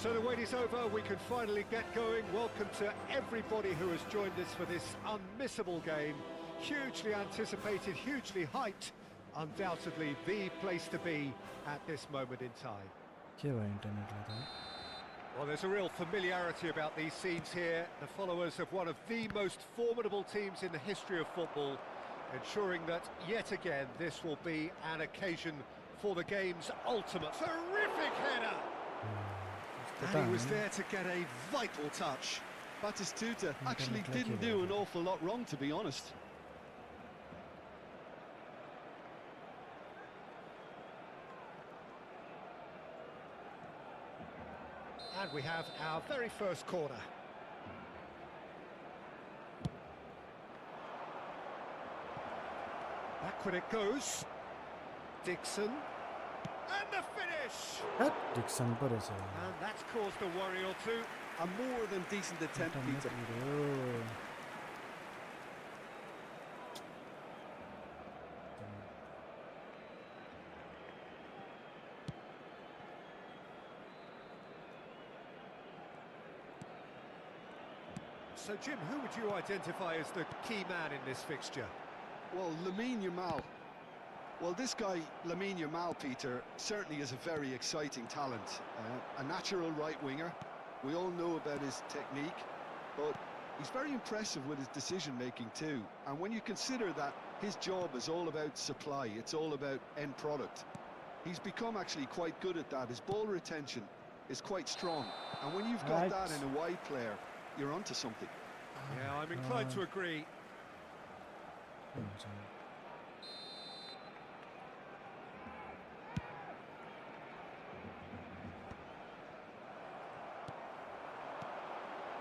So the wait is over, we can finally get going. Welcome to everybody who has joined us for this unmissable game. Hugely anticipated, hugely hyped. Undoubtedly the place to be at this moment in time. Well, there's a real familiarity about these scenes here. The followers of one of the most formidable teams in the history of football, ensuring that, yet again, this will be an occasion for the game's ultimate. Terrific header! And he was there to get a vital touch. Batistuta actually didn't do an awful lot wrong, to be honest. And we have our very first corner. Backward it goes. Dixon. And the finish! Dixon And that's caused a worry or two. A more than decent attempt, Peter. So, Jim, who would you identify as the key man in this fixture? Well, Lamine Yamal. Well, this guy, Lamine Yamal, Peter, certainly is a very exciting talent. A natural right winger. We all know about his technique, but he's very impressive with his decision-making too. And when you consider that his job is all about supply, it's all about end product, he's become actually quite good at that. His ball retention is quite strong. And when you've got that in a wide player, you're onto something. Yeah, I'm inclined to agree.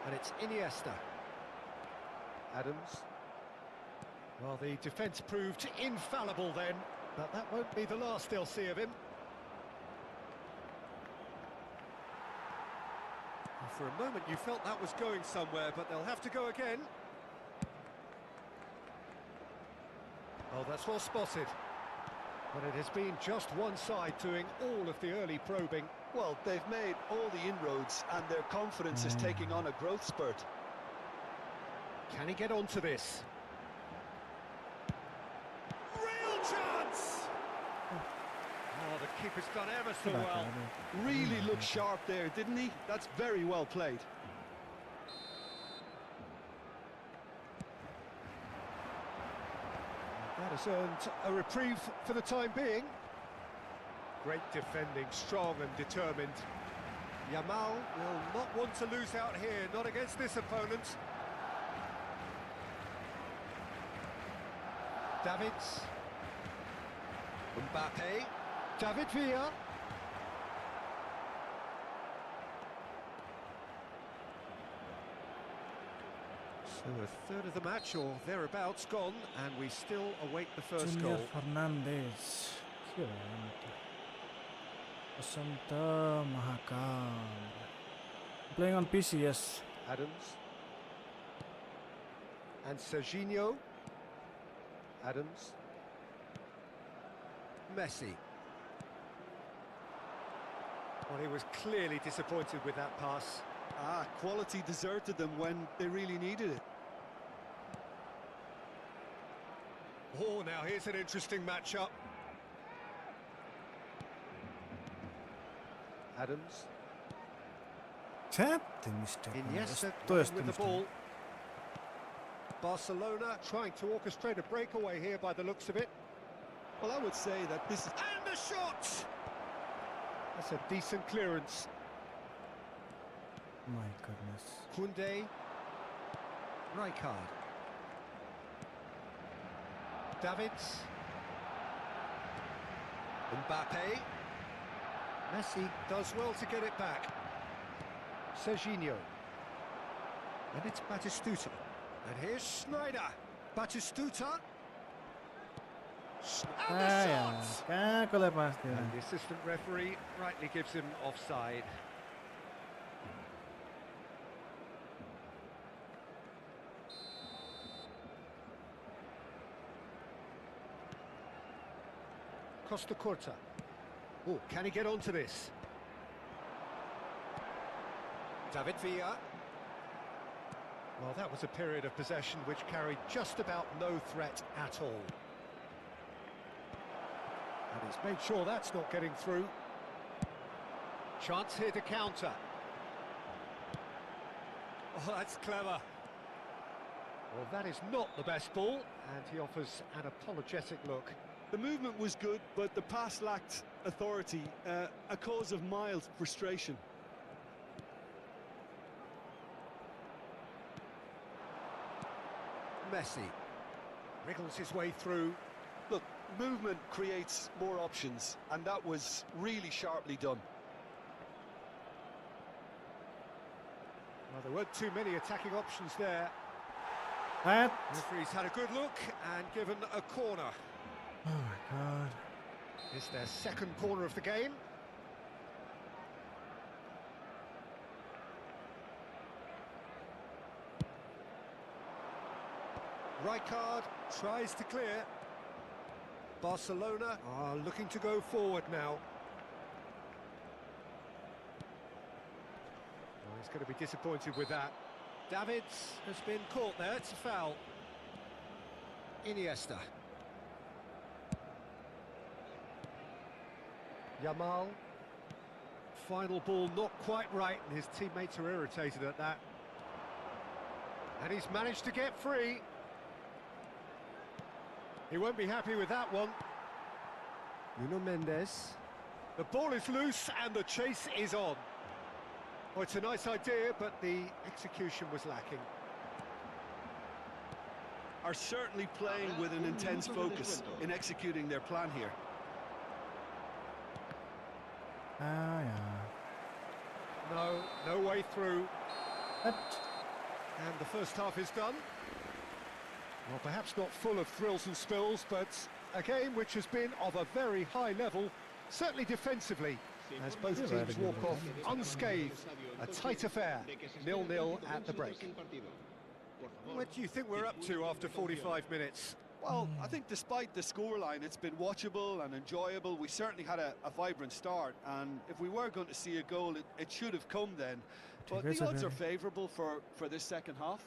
And it's Iniesta. Adams. Well, the defence proved infallible then, but that won't be the last they'll see of him. For a moment you felt that was going somewhere, but they'll have to go again. Oh, that's well spotted. But it has been just one side doing all of the early probing. Well, they've made all the inroads and their confidence is taking on a growth spurt. Can he get onto this? Real chance! Oh, the keeper's done ever so well. Really looked sharp there, didn't he? That's very well played. That has earned a reprieve for the time being. Great defending, strong and determined. Yamal will not want to lose out here, not against this opponent. Davids. Mbappe. David Villa. So a third of the match or thereabouts gone, and we still await the first Junior goal. Fernandez. Asanta Mahakam. Playing on PC, yes. Adams. And Serginho. Adams. Messi. Well, he was clearly disappointed with that pass. Quality deserted them when they really needed it. Oh, now here's an interesting matchup. Adams. Iniesta with the ball. Barcelona trying to orchestrate a breakaway here by the looks of it. Well, I would say that this is... And the shot! That's a decent clearance. My goodness. Koundé. Rijkaard. Davids. Mbappe. Messi does well to get it back. Serginho. And it's Batistuta. And here's Schneider. Batistuta. And the shot! And the assistant referee rightly gives him offside. Costa Curta. Oh, can he get onto this? David Villa. Well, that was a period of possession which carried just about no threat at all. And he's made sure that's not getting through. Chance here to counter. Oh, that's clever. Well, that is not the best ball, and he offers an apologetic look. The movement was good, but the pass lacked authority, a cause of mild frustration. Messi wriggles his way through. Look, movement creates more options, and that was really sharply done. Well, there weren't too many attacking options there. That. The referee's had a good look and given a corner. Oh my god. It's their second corner of the game. Rijkaard tries to clear. Barcelona are looking to go forward now. Well, he's going to be disappointed with that. Davids has been caught there, it's a foul. Iniesta. Yamal. Final ball not quite right, and his teammates are irritated at that. And he's managed to get free. He won't be happy with that one. Nuno Mendes. The ball is loose and the chase is on. Well, it's a nice idea, but the execution was lacking. Are certainly playing with an intense focus in executing their plan here. Ah, yeah. No way through. That. And the first half is done. Well, perhaps not full of thrills and spills, but a game which has been of a very high level, certainly defensively, as both teams walk off unscathed. A tight affair, 0-0 at the break. What do you think we're up to after 45 minutes? Well, I think despite the scoreline, it's been watchable and enjoyable. We certainly had a vibrant start, and if we were going to see a goal, it should have come then. But the odds are favourable for this second half.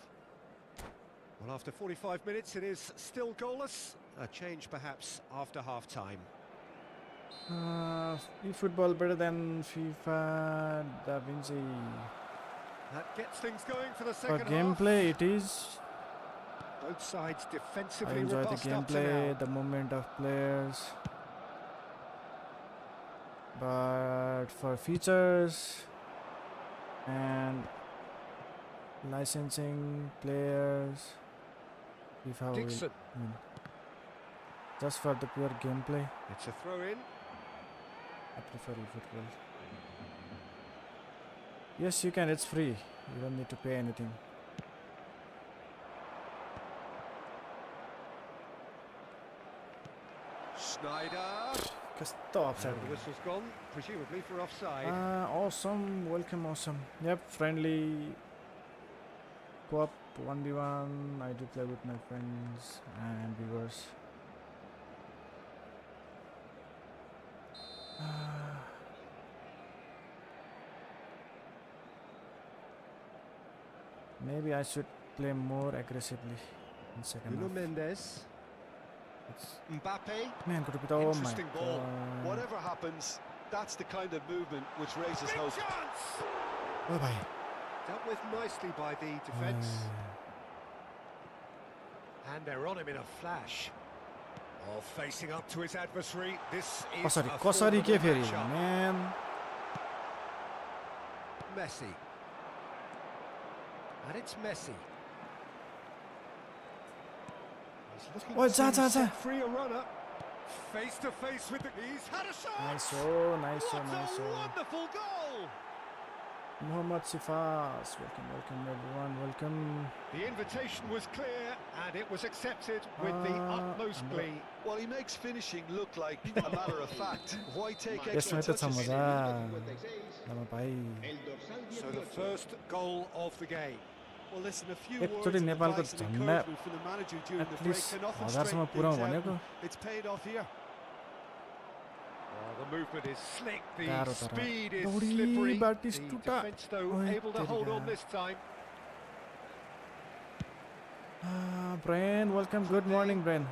Well, after 45 minutes, it is still goalless. A change, perhaps, after half-time. eFootball better than FIFA Da Vinci. That gets things going for the For second half. gameplay, it is. Both sides I defensively enjoy the robust up to now. gameplay, the movement of players. But for features and licensing players, FIFA will Dixon. win. Just for the pure gameplay, It's a throw-in. I prefer eFootball. Yes, you can. It's free. You don't need to pay anything. Snyder. Kasta offside. And the whistle's gone, presumably for offside. Awesome. Welcome, awesome. Yep, friendly co-op 1v1. I do play with my friends and viewers. Maybe I should play more aggressively in second Nuno half. Mendes. It's- Mbappe. Man, could have been, oh my Interesting ball. god. Whatever happens, that's the kind of movement which raises Big hope. chance! Bye bye. Dealt with nicely by the defence. And they're on him in a flash. Oh, facing up to his adversary. This is Kosari, a Kosari ke formidable feri, matchup. man. Messi. And it's Messi. He's looking Oh, to ja. set free a runner. Face to face with the... He's had a shot! Nice, What nice. a wonderful goal! Muhammad Sifas, welcome everyone, welcome. The invitation was clear and it was accepted with the utmost glee. Well, he makes finishing look like a matter of fact. Why take Yes, extra my pets touches? Nama bhai. So the first goal of the game. Well, listen, a few Actually, words of Nepalको advice and झन्डा encouragement from the manager during the at break least can often 1000 सम्म straighten पुऱ्याउँ things out, भनेको. and it's paid off here. Well, Well, the movement is slick, the Caro, speed is Dodi, slippery. The Batistuta. defence, though, Oi, able to hold on terika. this time. Brian, welcome. Good morning, Brian.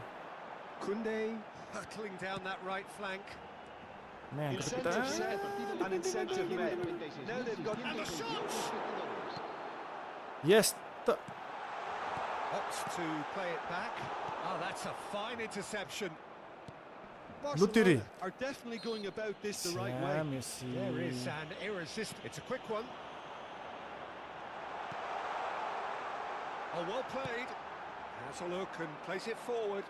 Kunde hurtling down that right flank. Man, Incentive set and incentive met. Now they've got... And the shots! yes. Opts to play it back. Oh, that's a fine interception. Barcelona are definitely going about this the right way. Messi. There is an irresistible. It's a quick one. Oh, well played. Has a look and plays it forward.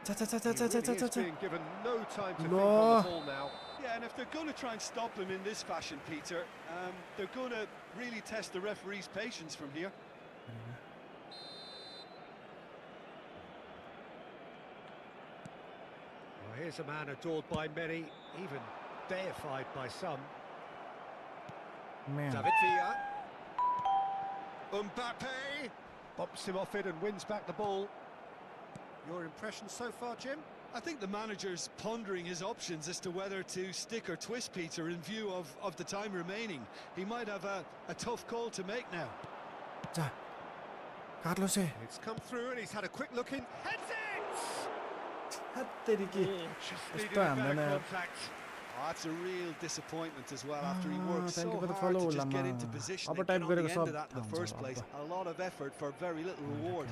He really is being given no time to think on the ball now. Yeah, and if they're going to try and stop him in this fashion, Peter, they're going to really test the referee's patience from here. Well, here's a man adored by many, even deified by some. Man. David Villa. Mbappe bumps him off it and wins back the ball. Your impression so far, Jim? I think the manager's pondering his options as to whether to stick or twist Peter in view of the time remaining. He might have a tough call to make now. 자, Carlos. It's come through and he's had a quick look in. Heads it! 핫뜨리기. Just needed Está, a bit of man. contact. Oh, that's a real disappointment as well after he worked thank so you for the hard follow, to just get Lama. into position Abba and get type on the गरेको end सब of that in the थाहा first हुन्छ, place. Abba. A lot of effort for very little reward.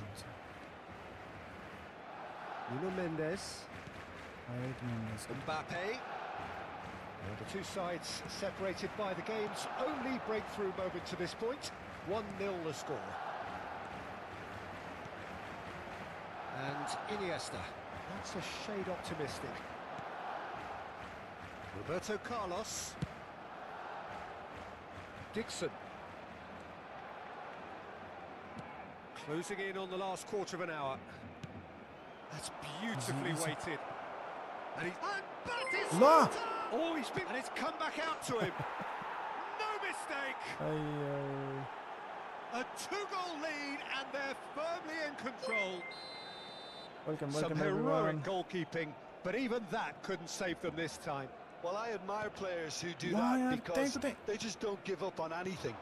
Nuno Mendes. Mbappe. And the two sides separated by the game's only breakthrough moment to this point. 1-0 the score. And Iniesta. That's a shade optimistic. Roberto Carlos. Dixon. Closing in on the last quarter of an hour. That's beautifully weighted. And he's... La! Oh, he's been... And it's come back out to him. No mistake! A two-goal lead and they're firmly in control. Welcome, Some welcome heroic everyone. goalkeeping, but even that couldn't save them this time. Well, I admire players who do Yeah, that because thank you. they just don't give up on anything.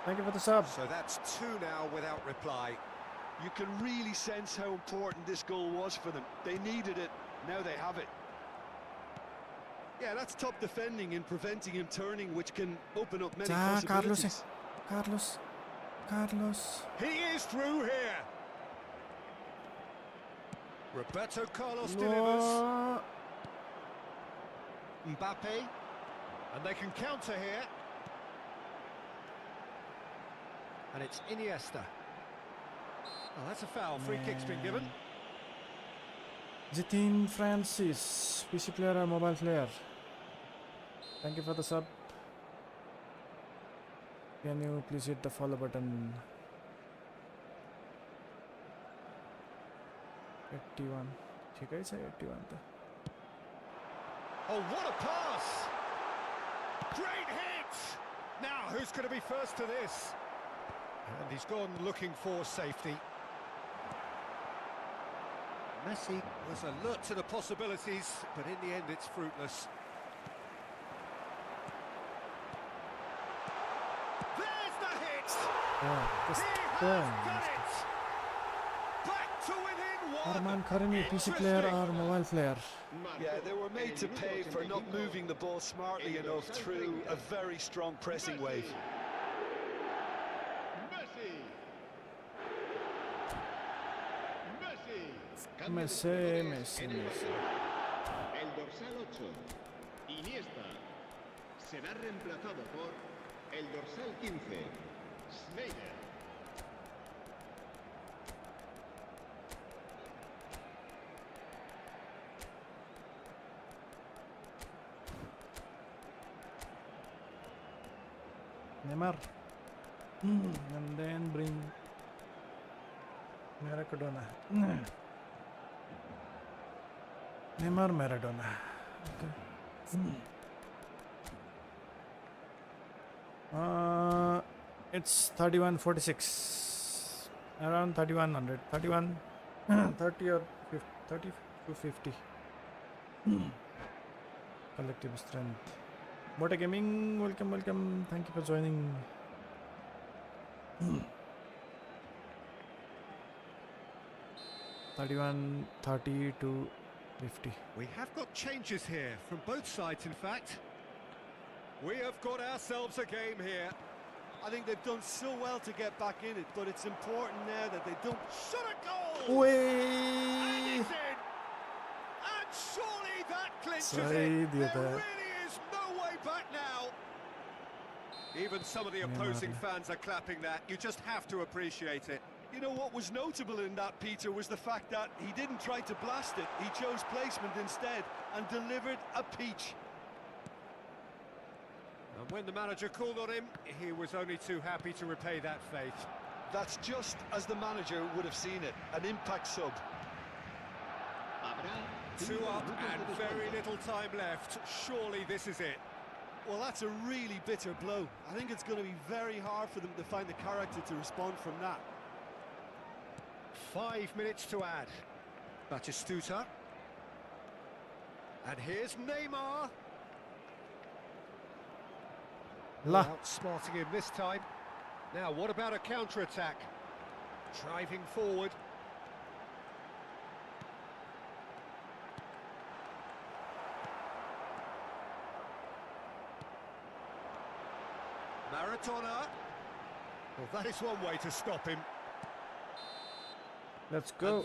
Thank you for the sub. So that's two now without reply. You can really sense how important this goal was for them. They needed it, now they have it. Yeah, that's top defending and preventing him turning, which can open up many 자, possibilities. Carlos. He is through here. Roberto Carlos delivers. No. Mbappe. And they can counter here. And it's Iniesta. Oh, that's a foul. Free kick's been given. Jitin Francis, PC player or mobile player? Thank you for the sub. Can you please hit the follow button? 81. ठीक है 81 तो. Oh, what a pass! Great hit! Now, who's going to be first to this? And he's gone looking for safety. Messi was alert to the possibilities, but in the end it's fruitless. There's the hit! Just He has done it! Back to within one! Arman Karimi, PC player or mobile player? Yeah, they were made to pay for not moving the ball smartly enough through a very strong pressing wave. Messi. El dorsal 8, Iniesta, será reemplazado por el dorsal 15, Schneider. Neymar. And then bring Maradona. Neymar Maradona. Okay. It's 31:46. Around 3100. 31 30 or 50, 30 250. Collective strength. Mota Gaming, welcome. Thank you for joining. 31, 30 to 50. We have got changes here from both sides, in fact. We have got ourselves a game here. I think they've done so well to get back in it, but it's important now that they don't... Shot a goal! Way! And it's in! And surely that clinches it! There really is no way back now! Even some of the opposing fans are clapping that. You just have to appreciate it. You know what was notable in that, Peter, was the fact that he didn't try to blast it. He chose placement instead and delivered a peach. And when the manager called on him, he was only too happy to repay that faith. That's just as the manager would have seen it, an impact sub. 2 up and very little time left. Surely this is it. Well, that's a really bitter blow. I think it's going to be very hard for them to find the character to respond from that. 5 minutes to add. Batistuta. And here's Neymar. Outsmarting him this time. Now, what about a counter-attack? Driving forward. Maradona. Well, that is one way to stop him. Let's go,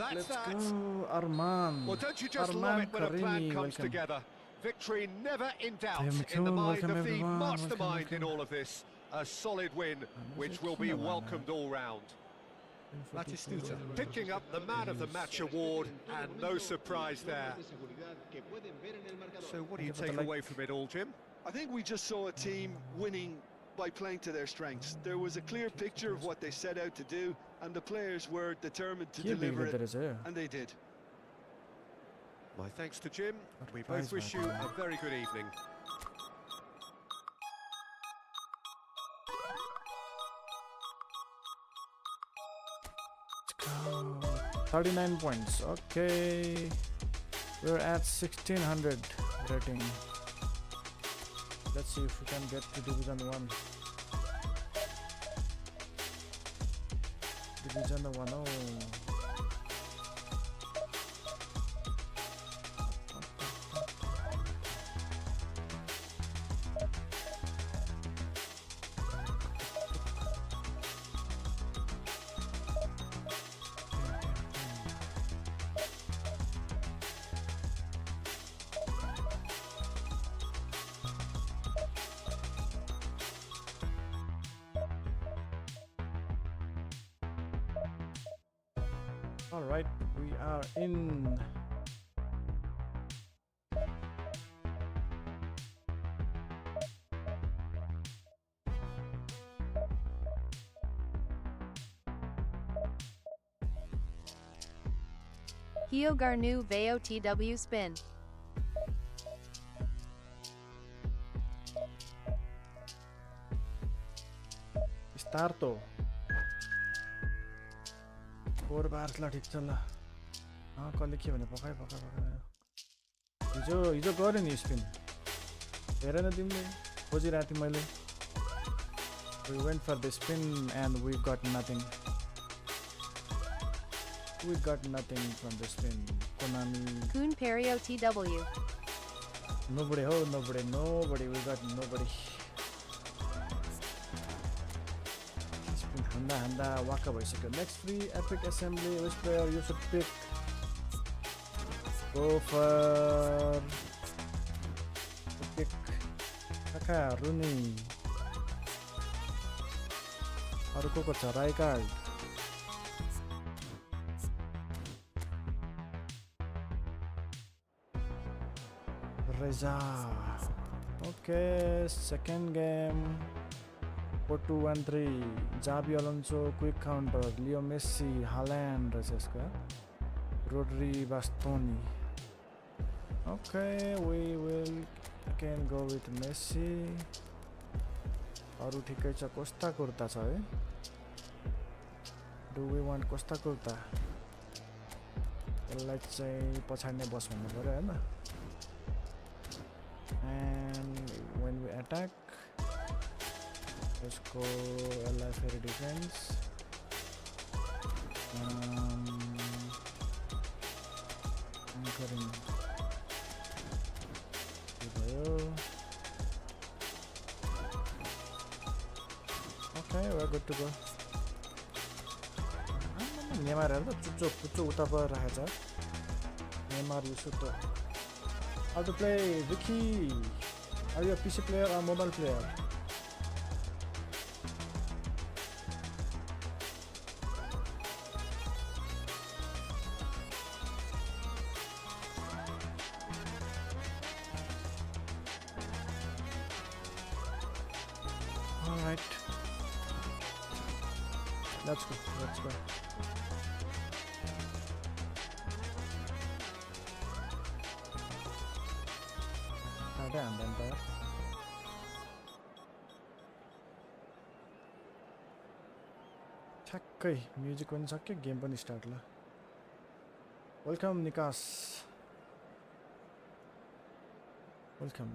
Arman. Well, don't you just love it when a plan comes together? Victory never in doubt in the mind of the mastermind in all of this. A solid win, which will be welcomed all round. Batistuta picking up the Man of the Match award, and no surprise there. So what do you take away from it all, Jim? I think we just saw a team winning by playing to their strengths. There was a clear picture of what they set out to do, and the players were determined to deliver it, and they did. My thanks to Jim. We both wish you a very good evening. 39 points. Okay, we're at 1600 rating. Let's see if we can get to Division 1. Division 1. Oh. All right, we are in. Hio Garnu Veo TW Spin. Starto. 4 बार ल ठिक छ ल कसले के भने पकायो हिजो गरे नि स्पिन हेरेन तिमीले खोजिरहेको थिएँ मैले we went for the spin and we got nothing from the spin. Konami Kun Perio TW. nobody we got nobody. Handa waka bhaisक्यो. Next free epic assembly. Which player you should pick? Go for pick Kaka Rooney. अर्को को छ राई card. Reza. Okay, second game. 4-2-1-3. Javi Alonso, quick counter. Leo Messi, Haaland, Rodri, Bastoni. Okay, we will again go with Messi. Aru thikai cha Costa Curta cha hai. Do we want Costa Curta? यसलाई चाहिँ पछाडि नै बस भन्नु पर्यो हैन and when we attack let's go LI फेरि defense anchoring okay we're good to go Neymar हेर्दा चुच्चो उता पर राखेछ Neymar you should how to play Vicky are you a PC player or mobile player all right let's go and then there ठ्याक्कै music पनि सक्यो game पनि start ल welcome निकास welcome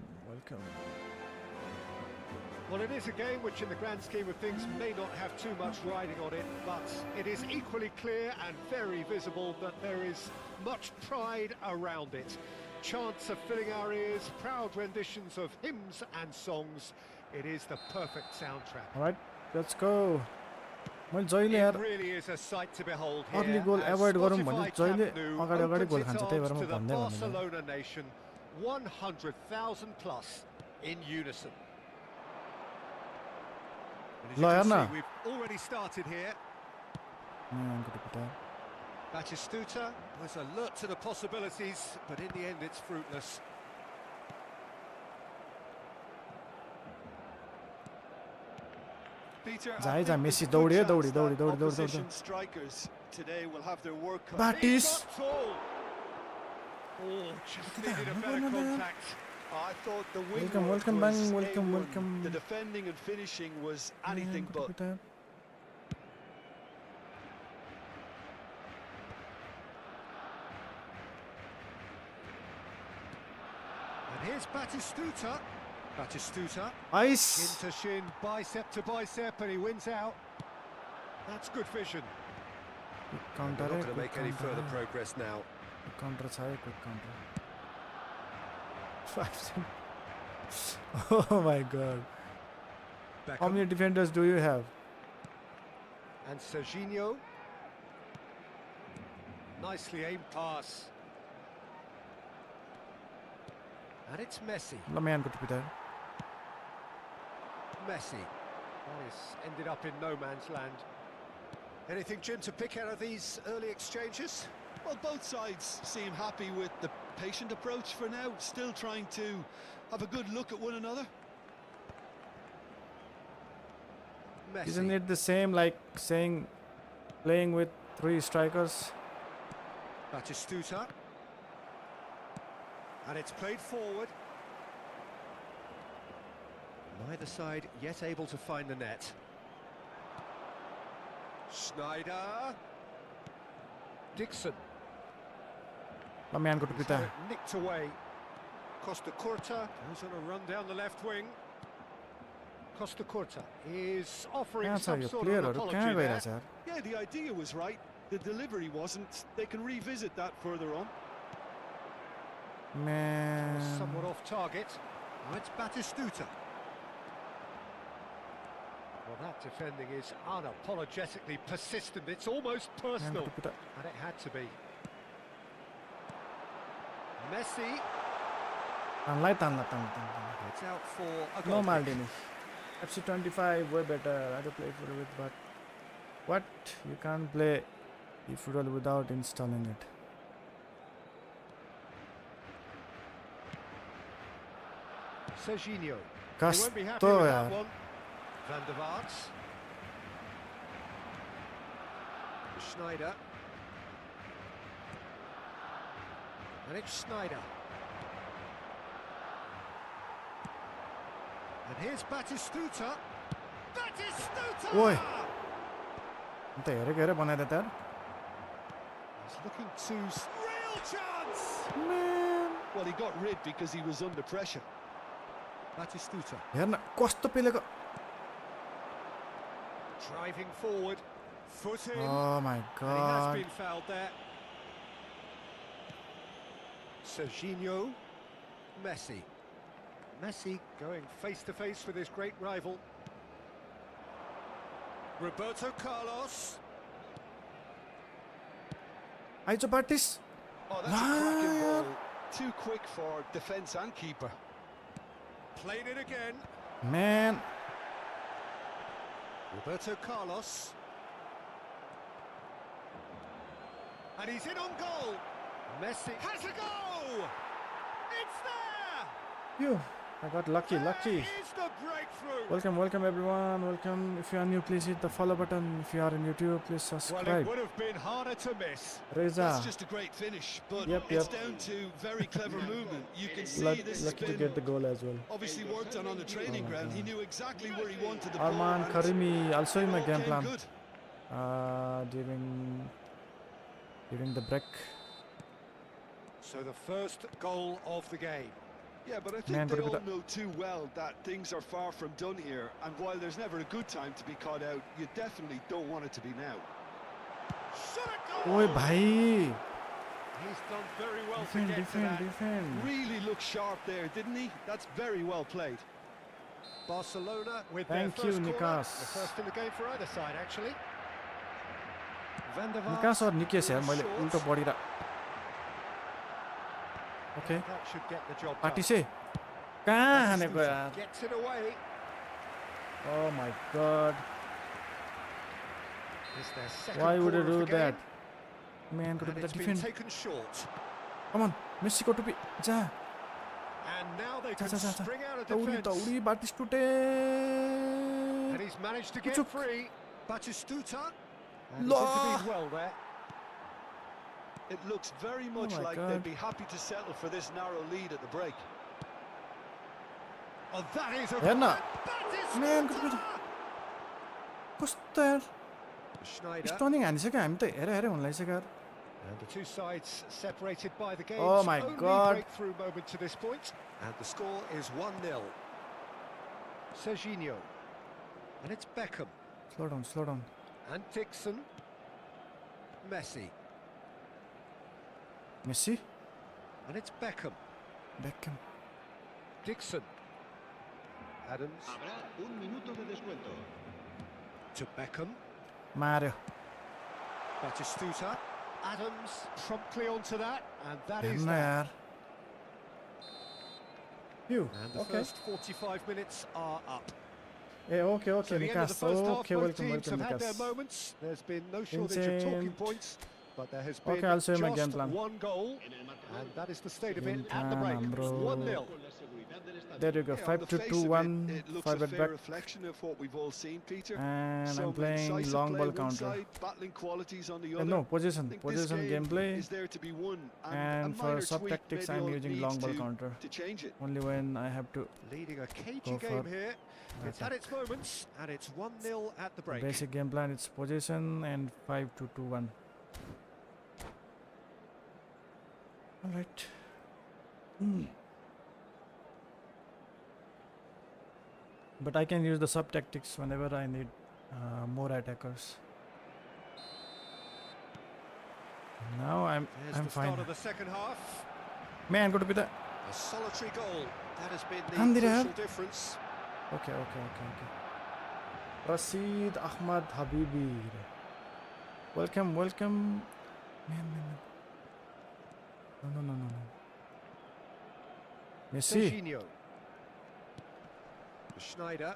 Well, it is a game which in the grand scheme of things may not have too much riding on it, but it is equally clear and very visible that there is much pride around it. Chants are filling our ears, proud renditions of hymns and songs. It is the perfect soundtrack. All right, let's go. It really is a sight to behold here. Early goal avoid garum भने जहिले अगाडि गोल खान्छ त्यही भएर म भन्दै भन्दै Barcelona nation 100,000 plus in unison. ल हेर्न We've already started here. Batistuta was alert to the possibilities, but in the end it's fruitless. Peter, Zai Messi दौडी strikers today will have their work cut. Batis Oh, just needed a better contact. I thought the wing welcome was bang welcome the defending and finishing was anything but. And here's Batistuta. Ice. Shin to shin, bicep to bicep, and he wins out. That's good vision. Counter. Not going to make any further progress now. Counter, quick counter. 5 Oh my God. Beckham. How many defenders do you have? And Serginho. Nicely aimed pass. And it's Messi. Messi. Oh, he's ended up in no man's land. Anything, Jim, to pick out of these early exchanges? Well, both sides seem happy with the patient approach for now, still trying to have a good look at one another. Messi. Isn't it the same like saying playing with 3 strikers? Batistuta. And it's played forward. Neither side yet able to find the net. Schneider. Dixon. Nicked away. Costa Curta goes on a run down the left wing. Costa Curta is offering some sort of an apology there. Yeah, the idea was right. The delivery wasn't. They can revisit that further on. Man. Somewhat off target. Now it's Batistuta. Well, that defending is unapologetically persistent. It's almost personal. And it had to be. Messi. It's out for a goal. No Maldini. FC25 way better. I had to play for it, but what? You can't play eFootball without installing it. Serginho. Casto yaar. Van der Vaart. Schneider. And it's Schneider. And here's Batistuta. Oi. He's He's looking to... Real chance! Man. Well, he got rid because he was under pressure. Batistuta हेर्न कस्तो पेलेको driving forward. Foot in. Oh my And he has god. been fouled there. Serginho Messi. Messi going face to face with his great rival. Roberto Carlos. आइज बाटिस Oh, that's a cracking ball. Too quick for defence and keeper. Played it again. Man. Roberto Carlos. And he's in on goal. Messi has a goal! It's there! Phew, I got lucky. There is the breakthrough! Welcome everyone. Welcome. If you are new, please hit the follow button. If you are on YouTube, please Well, it subscribe. would have been harder to miss. Reza. That's just a great finish, but Yep, it's yep. down to very clever movement. You can see Lucky this has to been get the goal as well. obviously worked on the training ground. He knew exactly where he wanted the Arman ball. and Karimi also in it my all game came plan. good. During the break. So the first goal of the game. Yeah, but I think Man, they got a all bit know too well that things are far from done here. And while there's never a good time to be caught out, you definitely don't want it to be now. Shot a goal! Oi bhai. He's done very well to get to that. Defend. Really looked sharp there, didn't he? That's very well played. Barcelona with Thank their you, first corner. Nikas. The first in the game for either side, actually. Van der Vaart. निकास और निकेश यार मैले short. उल्टो पढिरा okay That should get the job party done. से कहाँ हानेको Batistuta यार gets it away. Oh my god. It's their second Why would you corner of do the that? game, Man go to and be the it's been defend. taken short. Come on. Messi go to be जा And now they जा can जा जा spring out of दौडी defence. दौडी बाटिस टुटे And he's managed to get Uchuk. free. Batistuta. And La. he's intervened well there. It looks very much my like God. they'd be happy to settle for this narrow lead at the break. Oh, that is a हेर्न Batistuta! Man go to be कस्तो यार Schneider. स्टनिङ हानिसक्यो हामी त हेरे हेरे हुन लागिसक्यो यार And the two sides separated by the game's Oh my only God. breakthrough moment to this point. And the score is 1-0. Serginho. And it's Beckham. Slow down. And Dixon. Messi. Messi And it's Beckham. Beckham Dixon. Adams Habrá un minuto de descuento. to Beckham. मार्यो Batistuta. Adams promptly onto that. And that is हेर्न that. यार Phew. And the Okay. first 45 minutes are up. A okay So the end of the निकास first half, okay both welcome teams have had their निकास moments. There's been no shortage of talking Vincent. points, but there has been Okay, I'll show you my game just plan. one goal, En el marcador, and that is the state of it at the Vincent, break. bro. 1-0. con la seguridad del estadio. There you go Yeah, on 5 the to face 2 of 1 it looks 5 a at fair back reflection of what we've all seen, Peter. and I'm Some playing incisive long play ball one counter side, battling qualities on the and other. no I position think this game gameplay is there to be won, and a for minor sub tweak tactics maybe I'm all it using needs long ball to- counter to change it. only when I have to Leading a cagey Go game for here. It's had its moments, and it's 1-0 at the break. basic game plan. It's position and 5 to 2 1. All right. But I can use the sub tactics whenever I need more attackers. Now I'm There's the fine. start of the second half. Man, go to be the A solitary goal. That has been the Handira. crucial difference. Okay. Rashid Ahmad Habibi. Welcome. Man. No. Messi. Serginho. Schneider.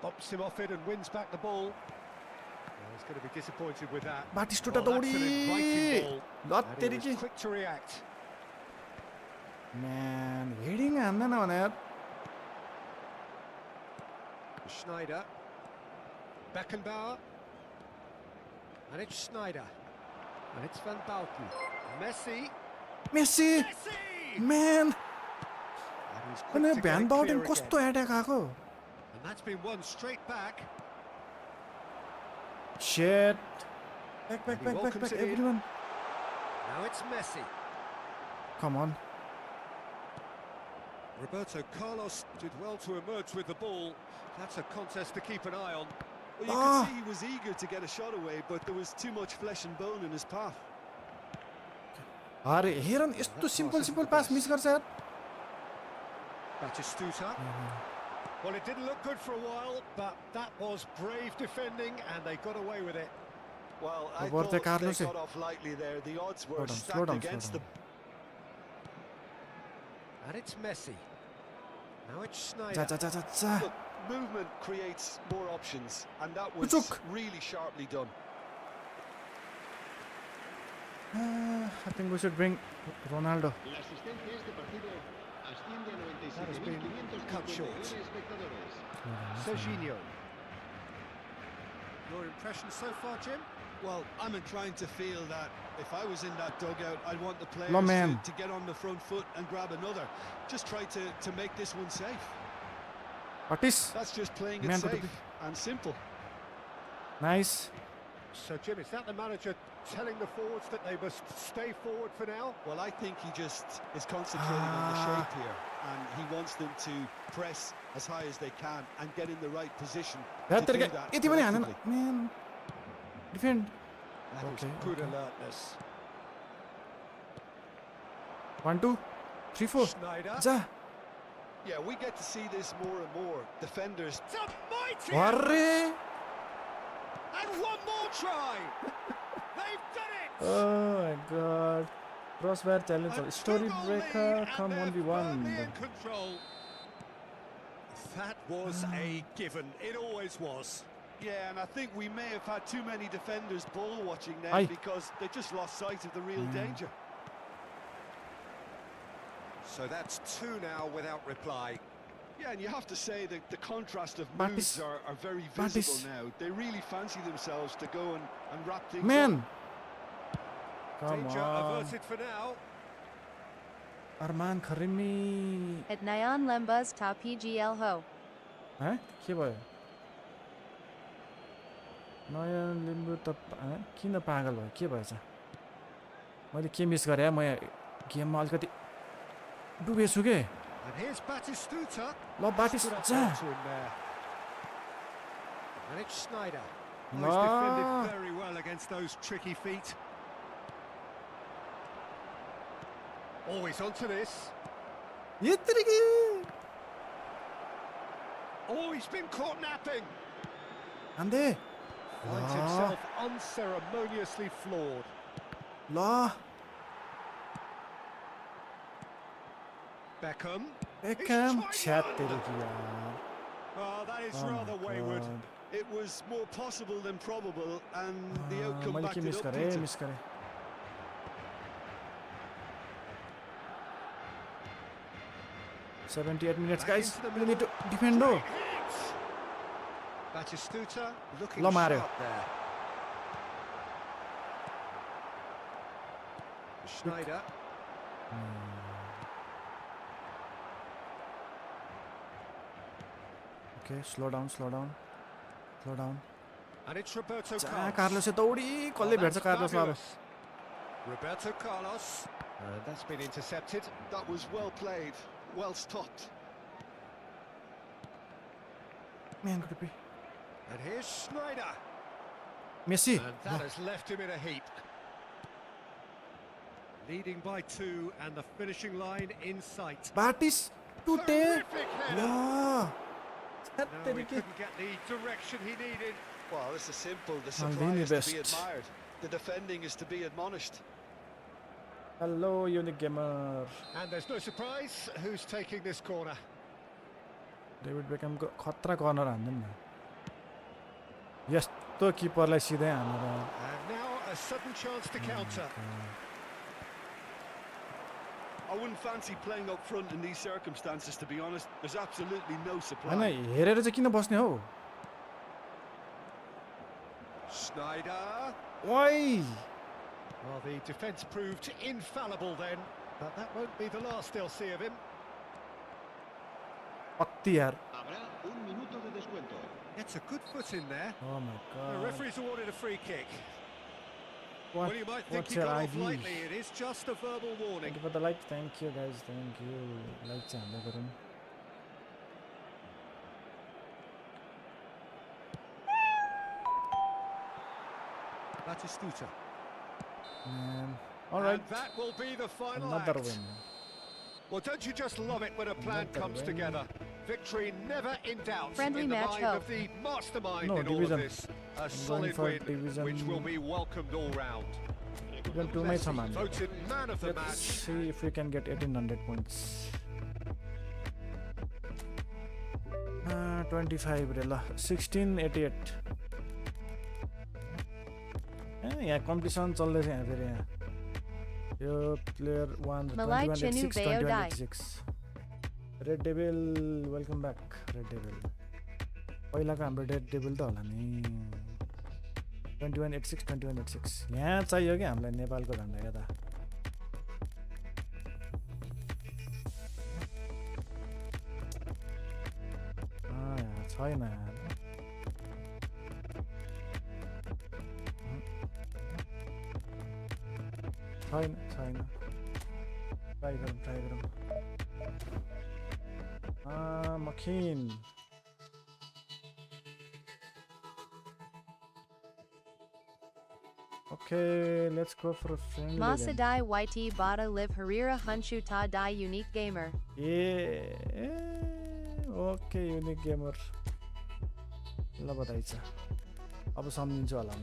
Bops him off it and wins back the ball. Well, he's going to be disappointed with that. Batistuta Well, that's an inviting Daudi. ball. Lot And he was teriki. quick to react. Man, heading हान्न नभन यार. Schneider. Beckenbauer. And it's Schneider. And it's Van Bauten. Messi. Messi. Messi! Man, And he's quick अनि to get भ्यान it बाउडेन clear कस्तो again. Attack आएको. And that's been won straight back. Shit. Back, He welcomes it in. everyone. Now it's Messi. Come on. Roberto Carlos did well to emerge with the ball. That's a contest to keep an eye on. Well, you could see he was eager to get a shot away, but there was too much flesh and bone in his path. अरे हेर न यस्तो simple पास miss गर्छ यार. Batistuta. Well, it didn't look good for a while, but that was brave defending, and they got away with it. Well, I Roberto thought Carlos they got off lightly there. The odds were slow stacked down, against them. And it's Messi. Now it's जा Schneider. जा जा जा. Look, movement creates more options, and that was Ucuk. really sharply done. I think we should bring Ronaldo. La asistencia a este partido asciende a That has been cut short. 97.559 espectadores. Serginho. Your impression so far, Jim? Well, I'm inclined to feel that if I was in that dugout, I'd want the players No, man. to get on the front foot and grab another. Just try to make this one safe. Otis. That's just playing it Man, safe and simple. Nice. So, Jim, is that the manager telling the forwards that they must stay forward for now? Well, I think he just is concentrating on the shape here, and he wants them to press as high as they can and get in the right position to do that यति पनि हान्दैन. collectively. Man. Defend. That is Okay, good okay. alertness. 1 2 3 4. Schneider. जा. Yeah, we get to see this more and more. Defenders. It's a mighty... अरे. And one more try! They've done it! Oh my god. Crossbar challenge. A Story two-goal breaker. lead, Come and on, they're firmly v1. in control. That was a given. It always was. Yeah, and I think we may have had too many defenders ball watching them Aye. because they just lost sight of the real danger. So that's two now without reply. Yeah, and you have to say that the contrast of Batis. moves are very Batis. visible now. They really fancy themselves to go and wrap things up. Man. Come Danger on. averted for now. Arman Karimi. At Nyan Lembas Ta PGL Ho. हैं के भयो नयाँ लिम्बू त किन पागल भयो के भएछ मैले के मिस गरे म गेममा अलिकति डुबेछु के And here's Batistuta. ल बाटिस Stood up जा to him there. And it's Schneider. Oh, No. he's defended very well against those tricky feet. Oh, he's onto this. यत्तिकै Oh, he's been caught napping. हान्दे Finds himself unceremoniously floored. ल Beckham. Become He's छ्यात tried तेरो one. कि यार Oh, that is Oh my rather wayward. God. It was more possible than probable, and the outcome मैले backed के it miss up, गरे Peter. Miss गरे 78 minutes Back guys into the we need to middle. defend no Great hit. Batistuta looking Lo Mario. sharp there. Schneider. okay slow down And it's Roberto जा Carlos. Carlos दौडी कसले Oh, भेट्छ that's Carlos अब fabulous. Roberto Carlos. That's been intercepted. That was well played, well stopped. Man, could it be? And here's Schneider. Messi. And that has left him in a heap. Leading by 2 and the finishing line in sight. Batis. Tute. Terrific header. No. No, he couldn't get the direction he needed. Well, this is simple. The Maldini supply is to be best. admired. The defending is to be admonished. Hello, Unique Gamer. And there's no surprise who's taking this corner. David Beckham को खतरा corner हान्दैन न यस्तो किपरलाई सिधै हानेर And now a sudden chance to counter. I wouldn't fancy playing up front in these circumstances, to be honest. There's absolutely no supply. हैन हेरेर चाहिँ किन बस्ने हो Schneider. ओइ Well, the defence proved infallible then, but that won't be the last they'll see of him. Akti यार Habrá un minuto de descuento. Gets a good foot in there. oh my The god referee's awarded a free kick. Well, you might think what's he your got off ID? lightly. It is just a verbal warning. Thank you for the like. Thank you guys. Thank you. Like चाहिँ हाल्दै गरौँ. Batistuta. And all right, And that will be the final another act. win. Well, don't you just love it when a plan Another comes win. together? Victory never in doubt Friendly in the match mind hope. of the mastermind No, in all of division. this. A going solid for win, division. which will be welcomed all round. Division 2 मै छ man. Voted man of the Let's match. see if we can get 1800 points. 25 रे ल 1688. यहाँ competition चल्दैछ यहाँ फेरि यहाँ. यो player 1 Malai 2186 Chinu Veo 2186. Red devil welcome back. Red devil पहिलाको हाम्रो रेड डेभिल त होला नि. 2186 2186 यहाँ चाहियो कि हामीलाई नेपालको झन्डा यता. यहाँ छैन यार. छैन ट्राई गरौँ. मखिन. Okay, let's go for a friendly then. Masadai YT Bada Live Harira Hunshu Ta Dai Unique Gamer. Okay, unique gamer. ल बधाई छ. अब सम्झिन्छु होला म.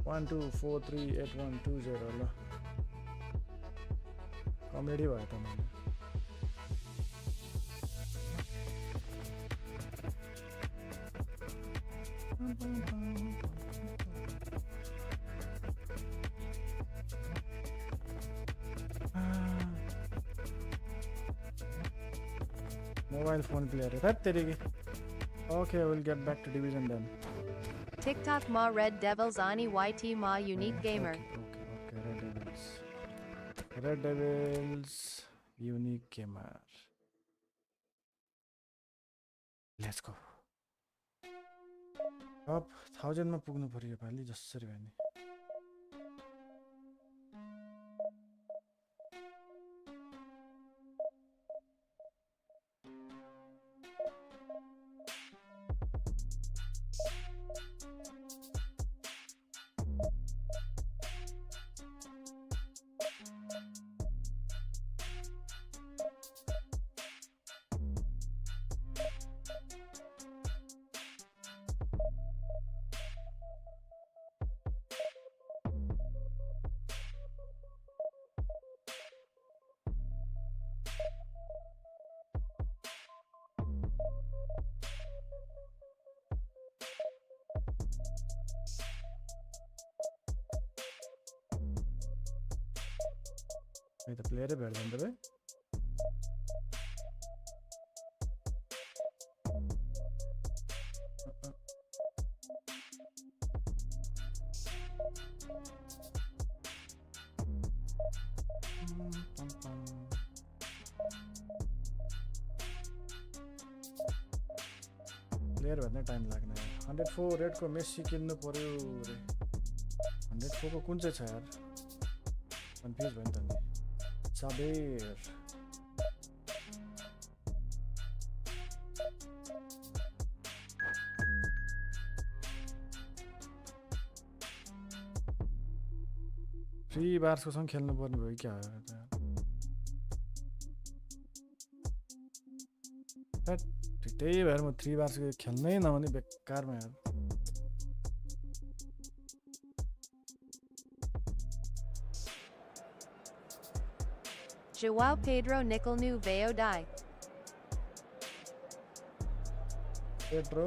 12438120 ल कमेडी भयो त मैले. Mobile phone player. That terigi. Okay, we'll get back to division then. TikTok Ma Red Devils Ani YT Ma Unique Gamer. Okay, Red Devils Unique Gamer. Let's go. Up 1000 मा पुग्नु पर्यो यो पाली जसरी भए नि. The player is better than the way. Player भन्ने time लाग्ने. 104 red को Messi किन्नु पर्यो रे. 104 को कुन चाहिँ छ यार? कन्फ्युज भयो नि त नि. Sabir. Three bars को सँग खेल्नु पर्ने भयो क्या त्यही भएर म 3 bars को खेल्नै नहुने बेकारमा यार. Joao Pedro Nickel Nu Veo Dai. Pedro.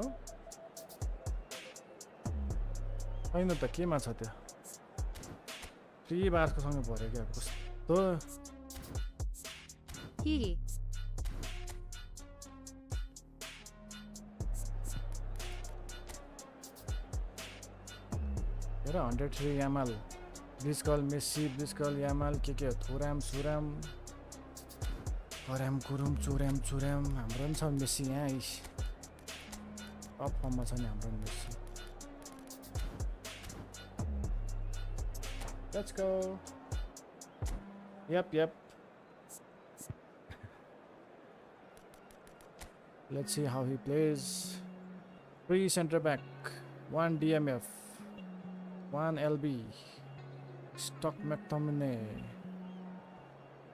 हैन त केमा छ त्यो. 3 bars को सँग पर्यो क्या कस्तो. Hee. हेर 103 Yamal. Biscal Messi, Biscal Yamal, के हो थुराम सुराम Kurum churam हाम्रो पनि छ मेसी यहाँ इस टप फर्ममा छ नि हाम्रो पनि Messi Let's go. Yep. Let's see how he plays. 3 center back, 1 DMF, 1 LB, Stock McTominay.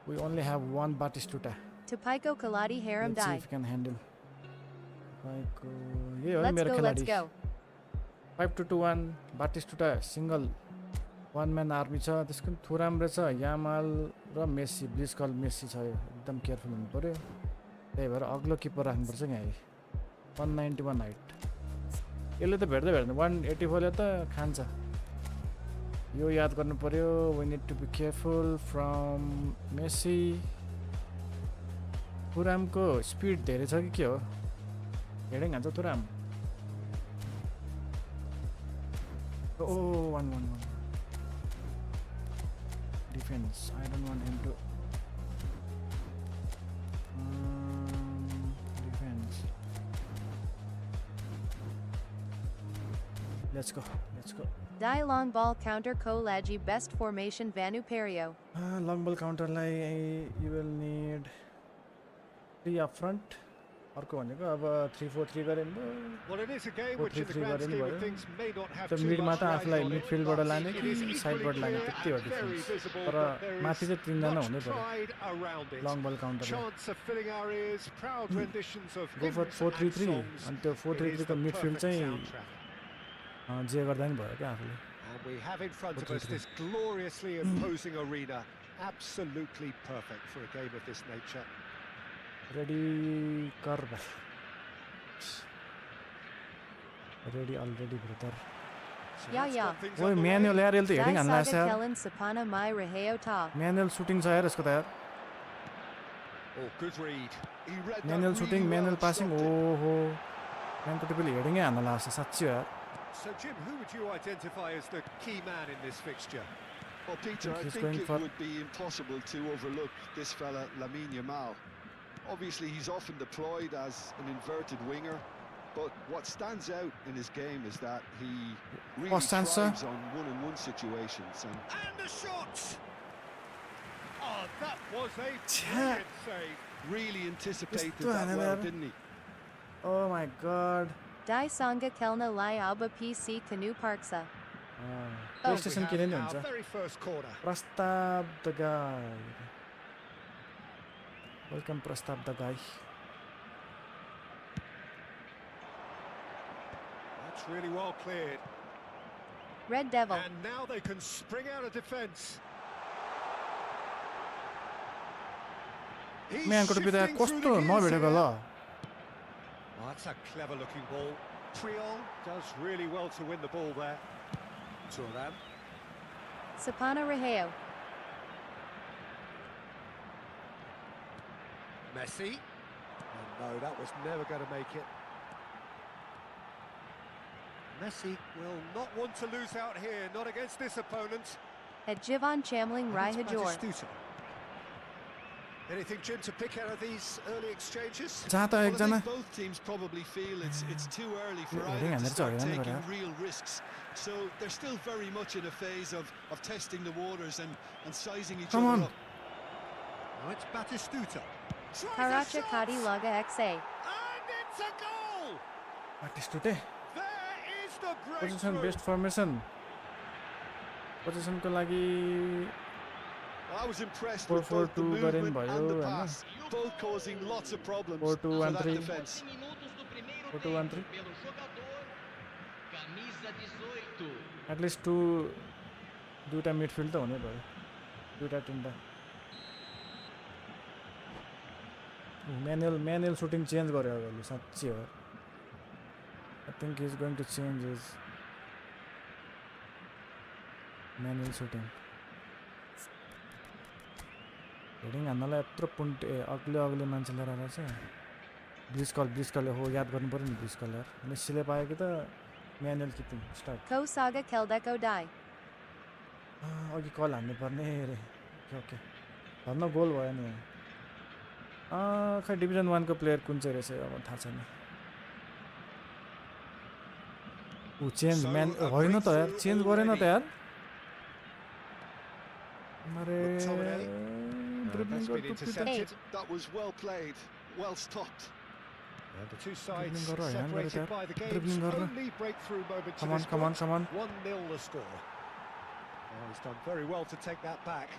We only have 1 Batistuta. Tupaiko Kaladi Haram Let's see Dai. if we can handle. Let's go. 5-2-1 Batistuta single. 1 man army छ त्यसको थो राम्रो छ Yamal र Messi blitz कल Messi छ यो एकदम careful हुनु पर्यो त्यही भएर अग्लो किपर राख्नु पर्छ यहाँ 191 हाइट यसले त भेट्दै 184 ले त खान्छ यो याद गर्नु पर्यो we need to be careful from Messi थुरामको स्पिड धेरै छ कि के हो हेडिङ हान्छ थुराम ओ 1-1-1 defense. I don't want him to defense. Let's go. Dai long ball counter Kolagi best formation Vanu Perio. Long ball counter you will need 3 up front. अर्को भनेको अब 3-4-3 गरे नि Well, it is a game which in the grand scheme of things may not have त too मिडमा much त rise आफुलाई on it, मिडफिल्डबाट but लाने it कि is साइडबाट equally लाने clear त्यति हो and very डिफरेन्स visible तर that there माथि is चाहिँ 3 जना हुनै much पर्यो pride around it. Long ball counter Chants of filling our ears, proud renditions of go for hymns 4-3-3 and songs. अनि त्यो 4-3-3 को मिडफिल्ड Perfect चाहिँ soundtrack. जे गर्दा नि भयो क्या आफुले And we have in front of us 4-3-3. this gloriously imposing arena. Absolutely perfect for a game of this nature. Ready कर भाइ ready already brother So Yeah, let's yeah. get things ओए underway. म्यानुअल यार यसले त Dai heading हान्ला Saga यार Kellen Sapana Mai Raheo Ta. Manual shooting छ यार यसको त यार Oh, good read. He read that manual really shooting well manual and passing stopped it. ओहो म्यानको टिपले हेडिङै हान्न लाग्छ साँच्ची हो यार So, Jim, who would you identify as the key man in this fixture? Well, Peter, I he's think going it for- would be impossible to overlook this fella, Lamine Yamal. Obviously, he's often deployed as an inverted winger, but what stands out in his game is that he really stands, sir? thrives on one-on-one situations. And the shot! Oh, that was a Tja. brilliant save. Really anticipated Just that doing it well, there. didn't he? Oh my god Dai Sanga Kelna Lai Alba PC Canoe Parksa. Play We station have किने नि our हुन्छ very first corner. प्रस्ताव the guy welcome प्रस्ताव the guy That's really well cleared. Red Devil. And now they can spring out of defence. He's म्यानको टिपी त shifting through कस्तो the gears नभेटेको here. ल Oh, that's a clever looking ball. Triol does really well to win the ball there. Turam. Sapana Raheo. Messi. And no, that was never going to make it. Messi will not want to lose out here, not against this opponent. At Jivan Chamling And Rai it's Hajor. Batistuta. Anything, Jim, to pick out of these early exchanges? जहाँ त Well, I एकजना think both teams probably feel it's too early for Yeah, either and to it's start already taking under there. real risks. So they're still very much in a phase of testing the waters and sizing each Come other on. up. Oh, it's Batistuta. Tries a Karacha shot! Kadi Laga XA. And it's a goal! Batistuta There is the position breakthrough. Best formation पोजिसनको लागि I was impressed 4-4-2 with both the गरेन movement भयो and the हैन pass, both causing lots of problems 4-2-1-3. for that defense. 4-2-1-3 at least दुईटा midfield त हुनै भयो दुईटा तिनटा म्यानुअल सुटिङ चेन्ज गर्यो अहिले साँच्ची हो I think is going to change is manual shooting heading हान्नलाई यत्रो अग्ले मान्छे लिएर आएर चाहिँ ब्रिज कल हो याद गर्नु पऱ्यो नि ब्रिज कल यार मेस्सीले पायो कि त manual keeping start Ko Saga Keldeko Dai. अघि कल हान्नु पर्ने रे ओके ओके धन्न गोल भयो नि खै डिभिजन 1 को प्लेयर कुन चाहिँ रहेछ अब थाहा छैन ऊ चेन्ज म्यान होइन त यार चेन्ज गरेन त यार अरे ड्रिबलिङ intercepted. That was well played, well stopped. And the two sides Dribbling garo, hand garo separated yaar. by the Dribbling game's garo. only breakthrough moment to Come on, this come on, point. come on. 1-0 the score. Oh, he's done very well to take that back.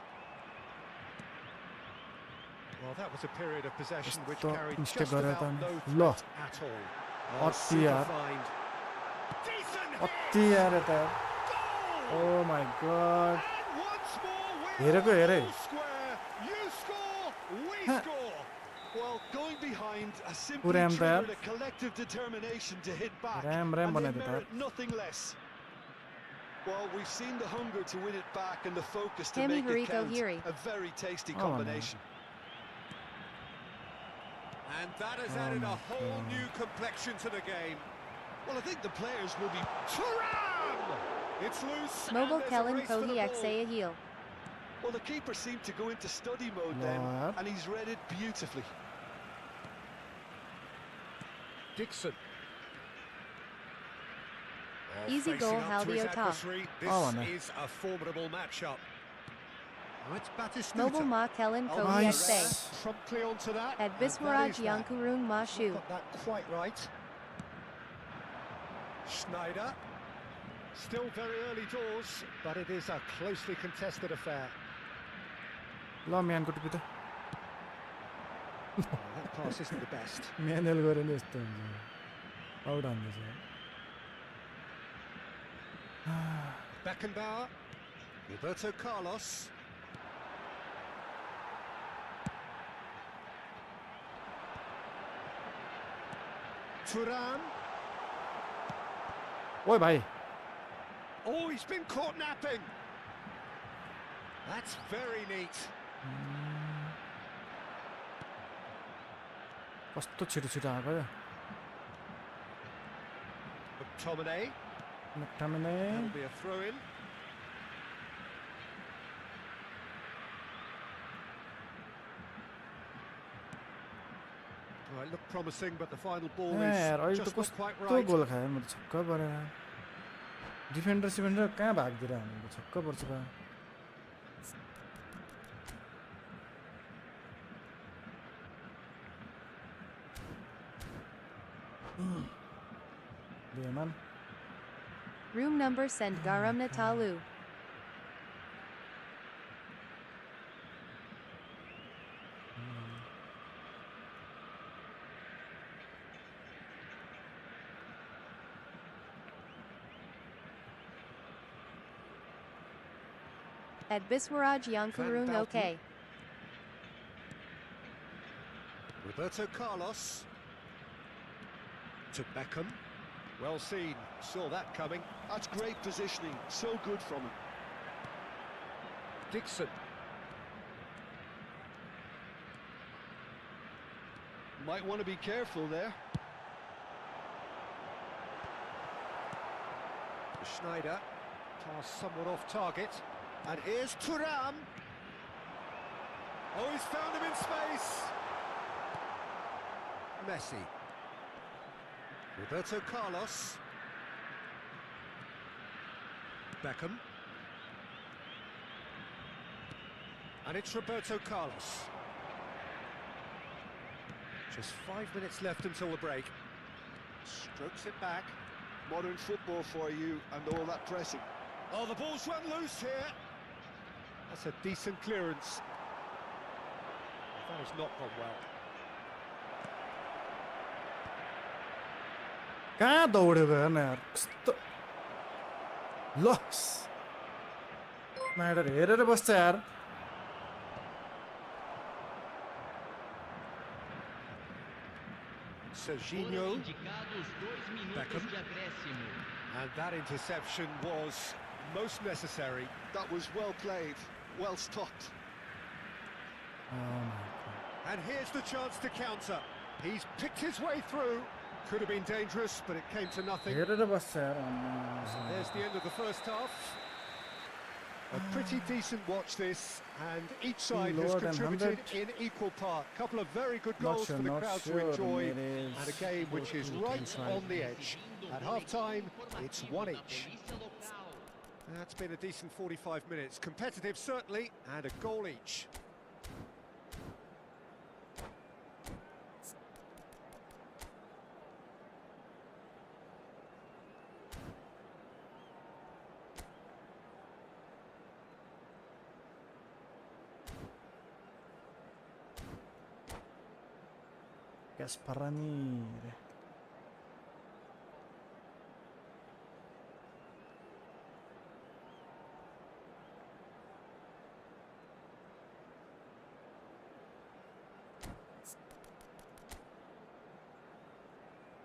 Well, that was a period of possession which Esto carried mistake just gare about ta no ni. Lo. threat at all. Atti super yaar. find. Decent अति यार यता goal! Oh my god. And once more we're हेरेको on here. goal square. You score, we Huh. score. Well, going behind has simply Ram there. triggered a collective determination to hit back, Ram and they बनाइदियो त merit nothing less. Well, we've seen the hunger to win it back and the focus to Hemi make it Hariko count. Hiri. A very tasty Oh, combination. And that has Oh added my a whole God. new complexion to the game. Well, I think the players will be... Turam! It's loose. Mobile and there's a Kellen race for the Kodiak ball. say a heel. Well, the keeper seemed to go into study mode then, What? and he's read it beautifully. Dixon. Easy facing goal, up to his Halvio Top. adversary. This Oh, no. is a formidable matchup. Oh, it's Batistuta. Mobile Ma Kellen Oh, Kodiak nice. say. Promptly onto that. At and that Biswaraj is that. Yankurung Ma He's Shu. not got that quite right. Schneider. Still very early doors, but it is a closely contested affair. ल म्यानको टुपी त Oh, that pass isn't the best. Manual गरे नि यस्तो हुन्छ out हान्दैछ Beckenbauer. Roberto Carlos. Turan. ओइ भाइ Oh, he's been caught napping. That's very neat. कस्तो छिटो छिटो आएको क्या McTominay. McTominay. That'll be a throw-in. Oh, it looked promising, but the final ball यार अहिले is त just not quite कस्तो right. गोल खायो मेरो छक्क परेर डिफेन्डर सिफेन्डर कहाँ भागिदिएर हानेको छक्क पर्छ बा बेमान Room number sent Garam Natalu. At Biswaraj Yankurung Van okay. Roberto Carlos. To Beckham. Well seen. Saw that coming. That's great positioning, so good from him. Dixon. Might want to be careful there. Schneider. Pass somewhat off target. And here's Thuram. Oh, he's found him in space. Messi. Roberto Carlos. Beckham. And it's Roberto Carlos. Just 5 minutes left until the break. Strokes it back. Modern football for you and all that pressing. Oh, the ball's run loose here. That's a decent clearance. That has not gone well. कहाँ दौडेको हेर्न यार कस्तो ल matter हेरेर बस्छ यार Serginho. Beckham. And that interception was most necessary. That was well played, well stopped. And here's the chance to counter. He's picked his way through. Could have been dangerous, but it came to nothing. हेरेर बस्छ यार There's the end of the first half. A pretty decent watch this, and each side has lower than contributed 100. in equal part. Couple of very good Not goals sure, for the not crowd sure. to enjoy, Maybe and a game which is right 2.5. on the edge. At half-time, it's 1 each. That's been a decent 45 minutes. Competitive, certainly, and a goal each. Gasparini.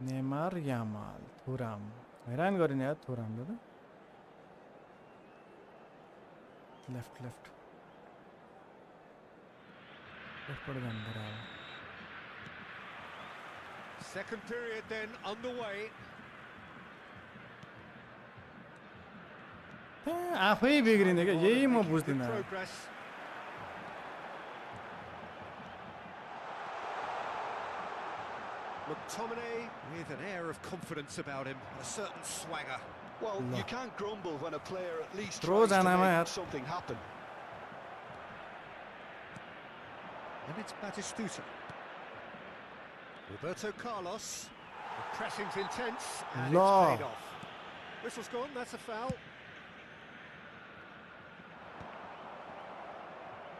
Neymar, Yamal, Thuram. हैरान गरिने यार थुरामले त left लेफ्टबाट जानु पर्यो अब Second period then underway. आफै बिग्रिने क्या यही म Making good बुझ्दिनँ progress. McTominay with an air of confidence about him, a certain swagger. Well, you can't grumble when a player at least Throw tries to जानामा make यार something happen. And it's Batistuta. Roberto Carlos. The pressing's intense and Law. it's paid off. Whistle's gone, that's a foul.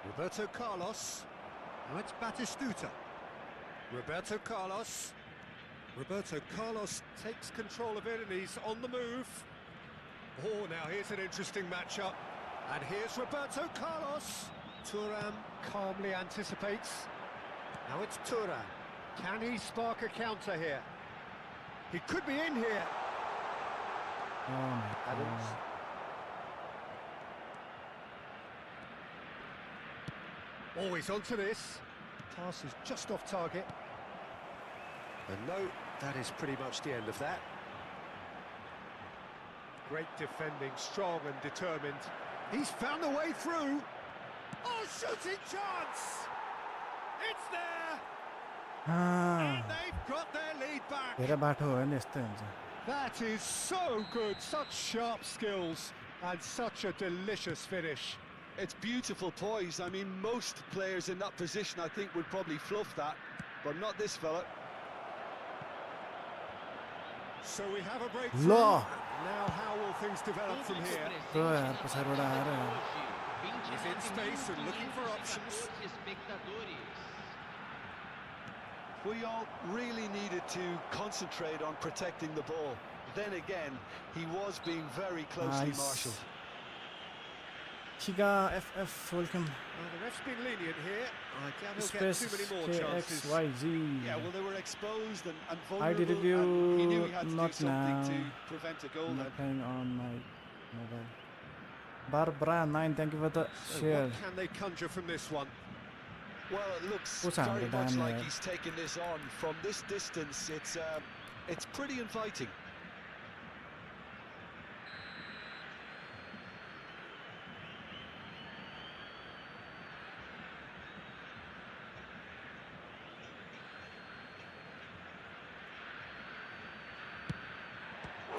Roberto Carlos. Now it's Batistuta. Roberto Carlos. Roberto Carlos takes control of it and he's on the move. Oh, now here's an interesting matchup. And here's Roberto Carlos. Thuram calmly anticipates. Now it's Thuram. Can he spark a counter here? He could be in here. Oh my Adams. God. Oh, he's onto this. Pass is just off target. And no, that is pretty much the end of that. Great defending, strong and determined. He's found a way through. Oh, shooting chance! It's there! And they've got their lead back. धेरै बाटो हो नि यस्तै हुन्छ That is so good, such sharp skills and such a delicious finish. It's beautiful poise. I mean, most players in that position, I think, would probably fluff that, but not this fella. So we have a breakthrough. Law. Now how will things develop from here? र यार पछाडिबाट आएर He's in space and looking for options. We all really needed to concentrate on protecting the ball. Then again, he was being very closely Nice. marshalled. Chiga FF welcome Well, the ref's been lenient here. I doubt he'll get Space too many more chances. KXYZ Yeah, well, they were exposed and ID vulnerable, review and he knew he had to do not something now. to prevent a goal. I'm Then. playing on my mobile. Barbara 9 thank you for the So share what can they conjure from this one? Well, it looks What's that, very the much damn, like he's taken this on from this distance. It's pretty inviting.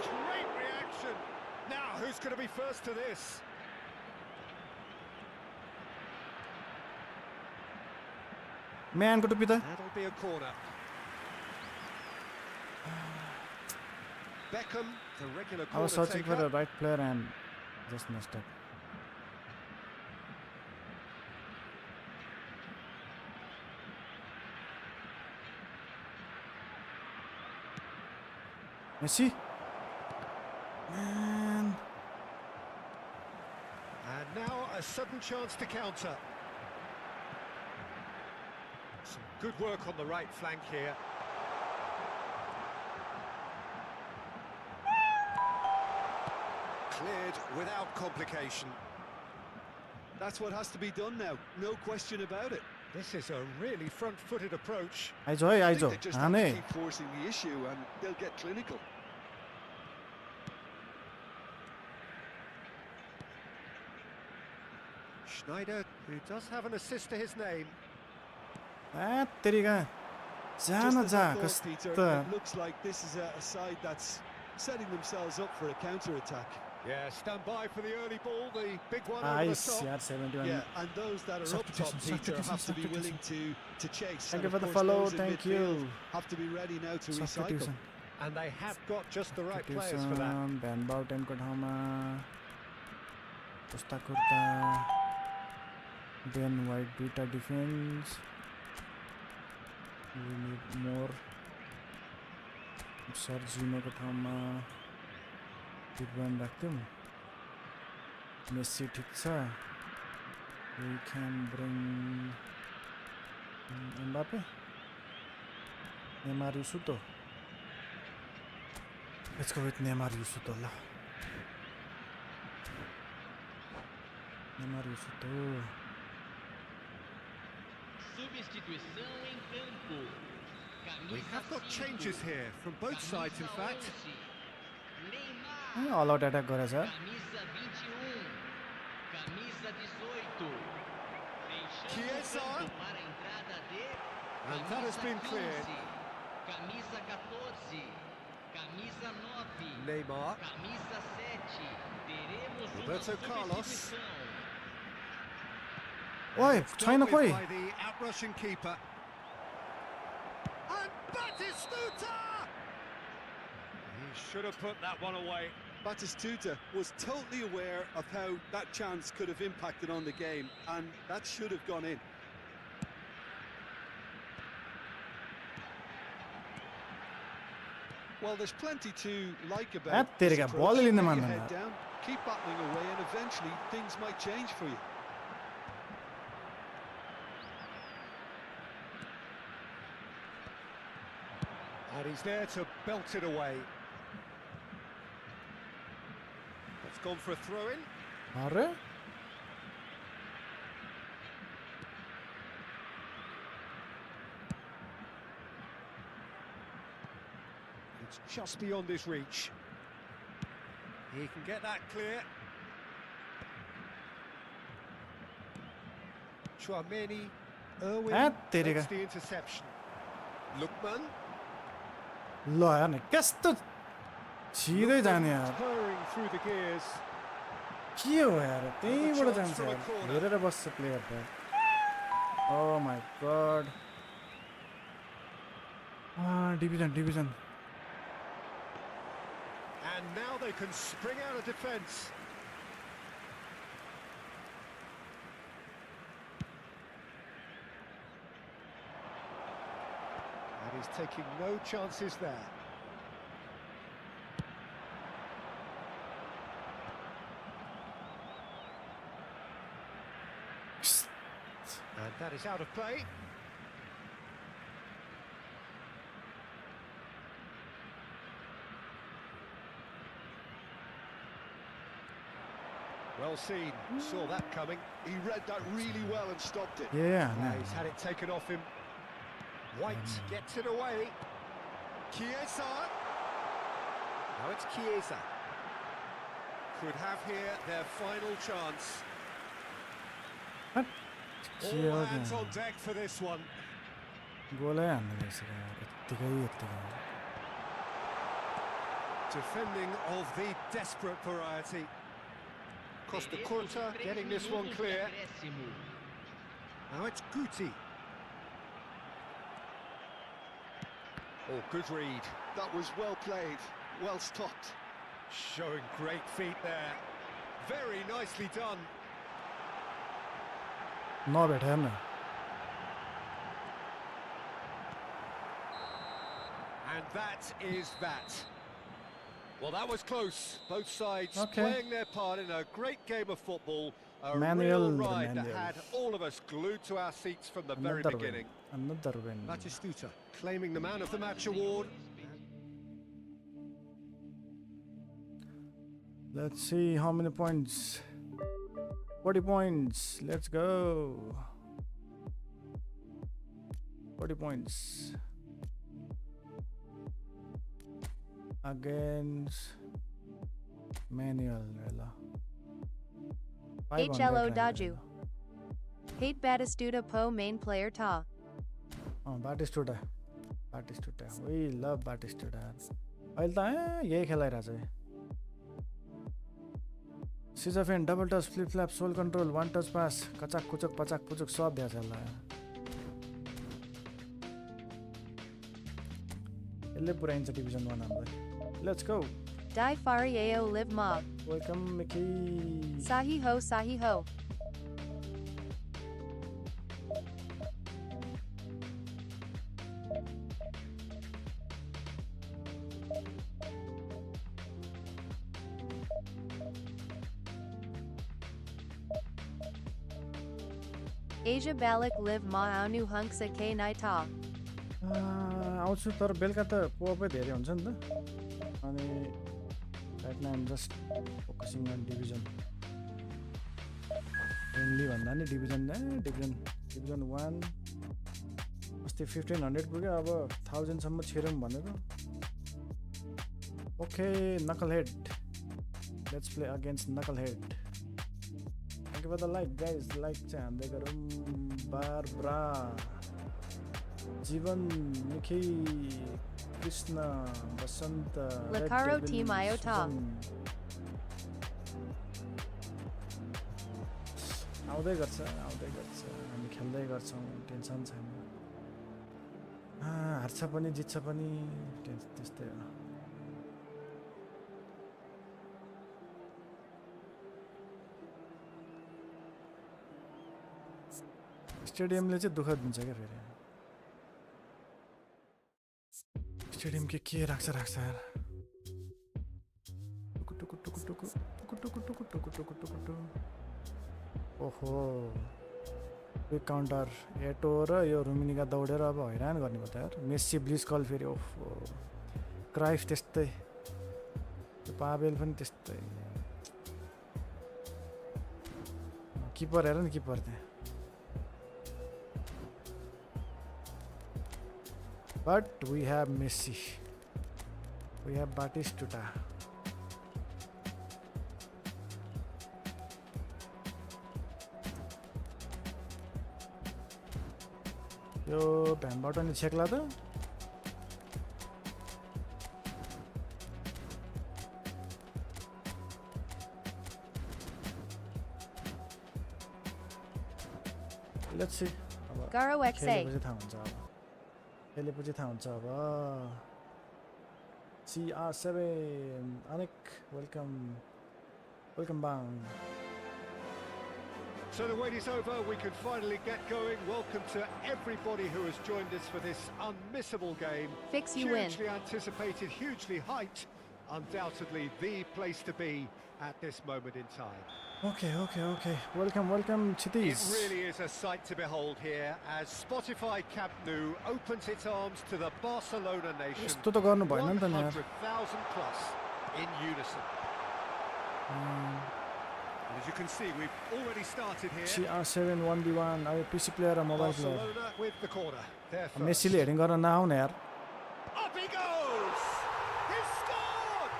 Great reaction. Now, who's going to be first to this? Man go to Peter That'll be a corner. Beckham, the regular I was corner searching for taker. the right player and just messed up Messi man And now a sudden chance to counter. Some good work on the right flank here. Cleared without complication. That's what has to be done now. No question about it. This is a really front-footed approach. Eyes है I eyes think they just have to हाने keep forcing the issue, and they'll get clinical. Schneider, who does have an assist to his name. तेरिका जान Just as जा I thought, Peter, कस्तो it looks like this is a side that's setting themselves up for a counter-attack. Yeah, stand by for the early ball, the big one over the ice top. यार 71 Yeah, and those that are up top, Substitution, Peter, have to be substitution. willing to chase. Thank And you of for the course, follow, those in thank midfield you. have to be ready now to recycle. Substitution And they have got just the right players for that. Van बाउटेनको ठाउँमा कस्ता कुर्ता Ben White दुईटा defence we need more सर्जिनोको ठाउँमा विद्वान राख्थ्यौँ Messi ठिक छ we can bring Mbappe Neymar Yusuto let's go with Neymar Yusuto ल Neymar Yusuto Substituição em campo. We have got changes here from both sides, in fact. Neymar. all out attack गरेछ Camisa 21. Camisa 18. Fechando Chiesa. o campo para a entrada de And that has been cleared. 15. Camisa 14. Camisa 9. Neymar. Camisa 7. Teremos uma Roberto Carlos. substituição. ओइ छैन Dealt with कोही by the outrushing keeper. And Batistuta! He should have put that one away. Batistuta was totally aware of how that chance could have impacted on the game, and that should have gone in. Well, there's plenty to like about this तेरिका approach. बल लिन Let your मान्दैन head down, keep battling away, and eventually things might change for you. And he's there to belt it away. It's gone for a throw-in. अरे It's just beyond his reach. He can get that clear. Chouameni, Irwin, तेरिका makes the interception. Lookman. ल यार नि कस्तो छिदै जाने यार Purring through the gears. के हो यार त्यहीँबाट जान्छ यार हेरेर बस्छ प्लेयर त ओ माई गड division And now they can spring out of defence. And he's taking no chances there. And that is out of play. Well seen, saw that coming. He read that really well and stopped it. Yeah, He's had it taken off him. White gets it away. Chiesa. Now it's Chiesa. Could have here their final chance. All hands on deck for this one. गोलै हान्नु रहेछ यार यत्तिकै Defending of the desperate variety. Costa Curta getting this one clear. Now it's Guti. Oh, good read. That was well played, well stopped. Showing great feet there. Very nicely done. नभेट हेर्न And that is that. Well, that was close. Both sides Okay. playing their part in a great game of football. A Manuel, real ride that Manuel. had all of us glued to our seats from the very another beginning. win another win Batistuta claiming the man of the match award. let's see how many points 40 points let's go 40 points against Manuel HLO Daju. Hate Batistuta Po main player ta. Batistuta. We love Batistuta. अहिले त यही खेलाइरहेछ सिजोफेन double touch flip flap sole control one touch pass कचाक कुचक पचाक पुचक सब दिएको छ यसले पुऱ्याइन्छ डिभिजन 1 हामीलाई let's go Dai Fari Ao Live Mob. Welcome Mickey Sahi ho, sahi ho. Asia Balik Live Ma Aunu Hunksa K Nai Ta. आउँछु तर बेलुका त पोपै धेरै हुन्छ नि त अनि right now I'm just focusing on division friendly भन्दा नि डिभिजन 1 अस्ति 1500 पुग्यो अब 1000 सम्म छिरौँ भनेर ओके नकल हेड लेट्स प्ले अगेन्स्ट नकल head thank you for the like guys like चाहिँ हान्दै गरौँ बारब्रा जीवन निखी कृष्ण बसन्त Lakaro Team Iota. आउँदै गर्छ हामी खेल्दै गर्छौँ टेन्सन छैन हार्छ पनि जित्छ पनि त्यस्तै हो स्टेडियमले चाहिँ दुःख दिन्छ क्या फेरि स्टेडियम के राख्छ यार ओहो क्विक काउन्टर एटो र यो रुमिनीका दौडेर अब हैरान गर्ने भयो त यार मेस्सी ब्लिज कल फेरि ओहो क्राइफ त्यस्तै पावेल पनि त्यस्तै किपर हेर नि किपर त्यहाँ But we have Messi. We have Batistuta. यो भ्यानबाट नि छेक्ला त Let's see. Garo XA. खेलेपछि थाहा हुन्छ अब CR7 अनेक welcome बाङ So the wait is over, we can finally get going. Welcome to everybody who has joined us for this unmissable game. Fix you win. Hugely anticipated, hugely hyped. Undoubtedly the place to be at this moment in time. Okay. Welcome Chitis. It really is a sight to behold here as Spotify Camp Nou opens its arms to the Barcelona nation. यस्तो त गर्नु भएन नि त यार 100,000 plus in unison. And as you can see, we've already started here. CR7 1v1 अब PC player र mobile player Barcelona with the corner. There first. मेसीले हेडिङ गर्न नआउने यार Up he goes! He's scored!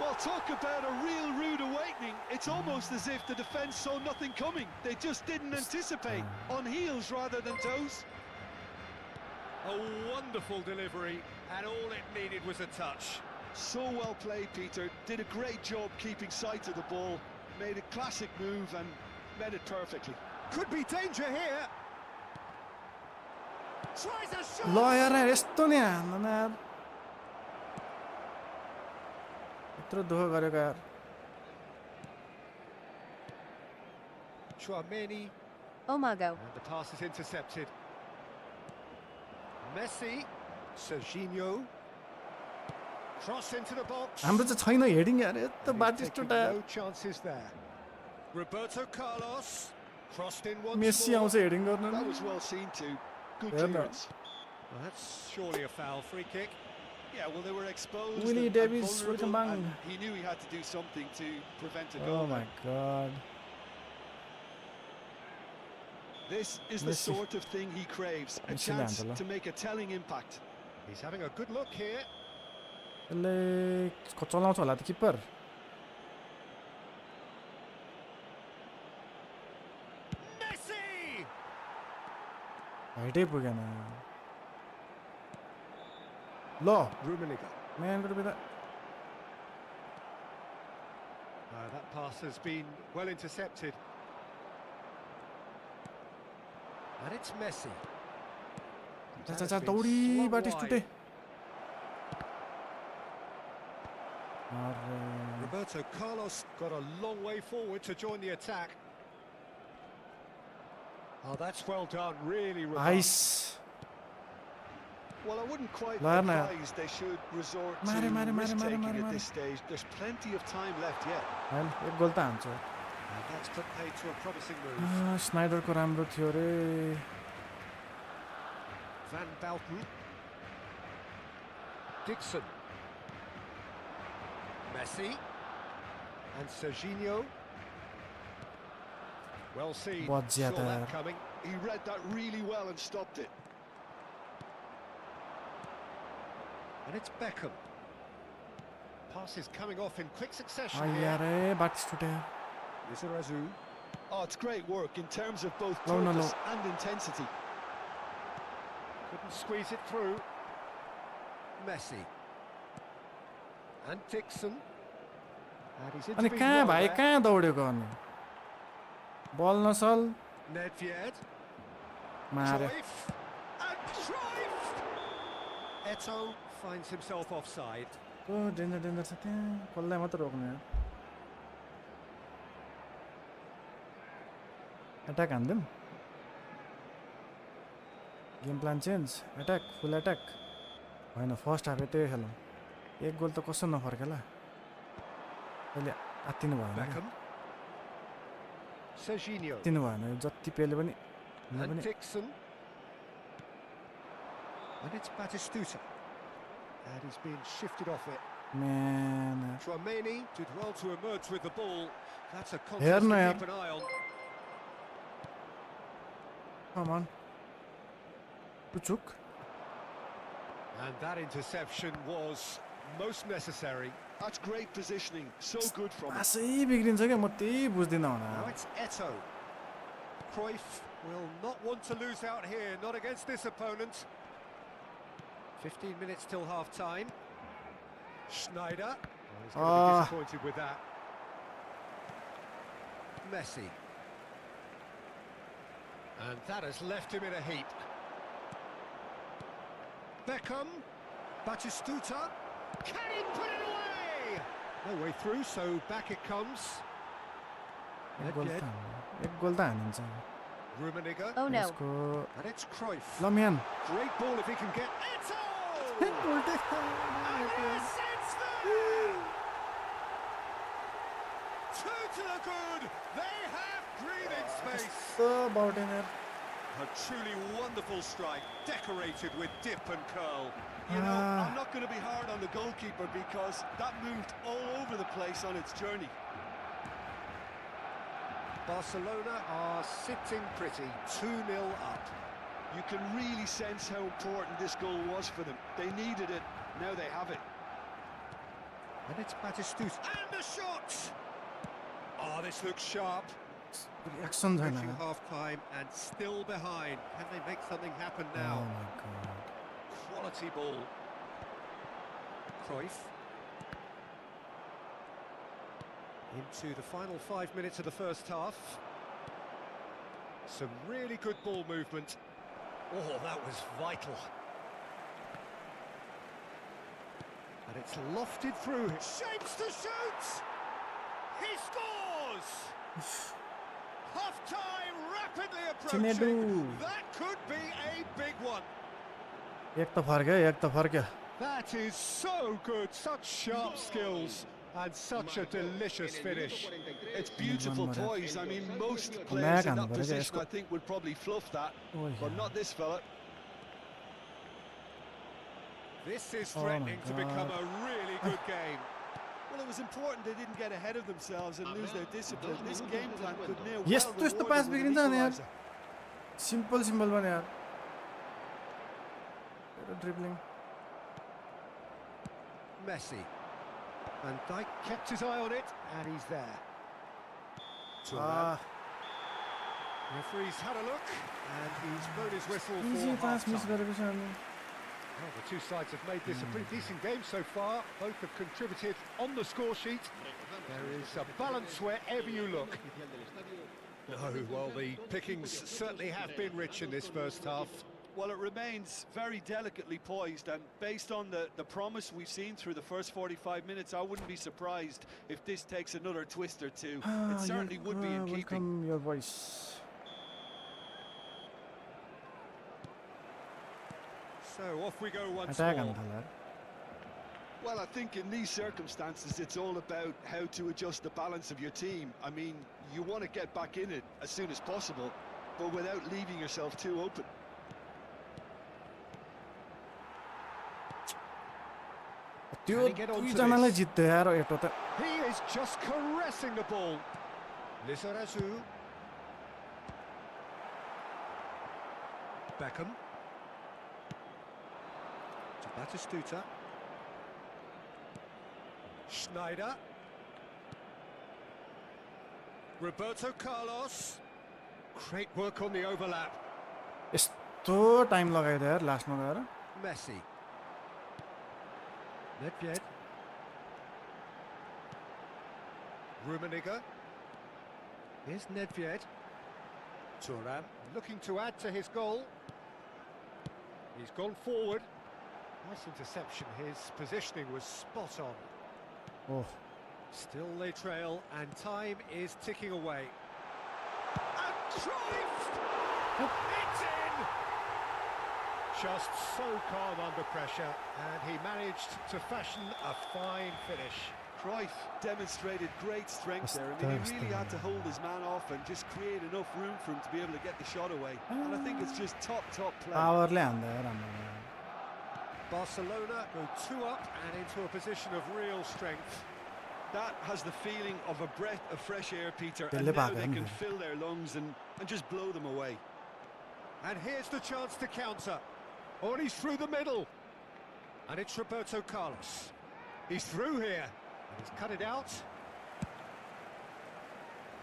Well, talk about a real rude awakening. It's almost as if the defence saw nothing coming. They just didn't anticipate. On heels rather than toes. A wonderful delivery, and all it needed was a touch. So well played, Peter. Did a great job keeping sight of the ball. Made a classic move and met it perfectly. Could be danger here. Tries a shot. ल यार यस्तो नि हान्न यार यत्रो दुःख गरेको यार Chouameni, Omago. and the pass is intercepted. Messi, Serginho, cross into the box. हाम्रो चाहिँ छैन हेडिङ यार यस्तो He's Batistuta taking no chances there. Roberto Carlos, crossed in once Messi more. आउँछ हेडिङ गर्न That was well seen too. Good Yeah, no. clearance. Well, that's surely a foul. Free kick. Yeah, well, they were exposed. Willie and Davies, vulnerable, welcome back. and he knew he had to do something to prevent a Oh goal. my god This is the Messi. sort of thing he craves. A Messi chance ल्यान्छ ल to make a telling impact. He's having a good look here. यसले चलाउँछ होला त किपर Messi! हाइटै पुगेन ल Rummenigge. म्यानको बिदा That pass has been well intercepted. And it's Messi. That has been दौडी slung बाटिस wide. टुटे Roberto Carlos got a long way forward to join the attack. Oh, that's well done, really robust. Ice Well, I wouldn't quite Larna. advise they should resort to Mare, mare, mare, risk-taking mare, at mare. this stage. There's plenty of time left yet. हैन एक गोल त हान्छ And that's put paid to a promising move. स्नाइडरको राम्रो थियो रे Van Bouten. Dixon. Messi. And Serginho. Well seen. बहुत Saw ज्यादा that coming. He read that really well and stopped it. And it's Beckham. Passes coming off in quick succession आइया here. रे बाटिस टुटे Lizarazu. Oh, it's great work in terms of both No, no, purpose no. and intensity. Couldn't squeeze it through. Messi. And Dixon. And he's अनि intervened कहाँ well भाइ there. कहाँ दौड्यो अनि बल नसल Nedved. मार्यो Cruyff. And Cruyff. Eto'o finds himself offside. Danger danger छ त्यहाँ कसलाई मात्र रोक्ने एट्याक हान्दिउँ game plan change attack full attack होइन फर्स्ट हाफ त्यही खेलौँ एक गोल त कसो नफर्केला अहिले आत्तिनु भएन क्या। Beckham. Serginho. आत्तिनु भएन यो जति पेले पनि And Dixon. And it's Batistuta. And he's been shifted off it. म्यान Tchouameni did well to emerge with the ball. That's a contest Heer to nou ja. keep an eye on. Come on पुचुक And that interception was most necessary. That's great positioning. So good from him. आशै बिग्रिन्छ क्या म त्यही बुझ्दिनँ Now होला it's Eto'o. Cruyff will not want to lose out here, not against this opponent. 15 minutes till half-time. Schneider. Oh, he's going to be disappointed with that. Messi. And that has left him in a heap. Beckham. Batistuta. Can he put it away? No way through, so back it comes. एक गोल Nedved. त एक गोल त हानिन्छ Rummenigge. Oh no. यसको And it's Cruyff. ल म्यान Great ball if he can get Eto'o! And yes, it's there! Two to the good. They have breathing space. बाउटेन A truly wonderful strike, decorated with dip and curl. You know, Ah. I'm not going to be hard on the goalkeeper because that moved all over the place on its journey. Barcelona are sitting pretty, 2-0 up. You can really sense how important this goal was for them. They needed it, now they have it. And it's Batistuta. And the shot! Oh, this looks sharp. Action छैन Reaching half-time and still behind. Can they make something happen Oh now? my God. Quality ball. Cruyff. Into the final 5 minutes of the first half. Some really good ball movement. Oh, that was vital. And it's lofted through. Shapes to shoot! He scores! Half-time rapidly approaching. Chinedu. That could be a big one. एक त फर्क्यो एक त फर्क्यो That is so good, such sharp skills and such a delicious finish. It's beautiful One more. poise. I mean, most Mag players in aan that de position, Esco. I think, would probably fluff that, Oh, but yeah. not this fella. This is Oh my threatening to become God. a really good game. Well, it was important they didn't get ahead of themselves and lose their discipline. This game plan could near well यस्तो यस्तो reward pass them with बिग्रिन्छ an नि यार equaliser. Simple simple पनि यार ड्रिबलिङ Messi. And Dijk kept his eye on it, and he's there. Thuram. Referee's had a look, and he's blown his whistle easy for pass miss half-time. गरेपछि अनि Well, the two sides have made this a pretty decent game so far. Both have contributed on the score sheet. There is a balance wherever you look. Oficial del estadio. No, well, the pickings certainly have been rich in this first half. Well, it remains very delicately poised, and based on the promise we've seen through the first 45 minutes, I wouldn't be surprised if this takes another twist or two. It certainly would be in keeping. Welcome your voice. So off we go once Attack more. गर्नु थाल्यो यार. Well, I think in these circumstances, it's all about how to adjust the balance of your team. I mean, you want to get back in it as soon as possible, but without leaving yourself too open. त्यो Can he get onto दुईजनालाई this? जित्यो यार एटो त. He is just caressing the ball. Lizarazu. Beckham. To Batistuta. Schneider. Roberto Carlos. Great work on the overlap. यस्तो time लगाइदियो यार लास्टमा गएर. Messi. Nedved. Rummenigge. Here's Nedved. Thuram looking to add to his goal. He's gone forward. Nice interception. His positioning was spot on. Oh, Still they trail, and time is ticking away. And Cruyff! It's in! Just so calm under pressure, and he managed to fashion a fine finish. Cruyff demonstrated great strength there. I mean, he really had to hold his man off and just create enough room for him to be able to get the shot away. And I think it's just top play. पावरले हान्दा यार हाम्रो. Barcelona go 2 up and into a position of real strength. That has the feeling of a breath of fresh air, Peter, and Pele now back they in. can fill their lungs and just blow them away. And here's the chance to counter. Oh, and he's through the middle. And it's Roberto Carlos. He's through here. And he's cut it out.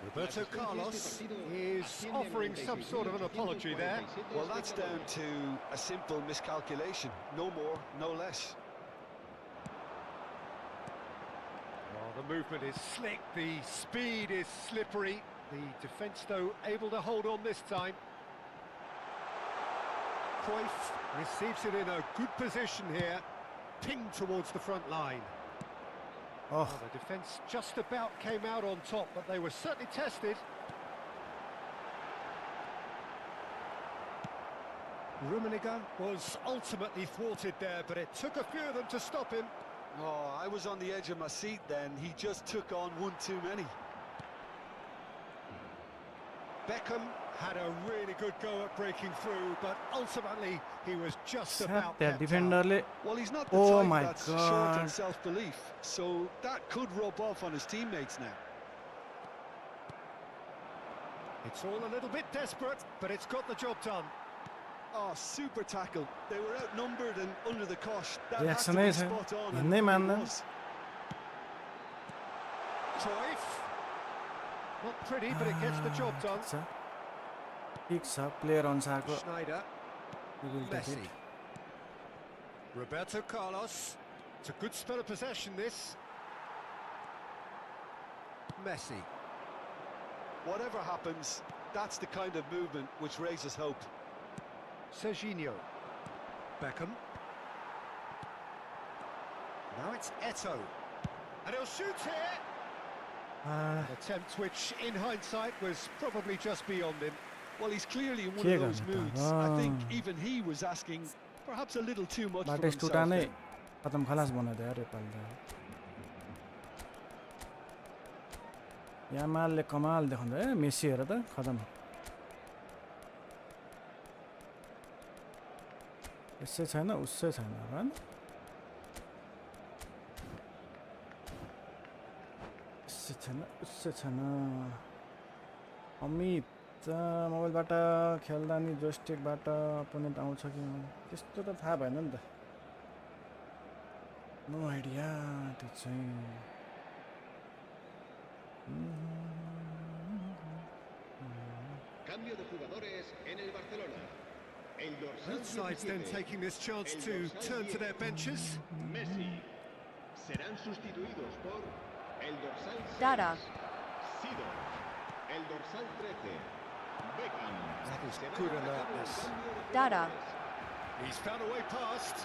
Roberto Carlos is offering some sort of an apology there. Well, that's down to a simple miscalculation. No more, no less. Well, the movement is slick, the speed is slippery. The defence, though, able to hold on this time. Cruyff receives it in a good position here, pinged towards the front line. Oh, Well, the defence just about came out on top, but they were certainly tested. Rummenigge was ultimately thwarted there, but it took a few of them to stop him. Oh, I was on the edge of my seat then. He just took on one too many. Beckham had a really good go at breaking through, but ultimately he was just about त्यहाँ kept out. डिफेन्डरले Well, he's not the Oh type my that's short God. on self-belief, so that could rub off on his teammates now. It's all a little bit desperate, but it's got the job done. Oh, super tackle. They were outnumbered and under the cosh. That had Reaction to be is, eh? spot on. Hinnai and it मान्दैन. was. Cruyff. Not pretty, but it gets the job done. ठिक छ player अनुसारको Schneider. we will take Messi. it. Roberto Carlos. It's a good spell of possession, this. Messi. Whatever happens, that's the kind of movement which raises hope. Serginho. Beckham. Now it's Eto'o. And he'll shoot here. An attempt which, in hindsight, was probably just beyond him. Well, he's clearly in one के of those गर्नु त? moods. I think even he was asking perhaps a little too much from बाटेस himself. टुटा नै there. खतम खलास बनाइदियो यार योपालि त. यामालले कमाल देखाउँछ ए मेसी हेर त खतम. यसै छैन उसै छैन हैन. यसै छैन उसै छैन. अमित मोबाइलबाट खेल्दा नि जोस्टिकबाट अपोनेन्ट आउँछ कि त्यस्तो त थाहा भएन नि त. नो आइडिया त्यो चाहिँ. Cambio de jugadores en el Barcelona. El dorsal Both sides then 17, taking this chance el to dorsal turn to 10, their benches. Messi. Serán sustituidos por el dorsal 6, Dada. Sidor. El dorsal 13, Beckham. That is Será good marcado un alertness. cambio de Dada. jugadores. He's found a way past.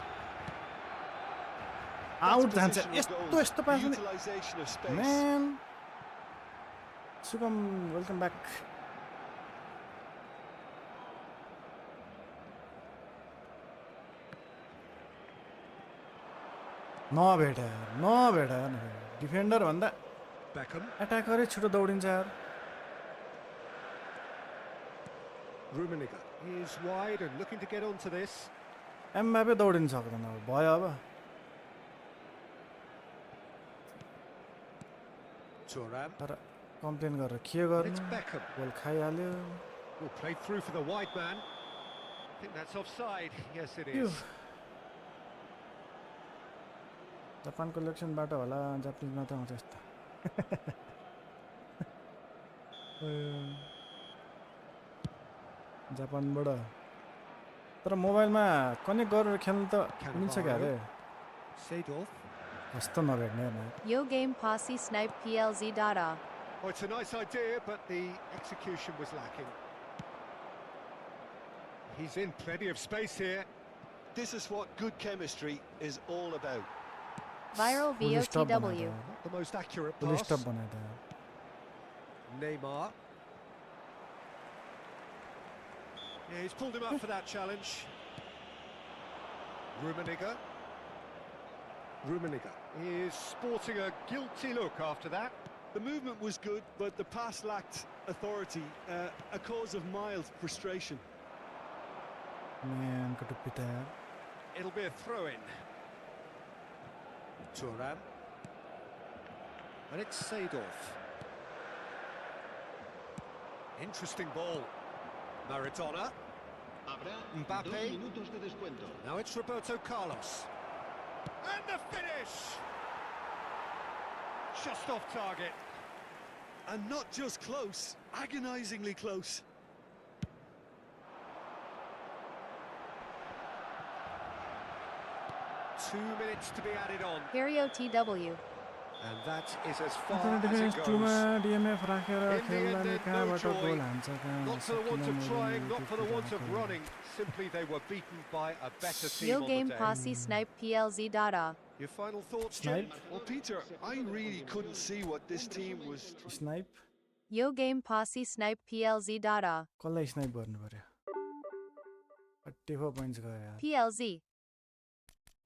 Out जान्छ Positional यस्तो goals, यस्तो पास भने utilization of space. म्यान सुगम welcome back नभेट defender भन्दा Beckham. एट्याकरै छिटो दौडिन्छ यार Rummenigge is wide and looking to get onto this. Mbappe दौडिन सक्दैन अब भयो अब Thuram. तर कम्प्लेन गरेर के And गर्नु it's Beckham. Goal खाइहाल्यो Will play through for the wide man. I think that's offside. Yes, it yo is. जापानको इलेक्सनबाट होला जापानिजमा त आउँछ यस्तो जापानबाट तर मोबाइलमा कनेक्ट गरेर खेल्नु त मिल्छ क्या अरे Seedorf. कस्तो नभेट्ने हेर्नु Yo game posse snipe PLZ Dada. Oh, it's a nice idea, but the execution was lacking. He's in plenty of space here. This is what good chemistry is all about. Viral police tub VOTW. बनाइदियो Not the most accurate police pass. टप बनाइदियो Neymar. Yeah, he's pulled him up for that challenge. Rummenigge. Rummenigge is sporting a guilty look after that. The movement was good, but the pass lacked authority, a cause of mild frustration. म्यानको टुप्पी त यार It'll be a throw-in. Thuram. And it's Seedorf. Interesting ball. Maradona. Habrá Mbappé. 2 minutos de descuento. Now it's Roberto Carlos. And the finish! Just off target. And not just close, agonizingly close. Two minutes to be added on. Perio TW. And that is as far आफ्नो as defence it टुमा goes. डिएमएफ राखेर In the end, खेल्दा नि then, no कहाँबाट joy. गोल हान्छ कहाँ Not for the want of सकिन trying, मैले not for the want of त्यति running. Simply they were beaten by a better team Yo on the game day. posse snipe PLZ Dada. Your final thoughts, Snipe. Jim? Well, Peter, I really couldn't see what this team was. Snipe Yo game posse snipe PLZ Dada. कसलाई snipe गर्नु पर्यो 34 points गयो यार PLZ.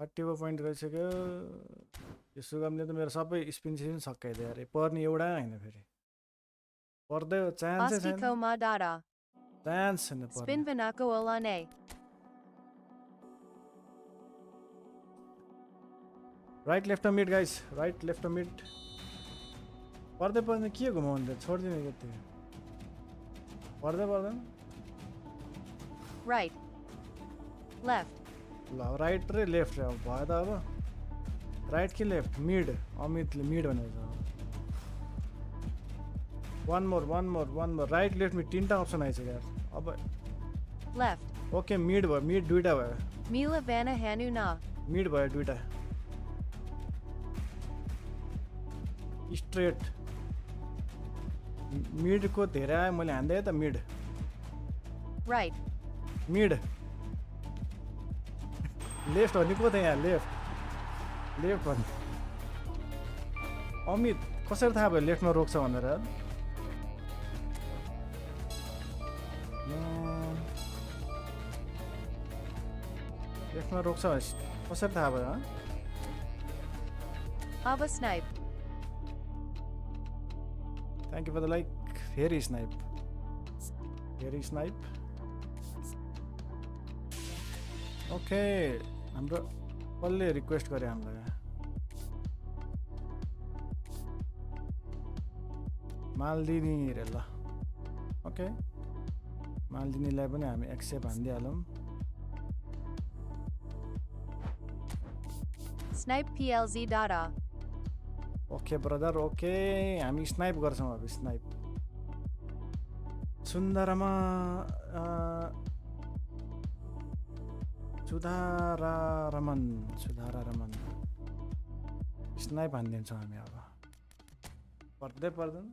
34 point गइसक्यो यो सुगमले त मेरो सबै spin सिपिन सकाइदियो अरे पर्ने एउटा होइन फेरि पर्दै चान्सै छैन Ostico Ma Dada. चान्स छैन पर्ने Spin Vanaco Olane. Right left mid guys right left mid पर्दै पर्दैन के घुमाउँदै छोडिदिने कति पर्दै पर्दैन Right. Left. ल राइट र लेफ्ट अब भयो त अब राइट कि लेफ्ट मिड अमितले मिड भनेको छ वान मोर राइट लेफ्ट मिड तिनवटा अप्सन आइसक्यो यार अब Left. ओके मिड भयो मिड दुइटा भयो Mila Vana Hanu Na. Mid भयो दुइटा स्ट्रेट मिडको धेरै आयो मैले हान्दै त मिड Right. मिड लेफ्ट भन्ने को त यहाँ लेफ्ट भन्ने अमित कसरी थाहा भयो लेफ्टमा रोक्छ भनेर लेफ्टमा रोक्छ कसरी थाहा भयो Ava snipe. Thank you for the like फेरि स्नाइप ओके हाम्रो कसले रिक्वेस्ट गरे हामीलाई मालदिनी रे ल ओके मालदिनीलाई पनि हामी एक्सेप्ट हानिदिइहालौँ Snipe PLZ Dada. Okay brother okay हामी स्नाइप गर्छौँ अब स्नाइप सुन्दरमा सुधारारमन स्नाइप हानिदिन्छौँ हामी अब पर्दै पर्दैन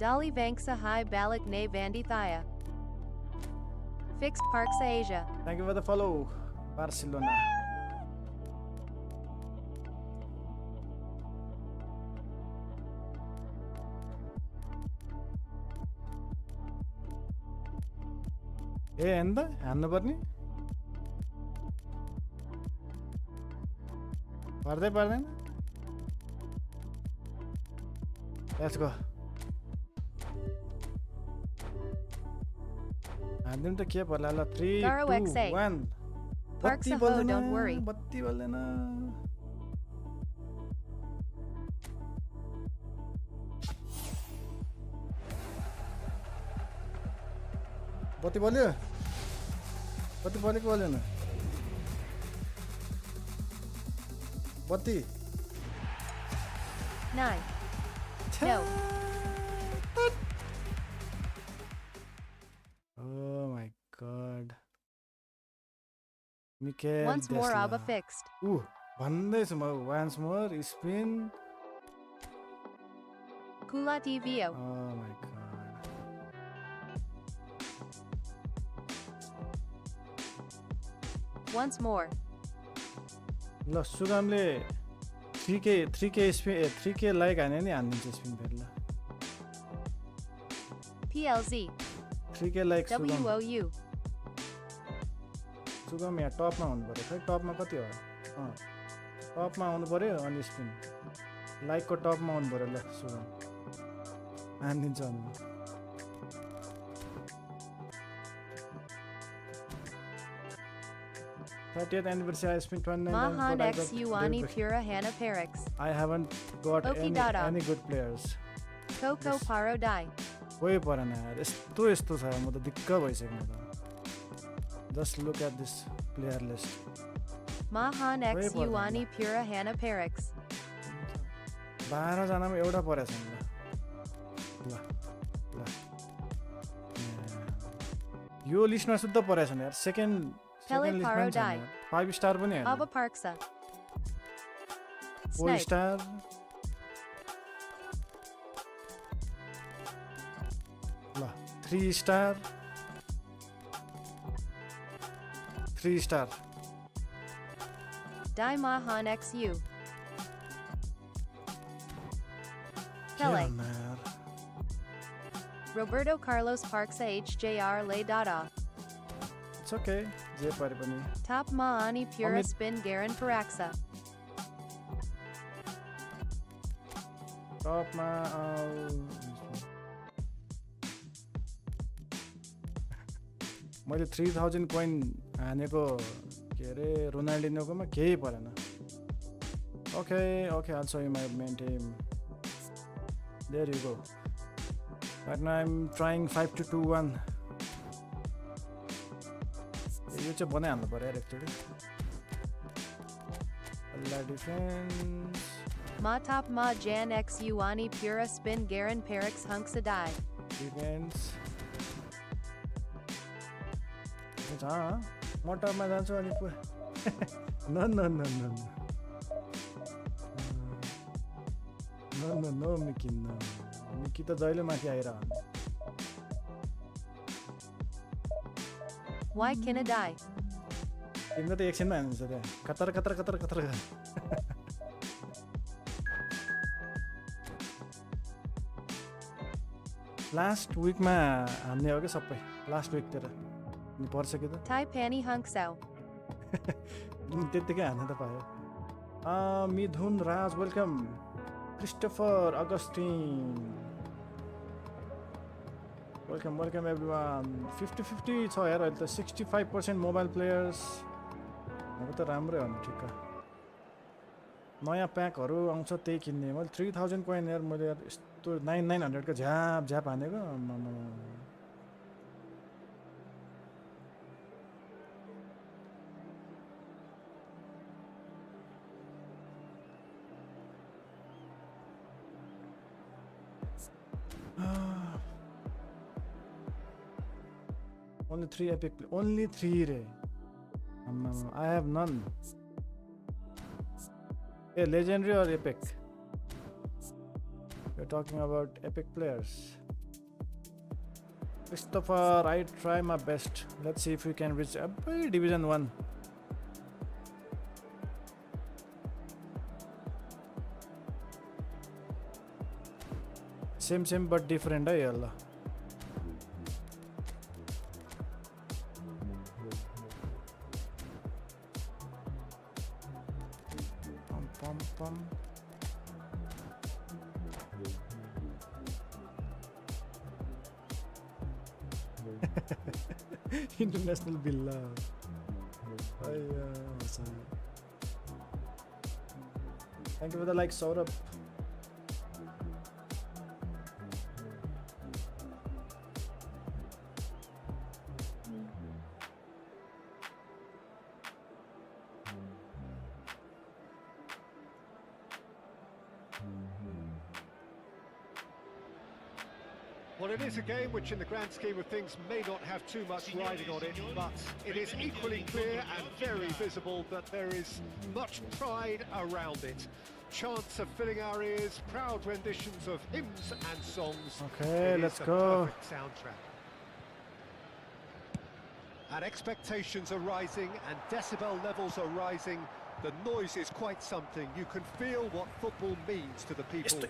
Dali Vanksa Hai Balak Ne Vandithaya. Fixed Parksa Asia. Thank you for the follow, Barcelona. Hey, enda hannu parne पर्दैन Let's go. हान्दिम त के पर्ला ल 3 Garo 2 XA. 1 Parksa Ho, don't worry. बत्ती बल्दैन बत्ती बल्यो बत्ती बलेको बलेन बत्ती 9. No. Oh my god. Mikel Once more Desla. Abba fixed. भन्दैछु म once more spin. Kula TVO. Oh my god. Once more. ल सुगमले 3k spin 3k लाइक हाने नि हान्दिन्छ स्पिन फेरि ल PLZ. 3k लाइक सुगम WOU. सुगम यहाँ टपमा हुनु पर्यो खै टपमा कति हो टपमा आउनु पर्यो अनि स्पिन लाइकको टपमा आउनु पर्यो ल सुगम हानिदिन्छ अनि 30th anniversary I spent 29 Mahan X Yuani Pura Hana Perix. I haven't got Okidada. any good players. Coco Paro Dai. कोही परेन यार यस्तो छ म त दिक्क भइसक्यो म त Just look at this player list. Mahan X Yuani Pura Hana Perix. 12 जनामा एउटा परेछ नि ल ल यो लिस्टमा शुद्ध परेछ नि यार second Pele Paro Dai. 5 star पनि हैन Abba Parksa. 4 Snipe. स्टार ल 3 star 3 star Dai Mahan XU. Pele. Roberto Carlos Parksa HJR Le Dada. It's okay. जे परे पनि Top Maani Pura Amit. Spin Garan Paraxa. टपमा मैले 3000 कोइन हानेको के अरे रोनाल्डिनोकोमा केही परेन okay okay I'll show you my main team there you go right now I'm trying 5-2-1 यो चाहिँ बनाइहाल्नु पर्यो यार एकचोटि अल्ला defence Ma Top Ma Jan X Yuani Pura Spin Garan Parix Hunksa Dai. Defence म टपमा जान्छु अनि no no no no no no no Mickey no Mickey त जहिले माथि आइरहन्छ Why can I die? तिम्रो त एकछिनमा हाल्नुहुन्छ त्यहाँ Qatar Qatar Qatar Qatar last विकमा हान्ने हो कि सबै लास्ट विकतिर अनि पर्छ कि त Tai Pani Hunksau. त्यत्तिकै हान्न त पायो Mithun Raj welcome Christopher Augustine welcome welcome everyone 50-50 छ यार अहिले त 65% मोबाइल प्लेयर्स अब त राम्रै हो नि ठिक्क नयाँ प्याकहरू आउँछ त्यही किन्ने मैले 3000 कोइन यार मैले यार यस्तो 900 को झ्याप झ्याप हानेको Only 3 epic. Only 3 re. I have none. A legendary or epic? We're talking about epic players. Christopher, I try my best. Let's see if we can reach Division 1. Same but different, yalla. Pum. International Villa. Thank you for the like, Saurabh. Well, it is a game which in the grand scheme of things may not have too much riding on it, but it is equally clear and very visible that there is much pride around it. Chants are filling our ears, proud renditions of hymns and songs. Okay, let's go. Perfect soundtrack. And expectations are rising and decibel levels are rising. The noise is quite something. You can feel what football means to the people.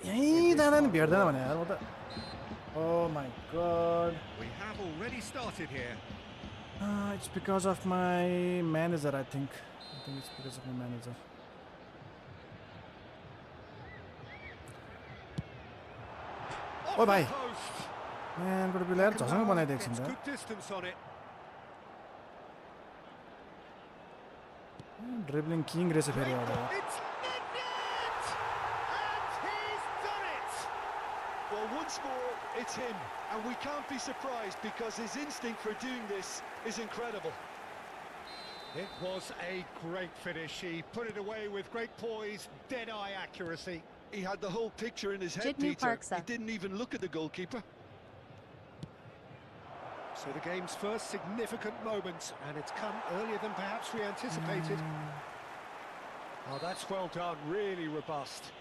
Oh my god. We have already started here. It's because of my manager, I think. It's because of my manager. Oh bhai. Man, but player जसँग बनाइदिएको छ नि Good distance on it. Dribbling king रहेछ फेरि एउटा. It's net! And he's done it! Well, once more, it's him. And we can't be surprised because his instinct for doing this is incredible. It was a great finish. He put it away with great poise, dead-eye accuracy. He had the whole picture in his head, Jitnu Peter. Parksa. He didn't even look at the goalkeeper. So the game's first significant moment, and it's come earlier than perhaps we anticipated. Oh, that's well done, really robust.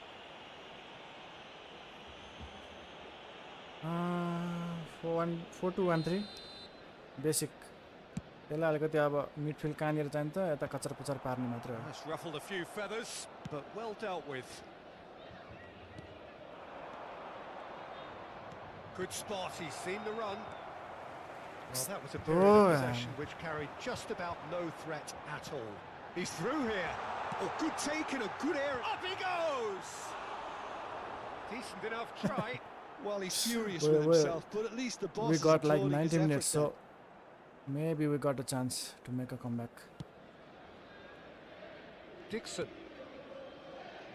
4-2-1-3 basic. त्यसलाई अलिकति अब midfield कहाँनिर चाहिन्छ यता कचर पचर पार्ने मात्र हो. That's ruffled a few feathers, but well dealt with. Good spot, he's seen the run. Well, that was a period of possession which carried just about no threat at all. He's through here. Oh, good take in a good area. Up he goes! Decent enough try. Well, he's furious with himself, but at least the boss We is got like applauding his 90 minutes, effort so maybe we got a chance to make a comeback. Dixon.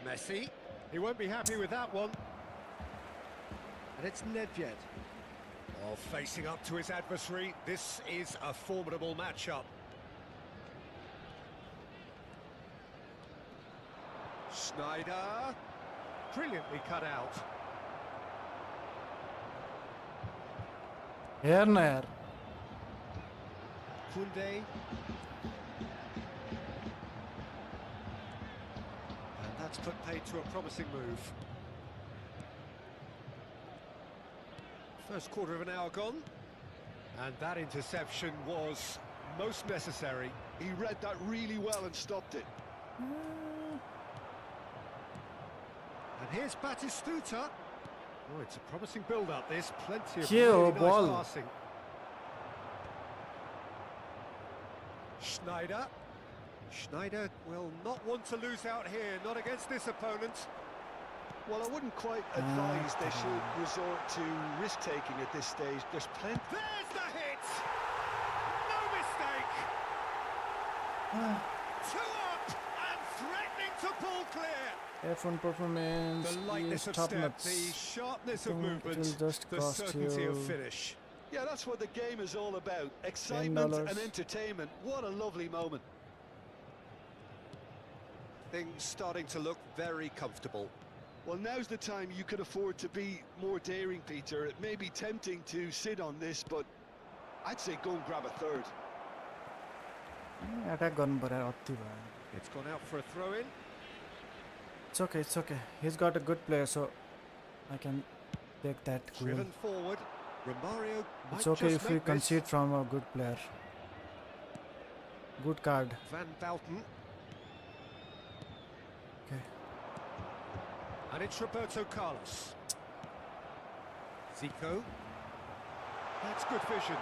Messi. He won't be happy with that one. And it's Nedved. Oh, facing up to his adversary. This is a formidable matchup. Schneider. Brilliantly cut out. Here na yaar. Kunde. And that's put paid to a promising move. First quarter of an hour gone. And that interception was most necessary. He read that really well and stopped it. And here's Batistuta. Oh, it's a promising build-up, this. Plenty of Here, really nice ball. passing. Schneider. Schneider will not want to lose out here, not against this opponent. Well, I wouldn't quite advise they should resort to risk-taking at this stage. There's plenty... There's the hit! No mistake! Two up and threatening to pull clear. F1 performance The lightness is of top step, notch. the sharpness I of think movement, it'll just the cost certainty of you finish. Yeah, that's what the game is all about. Excitement $10. and entertainment. What a lovely moment. Things starting to look very comfortable. Well, now's the time you can afford to be more daring, Peter. It may be tempting to sit on this, but I'd say go and grab a third. Attack गर्नु पर्यो अति भयो. It's gone out for a throw-in. It's okay, it's okay. He's got a good player, so I can take that goal. Driven forward. Romario might It's okay just if we make this. concede from a good player. Good card. Van Bouten. Okay. And it's Roberto Carlos. Zico. That's good vision.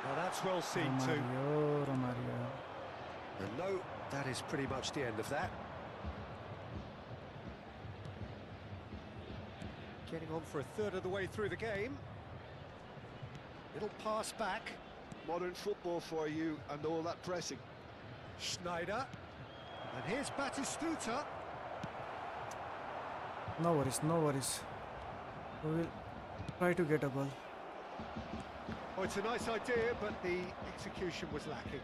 Well, that's well seen too. Romario. And no, that is pretty much the end of that. Getting on for a third of the way through the game. Little pass back. Modern football for you and all that pressing. Schneider. And here's Batistuta. No worries, no worries. We will try to get a goal. Oh, it's a nice idea, but the execution was lacking.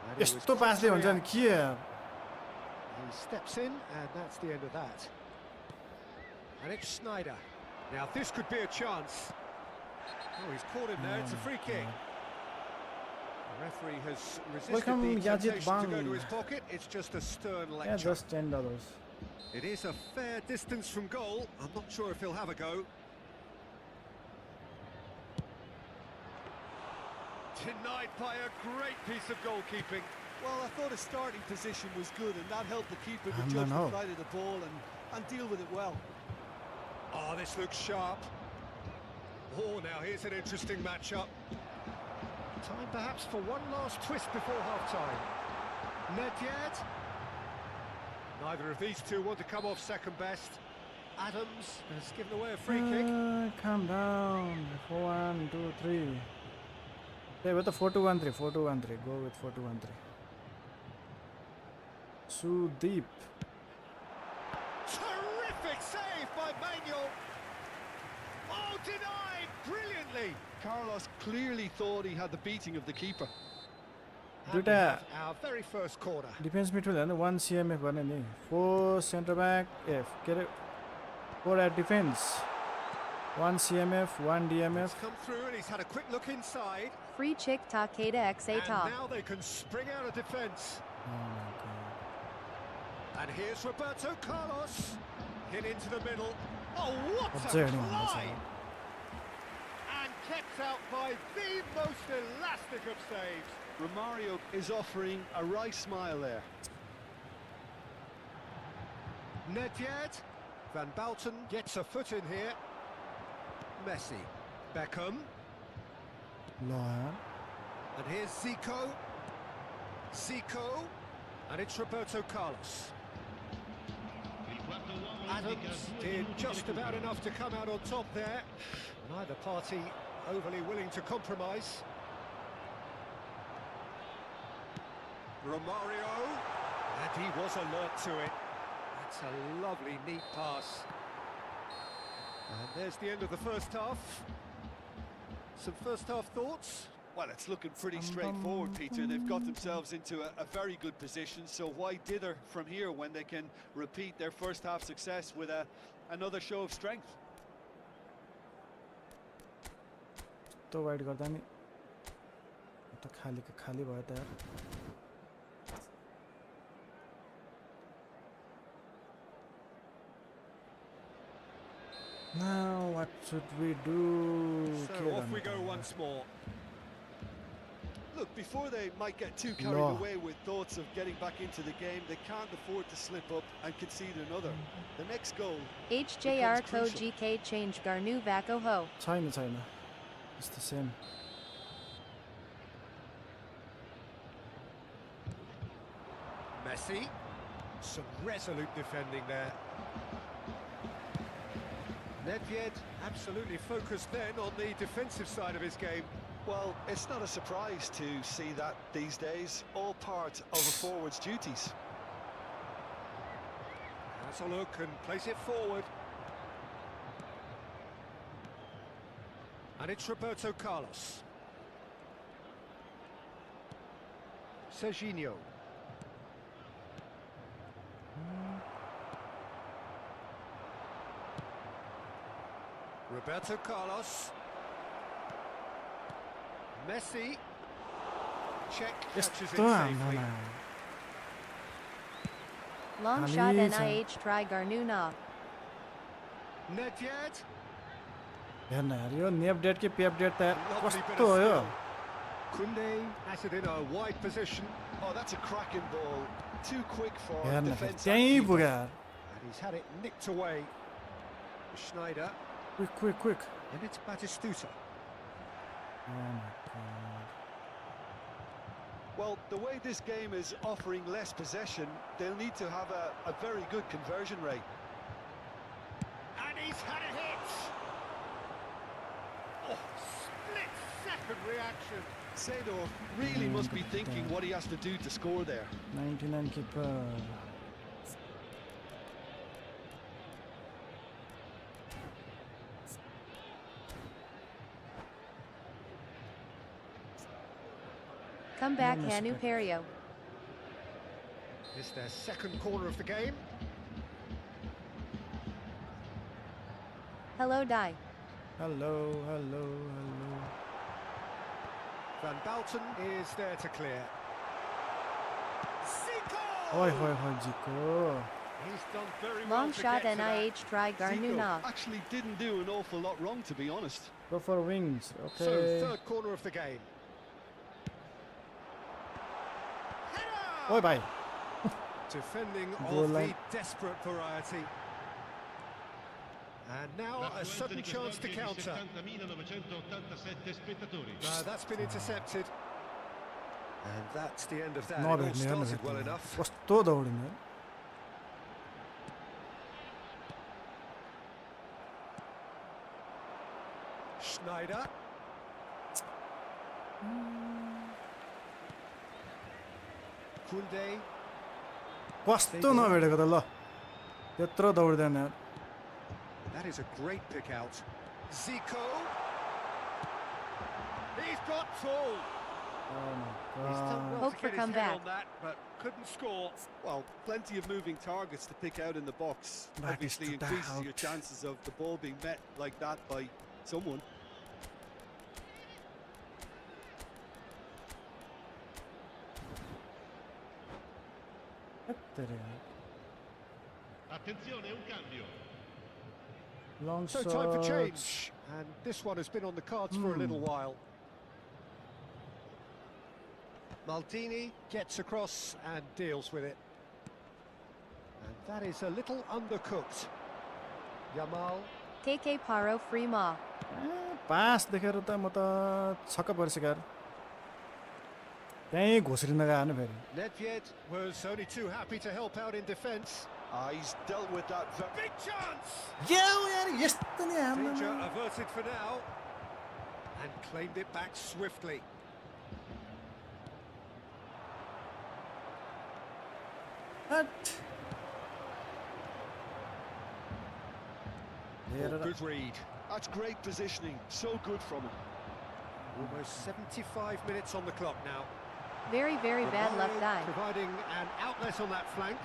And it was यस्तो पासले हुन्छ नि के यार. He steps in, and that's the end of that. And it's Schneider. Now, this could be a chance. Oh, he's caught him there. It's a free kick. The referee has resisted Welcome, the Yazid temptation to go Bang. to his pocket. It's just a stern Yeah, lecture. just $10. It is a fair distance from goal. I'm not sure if he'll have a go. Denied by a great piece of goalkeeping. Well, I thought his starting position was good, and that helped the keeper to No, judge no. the flight of the ball and deal with it well. Oh, this looks sharp. Oh, now here's an interesting matchup. Time perhaps for one last twist before half-time. Nedved. Neither of these two want to come off second best. Adams has given away a free kick. Calm down. 1, 2, 3. Play with the 4-2-1-3. 4-2-1-3. Go with 4-2-1-3. Sudeep. Terrific save by Manuel. Oh, denied brilliantly. Carlos clearly thought he had the beating of the keeper. And we have our very first corner. Defense midfield and 1 CMF भने नि 4 center back F के अरे 4 at defense 1 CMF 1 DMF It's come through and he's had a quick look inside. Free chick Takeda X And top. now they can spring out of defence. Oh my god. And here's Roberto Carlos. Hit into the middle. Oh, what a Observing on this fly! side. And kept out by the most elastic of saves. Romario is offering a wry smile there. Nedved. Van Bouten gets a foot in here. Messi. Beckham. Loa And here's Zico. Zico. And it's Roberto Carlos. Adams did just about enough to come out on top there. Neither party overly willing to compromise. Romario. And he was alert to it. That's a lovely, neat pass. And there's the end of the first half. Some first half thoughts? Well, it's looking pretty straightforward, Peter. They've got themselves into a very good position, so why dither from here when they can repeat their first half success with another show of strength? तो wide गर्दा नि त खाली खाली भयो त यार Now what should we do? So off we go once more. Look, before they might get too carried away with thoughts of getting back into the game, they can't afford to slip up and concede another. The next goal HJR becomes Co crucial. GK change Garnu Vaco Ho. छैन It's the same. Messi. Some resolute defending there. Nedved absolutely focused then on the defensive side of his game. Well, it's not a surprise to see that these days, all part of a forward's duties. Has a look and plays it forward. And it's Roberto Carlos. Serginho. Roberto Carlos. Messi. Check catches it यस्तो safely. हाम्रोमा Long Ali shot छ। NIH try Garnuna. Nedved. हेर्न यार यो nap date कि पेप date त Lovely bit कस्तो of हो यो skill. Koundé has it in a wide position. Oh, that's a cracking ball. Too quick for हेर्न फेरि defense. त्यहीँ पुग्यो यार And he's had it nicked away. Schneider. Quick quick quick And it's Batistuta. Well, the way this game is offering less possession, they'll need to have a very good conversion rate. And he's had a hit. Oh, split second reaction. Seedorf really must be thinking what he has to do to score there. 99 keeper Come back, No Hanu mistake. Perio. It's their second corner of the game. Hello, Die. Hello hello hello Van Balten is there to clear. Zico! ओइ होय होय जिको He's done very well Long to shot get to that. NIH try Garnuna. Zico actually didn't do an awful lot wrong, to be honest. Go for wings So, okay third corner of the game. ओइ भाइ Defending Goal of the line. desperate variety. And now a sudden chance to counter. No, that's been intercepted. And that's the end of that. It all नभेट्ने हेर्न started well फेरि enough. कस्तो दौडिने Schneider. Koundé. कस्तो नभेटेको त ल त्यत्रो दौड्दैन यार That is a great pick out. Zico. He's got full. He's done well Hope to for get his head comeback. on that, but couldn't score. Well, plenty of moving targets to pick out in the box. That Obviously is increases out. your chances of the ball being met like that by someone. Attenzione, un cambio. Long So time for change, and this one has been on the cards for a little while. Maldini gets across and deals with it. And that is a little undercooked. Yamal. KK Paro free ma. पास देखेर त म त छक्क परिसक्यो यार त्यहीँ घोस्रिन गएन फेरि Nedved was only too happy to help out in defence. He's dealt with that Big chance! यार यस्तो नि Danger हाम्रोमा averted for now. And claimed it back swiftly. हट। Oh, हेरेर good read. That's great positioning. So good from him. Almost 75 minutes on the clock now. Very, very bad left Romario eye. providing an outlet on that flank.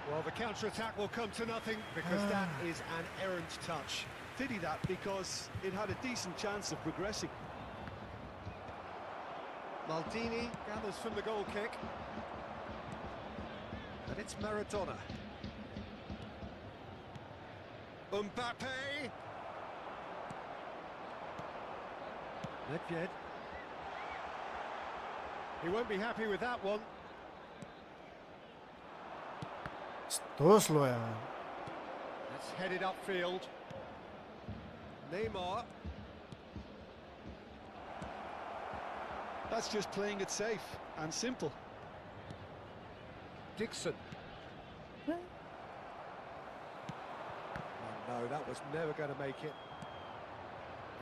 Well, the counter-attack will come to nothing because that is an errant touch. Pity that, because it had a decent chance of progressing. Maldini gathers from the goal kick. And it's Maradona. Mbappe. Nedved. He won't be happy with that one. यस्तो slow यार That's headed upfield. Neymar. That's just playing it safe and simple. Dixon. Oh, no, that was never going to make it.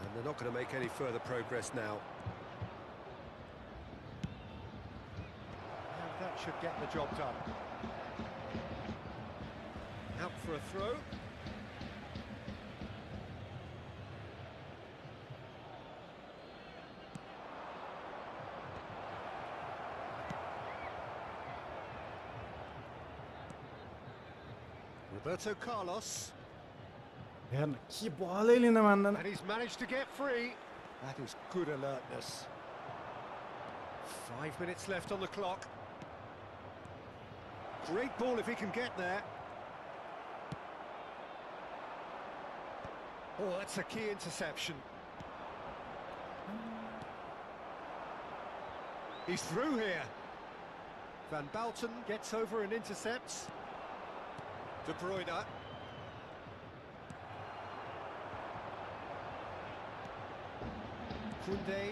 And they're not going to make any further progress now. And that should get the job done. Out for a throw. Roberto Carlos. हेर्न के बलै लिन मान्दैन And he's managed to get free. That is good alertness. 5 minutes left on the clock. Great ball if he can get there. Oh, that's a key interception. He's through here. Van Bouten gets over and intercepts. De Bruyne. Koundé.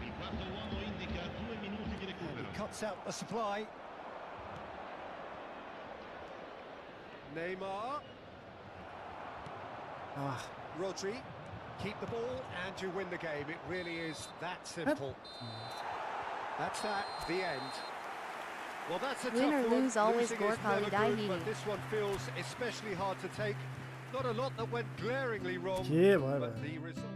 Il quarto uomo indica 2 minuti di And recupero. he cuts out the supply. Neymar. Ah, Rodri. Keep the ball and you win the game. It really is that simple. That's that, the end. Well, that's a Win or tough one. lose, always Losing is Gorkha never Dai good, but Hidi. this one feels especially hard to take. Not a lot that went glaringly wrong, के भयो but the result...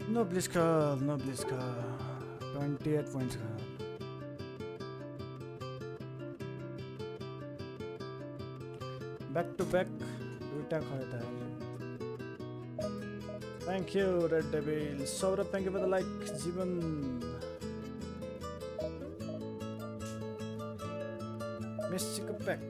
No Blitzkrieg, no Blitzkrieg. 28 points का back to back दुईटा खयो त Thank you Red Devil. Saurabh, thank you for the like. Jeevan Messi back.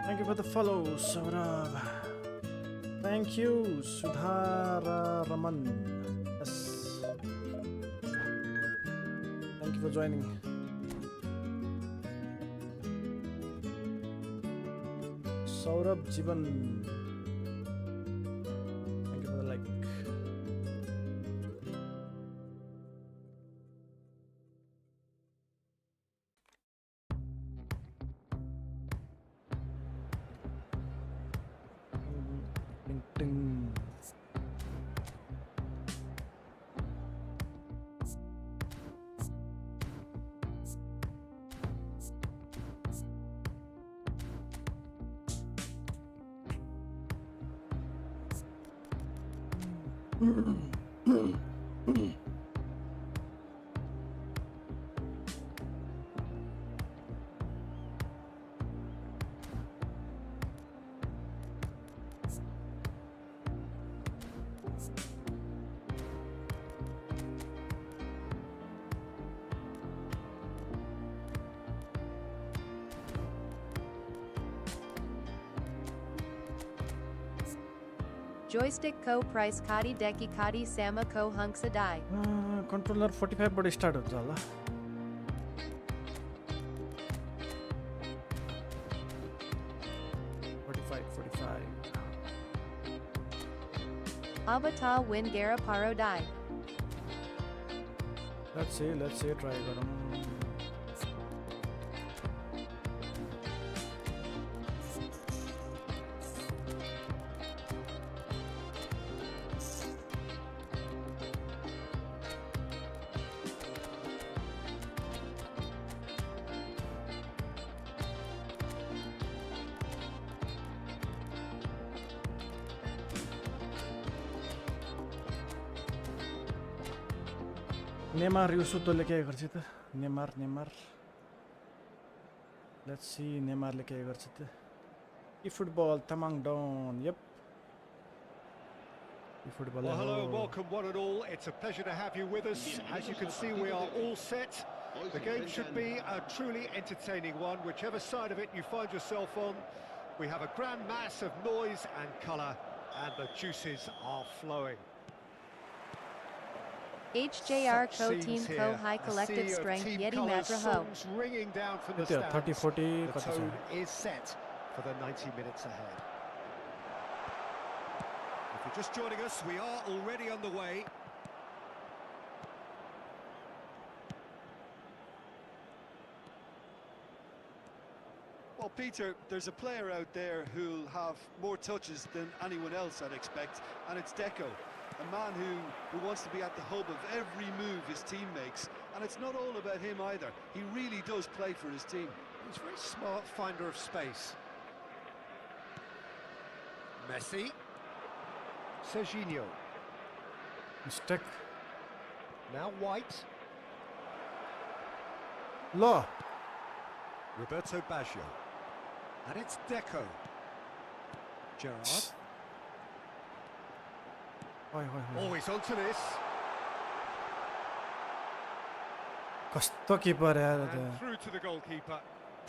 Thank you for the follow, Saurabh. Thank you, Sudhara Raman. Yes. Thank you for joining. Saurabh Jiban. Thank you for the like. Ding, ding. Joystick ko price kadi deki kadi sama ko hungsa dai. Controller 45 बाट start हुन्छ होला Avata win gara paro dai. Let's see try गरौँ Neymar युसुतोले के गर्छ त Neymar Let's see नेमारले के गर्छ त eFootball Tamang down yep eFootball Well, hello and welcome one and all. It's a pleasure to have you with us. As you can see, we are all set. The game should be a truly entertaining one, whichever side of it you find yourself on. We have a grand mass of noise and colour, and the juices are flowing. HJR Such co scenes team here. co high A collective sea of strength team yeti colours, matra ho. songs ringing down from the त्यो stands. 30-40 The कति छ tone is set for the 90 minutes ahead. If you're just joining us, we are already underway. Peter, there's a player out there who'll have more touches than anyone else, I'd expect, and it's Deco, a man who wants to be at the hub of every move his team makes, and it's not all about him either. He really does play for his team. He's a very smart finder of space. Messi. Serginho. Mistake. Now White. Law. Roberto Baggio. And it's Deco. Gerrard. Always onto this. कस्तो किपर यार And through to the goalkeeper.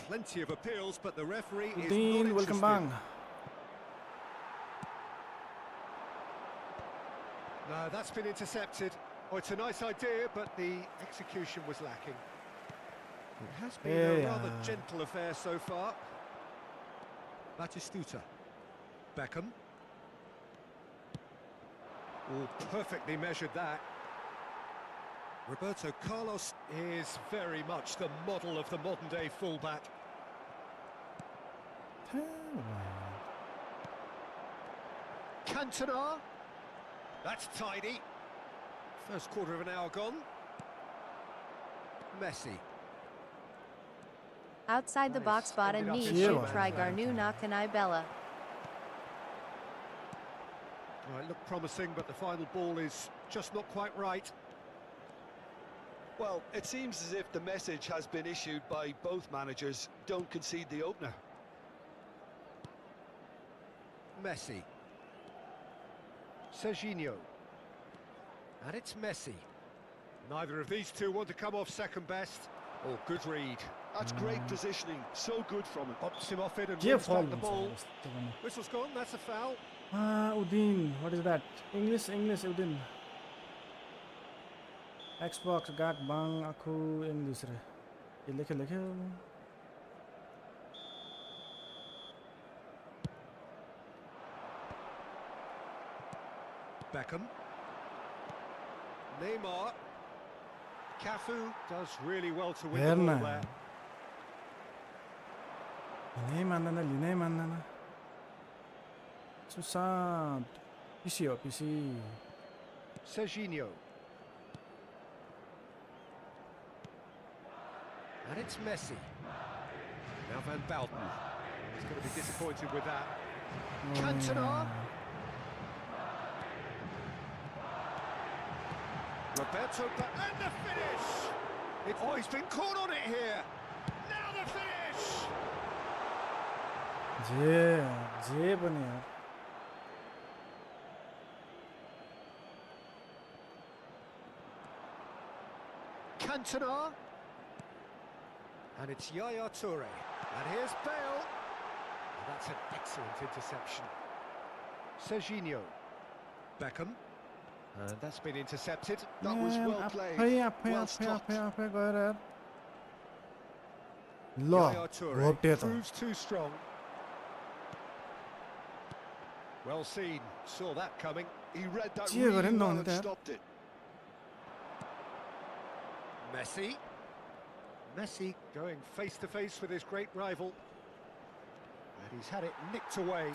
Plenty of appeals, but the referee is Dean, not welcome interested. back. No, that's been intercepted. Oh, it's a nice idea, but the execution was lacking. It has been a rather gentle affair so far. Batistuta. Beckham. Oh, perfectly measured that. Roberto Carlos is very much the model of the modern-day fullback. Cantona. That's tidy. First quarter of an hour gone. Messi. Outside the box spot and ended up knee in should the try man. Garnu na Kanai Bella. Well, it looked promising, but the final ball is just not quite right. Well, it seems as if the message has been issued by both managers: don't concede the opener. Messi. Serginho. And it's Messi. Neither of these two want to come off second best. Oh, good read. That's great positioning, so good from him. Pops him off it and के wins fall back the हुन्छ ball. यस्तो पनि. Whistle's gone, that's a foul. Udin, what is that? English, Udin. Xbox, gag, bang, aku English re. Ye लेख्यो. Beckham. Neymar. Cafu does really well to win the ball हेर्न. there. लिनै मान्दैन. Sushant. PC हो, PC. Serginho. And it's Messi. Now Van Bauten. He's going to be disappointed with that. Cantona. Roberto, and the finish! Oh, he's been caught on it here. Now the finish! जे पनि यार. Cantona. And it's Yaya Toure. And here's Bale. And that's an excellent interception. Serginho. Beckham. And that's been intercepted. That was well played, well stopped. आफै गएर यार. Yaya ल Toure घोप्टे त. proves too strong. Well seen. Saw that coming. He read that के really गरे नि well नहुनु and त यार. stopped it. Messi. Messi going face to face with his great rival. And he's had it nicked away.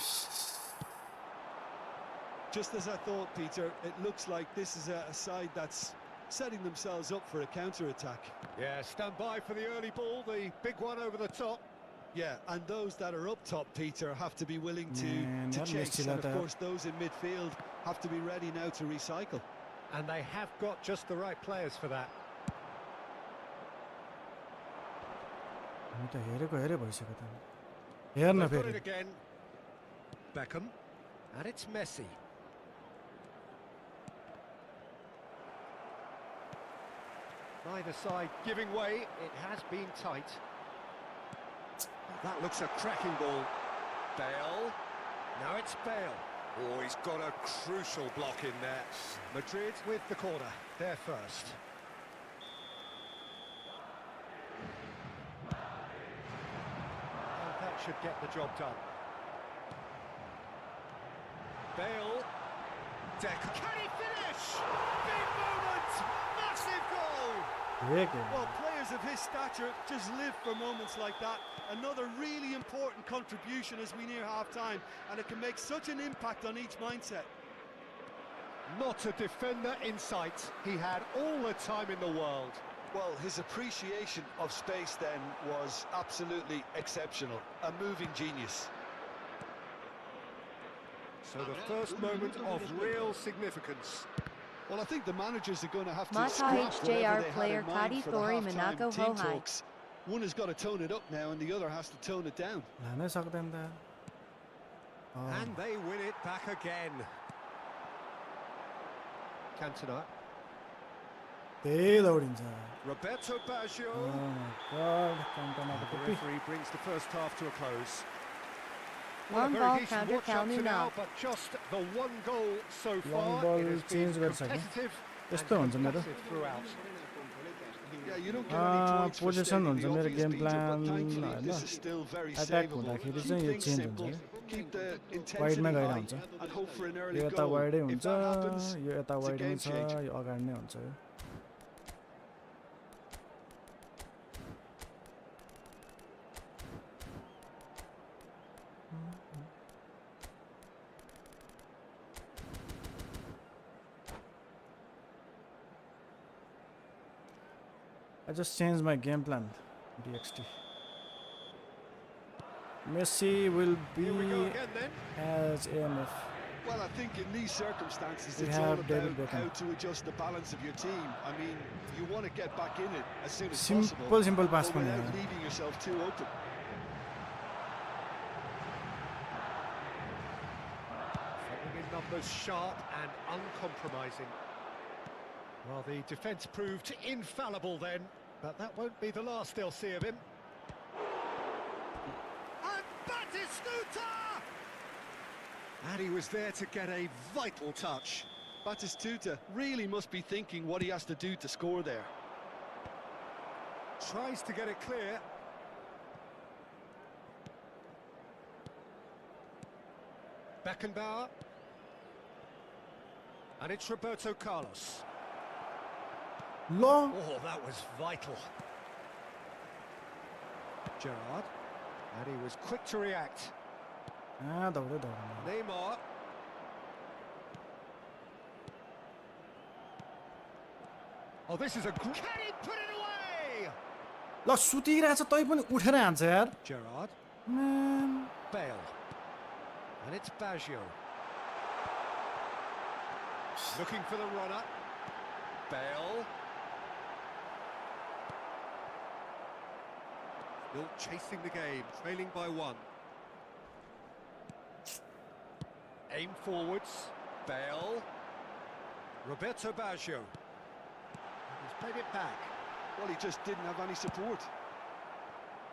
Just as I thought, Peter, it looks like this is a side that's setting themselves up for a counter-attack. Yeah, stand by for the early ball, the big one over the top. Yeah, and those that are up top, Peter, have to be willing Man, to that chase. Messi And like of course, those in midfield have to be ready now to recycle. And they have got just the right players for that. हामी त हेरे भइसक्यो त. हेर्न They've got फेरि. it again. Beckham. And it's Messi. Neither side giving way. It has been tight. That looks a cracking ball. Bale. Now it's Bale. Oh, he's got a crucial block in there. Madrid with the corner. They're first. And that should get the job done. Bale. Deco. Can he finish? Big moment! Massive goal! हे के. Well, players players of his stature just live for moments like that. Another really important contribution as we near half-time, and it can make such an impact on each mindset. Not a defender in sight. He had all the time in the world. Well, his appreciation of space then was absolutely exceptional. A moving genius. So the first moment of real significance. Well, I think the managers are going to have to Mata scrap whatever HJR they had player in mind Kadi for the Thori half-time Monaco team Hohai. talks. One has got to tone it up now, and the other has to tone it down. लानै सक्दैन त And they win it back again. Cantona. त्यही दौडिन्छ Roberto Baggio. गड कन्टनाको The टोपी referee brings the first half to a close. Long a ball very decent counter watch up to now, Kalnuna. but just the one goal so far. Long ball It has been change गरिसक्यो competitive यस्तो and हुन्छ मेरो competitive throughout. Yeah, you don't get any points for position stating हुन्छ the मेरो obvious, game Peter, plan but thankfully हैन this is still very attack savable. हुँदाखेरि Keep चाहिँ यो things चेन्ज simple, हुन्छ keep the वाइडमा intensity गएर high, हुन्छ and hope for an यो early यता goal. वाइडै If हुन्छ that happens, यो यता it's a वाइडमै game छ changer. यो अगाडि नै हुन्छ यो I just changed my game plan. DXT. Messi will Here we go be again then. as AMF. Well, I think in these circumstances, We it's all have David about Beckham. how to adjust the balance of your team. I mean, you want to get back in it as soon as Simple possible, pass but पनि without हो। leaving yourself too open. Following in numbers sharp and uncompromising. Well, the defence proved infallible then, but that won't be the last they'll see of him. And Batistuta! And he was there to get a vital touch. Batistuta really must be thinking what he has to do to score there. Tries to get it clear. Beckenbauer. And it's Roberto Carlos. ल Oh, that was vital. Gerrard. And he was quick to react. दौडे दौडे Neymar. Oh, this is a... Can he put it away? ल सुतिरहेछ तै पनि उठेर हान्छ यार Gerrard. म्यान Bale. And it's Baggio. Looking for the runner. Bale. Still chasing the game, trailing by one. Aim forwards. Bale. Roberto Baggio. He's played it back. Well, he just didn't have any support.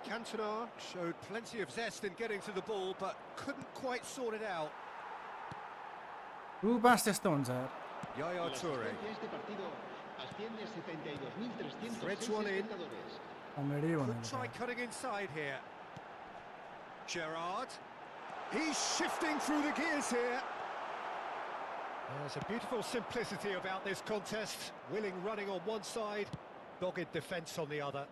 Cantona showed plenty of zest in getting to the ball, but couldn't quite sort it out. रु पास त्यस्तो हुन्छ यार Yaya Toure. Threads one in. Comedy Could भनेको try cutting inside here. Gerrard. He's shifting through the gears here. There's a beautiful simplicity about this contest. Willing running on one side, dogged defence on the other.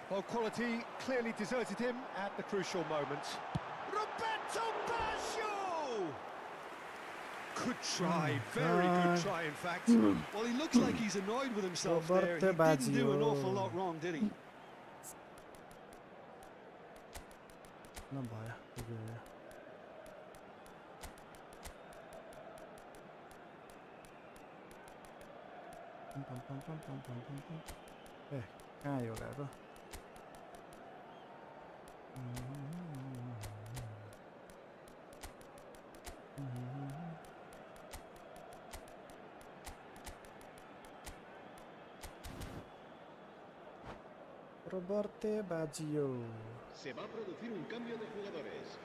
Well, quality clearly deserted him at the crucial moment. Roberto Baggio! Good try, very good try in fact. Well, he looks like he's annoyed with himself there. He Roberto didn't do an Baggio. awful lot wrong, did he? नभयो पुग्यो ए कहाँ यो गएको Roberto Baggio. Se va a producir un cambio de jugadores.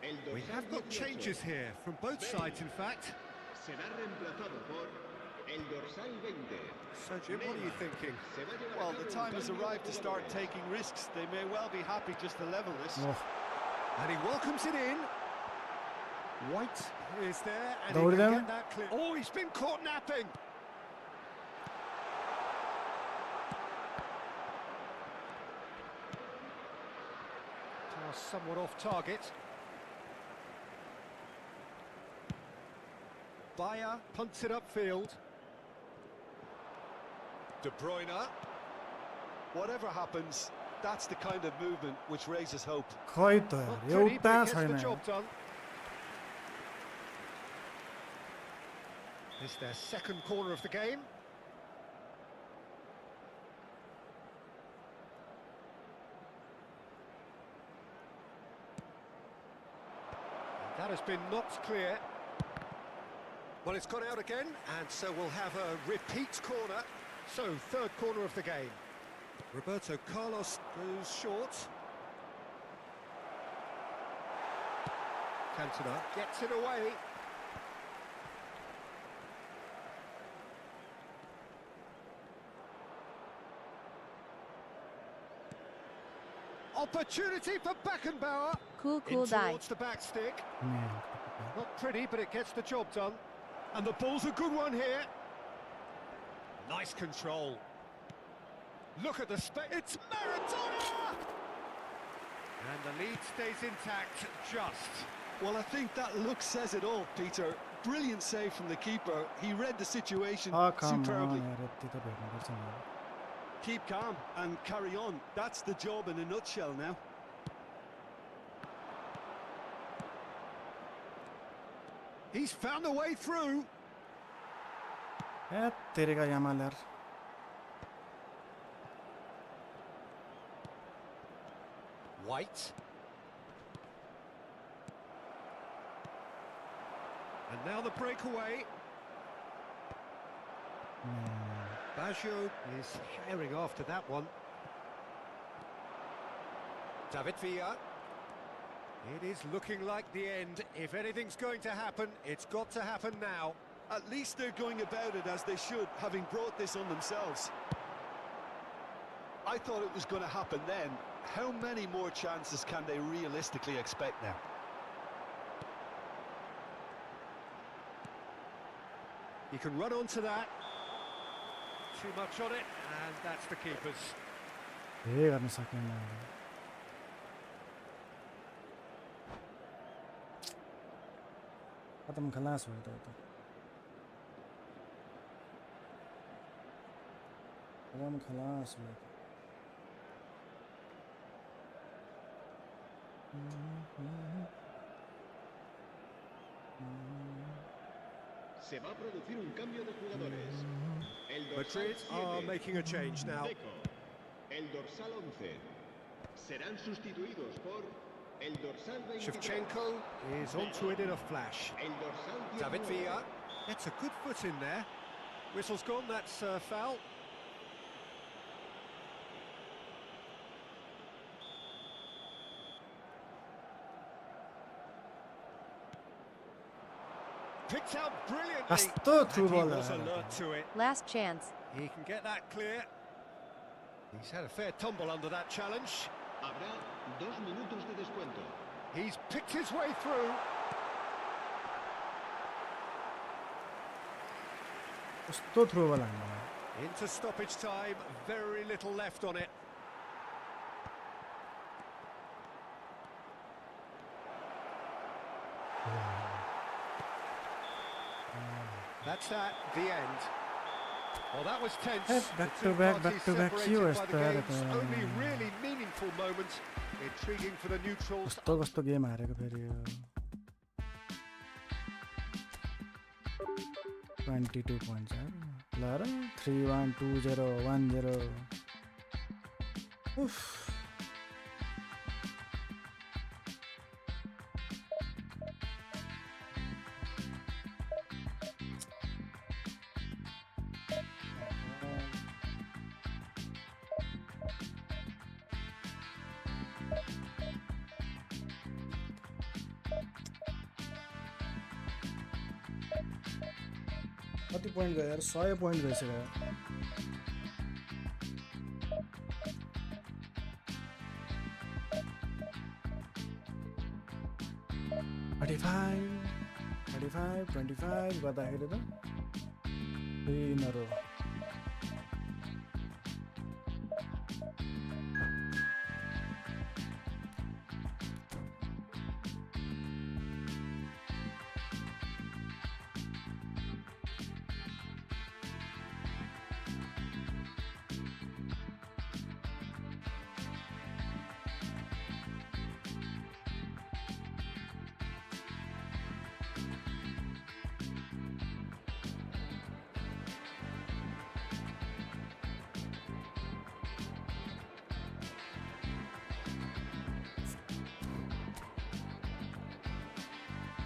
El We dorsal have got 18 changes here, from both sides in fact. será reemplazado por el dorsal 20. So Jim, what are you thinking? Se va a llevar a Well, cabo the un time has cambio de arrived to start jugadores. taking risks. They may well be happy just to level this. Oh, And he welcomes it in. White is there, and he Dowry can them. get that clear. Oh, he's been caught napping. Now somewhat off target. Bayer punts it upfield. De Bruyne. Whatever happens, that's the kind of movement which raises hope. खै त Not यार pretty, but एउटा it gets छैन the यार। job done. This is their second corner of the game. And that has been knocked clear. Well, it's gone out again, and so we'll have a repeat corner. So, third corner of the game. Roberto Carlos goes short. Cantona gets it away. Opportunity for Beckenbauer. Cool In die. towards the back stick. Man, Not pretty, but it gets the job done. And the ball's a good one here. Nice control. Look at the space. It's Maradona! And the lead stays intact, just. Well, I think that look says it all, Peter. Brilliant save from the keeper. He read the situation come superbly. on यार यति त भेट्नुपर्छ नि यार। Keep calm and carry on. That's the job in a nutshell now. He's found a way through. ए तेरेका Yamal यार। White. And now the breakaway. Baggio is sharing after that one. David Villa. It is looking like the end. If anything's going to happen, it's got to happen now. At least they're going about it as they should, having brought this on themselves. I thought it was going to happen then. How many more chances can they realistically expect now? He can run onto that. Too much on it, and that's the keeper's. के गर्न सक्दैन खतम खलास भयो त खतम खलास भयो Se va a producir un cambio de jugadores. El dorsal Madrid are 7, making a change now. Deco. El dorsal 11. Serán sustituidos por el dorsal 23. Shevchenko is onto it in a flash. El dorsal 19. David Villa gets a good foot in there. Whistle's gone, that's foul. Picked out brilliantly. कस्तो through And he बल was alert to it. Last chance. He can get that clear. He's had a fair tumble under that challenge. Habrá 2 minutos de descuento. He's picked his way through. कस्तो through बल Into stoppage time, very little left on it. That's that, the end. Well, that was tense. back The two to back, parties back to back, separated US by the player game's at, only really meaningful moment. Intriguing for the neutrals. कस्तो कस्तो game हारेको फेरि यो 22 points ल र 3-1-2-0-1-0 उफ कति point गयो यार 100 point गइसक्यो 25 गर्दाखेरि त यिनीहरू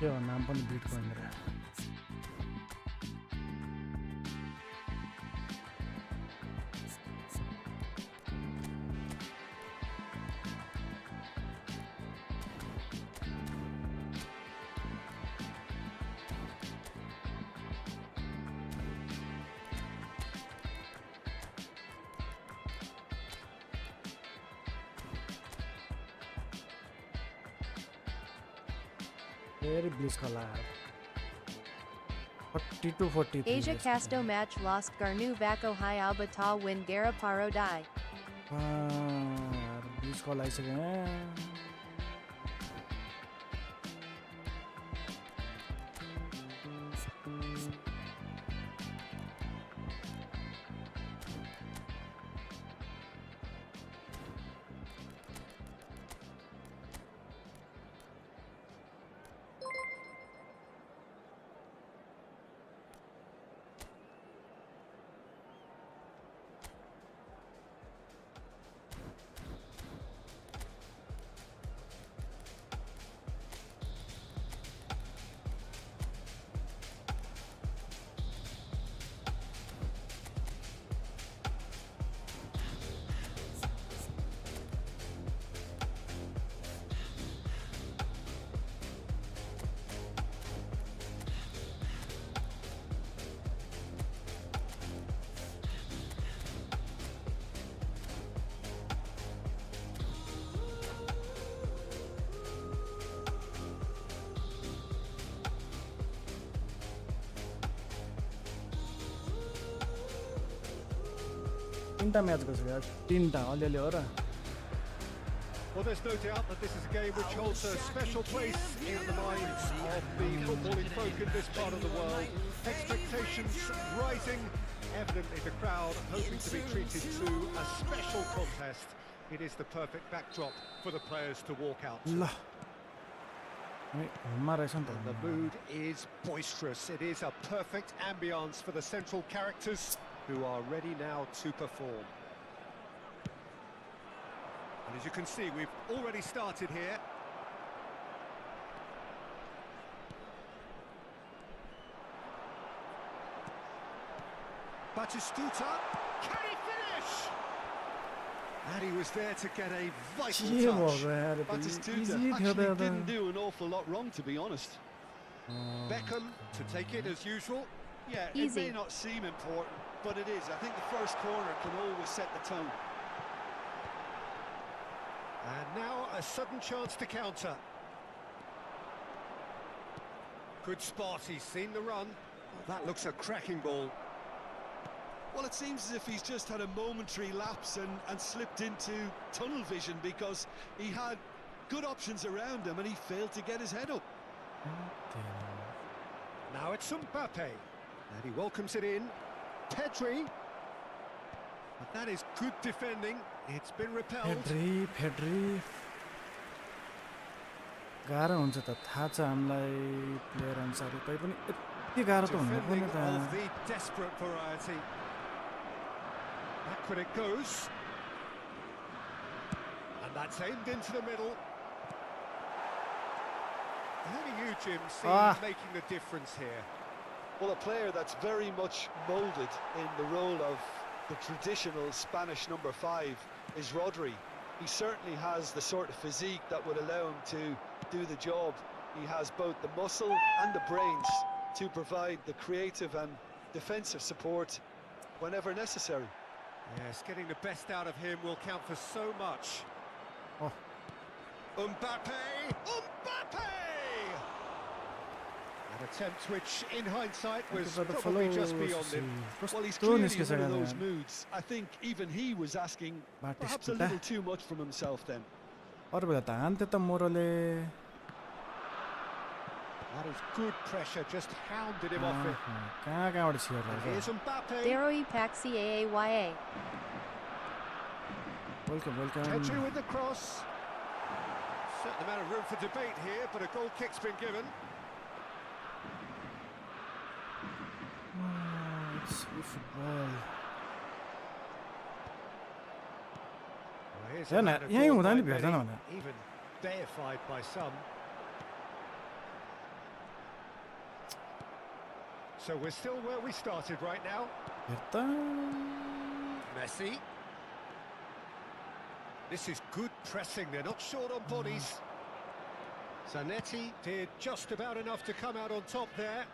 यो नाम पनि बिटकोइन रे Very bliss collab. 42-43. Asia Casto match lost Garnu Vako Hayaba Ta win Gara Paro Die. Bliss collab आइसक्यो तीनटा म्याच गर्छ यार तीनटा अलिअलि हो र Well, there's no doubt that this is a game which holds a special place in the minds of the footballing folk in this part of the world. Expectations rising, evidently the crowd hoping to be treated to a special contest. It is the perfect backdrop for the players to walk out to. And the mood is boisterous. It is a perfect ambience for the central characters who are ready now to perform. And as you can see, we've already started here. Batistuta, can he finish? And he was there to get a vital touch. Batistuta actually didn't do an awful lot wrong, to be honest. Beckham to take it as usual. Yeah, Easy. it may not seem important, but it is. I think the first corner can always set the tone. And now a sudden chance to counter. Good spot, he's seen the run. Well, that looks a cracking ball. Well, it seems as if he's just had a momentary lapse and slipped into tunnel vision, because he had good options around him and he failed to get his head up. Now it's Mbappe, and he welcomes it in. Pedri. But that is good defending. It's been repelled. फेड्री गाह्रो हुन्छ त थाहा छ हामीलाई player अनुसार तै पनि यति गाह्रो त हुनु Defending पर्ने of त the desperate variety. Backward it goes. And that's aimed into the middle. How do you, Jim, see making the difference here? Well, a player that's very much moulded in the role of the traditional Spanish number 5 is Rodri. He certainly has the sort of physique that would allow him to do the job. He has both the muscle and the brains to provide the creative and defensive support whenever necessary. Yes, getting the best out of him will count for so much. Oh. Mbappe! Mbappe! An attempt which, in hindsight, was probably just beyond him. Well, he's clearly in one of those moods. I think even he was asking perhaps a little too much from himself then. अरु बेला त हान्थे त मोरोले That is good pressure, just hounded him off it. कहाँबाट छिर्छ Here's Mbappe. Daroi Pack CAAYA. Welcome Pedri with the cross. Certain amount of room for debate here, but a goal kick's been given. It's eFootball. Well, here's Yeah, a man of yeah, goal हुँदा नि by भेट्दैन many, भने even deified by some. So we're still where we started right now. हेर्दा Messi. This is good pressing, they're not short on bodies. Zanetti did just about enough to come out on top there.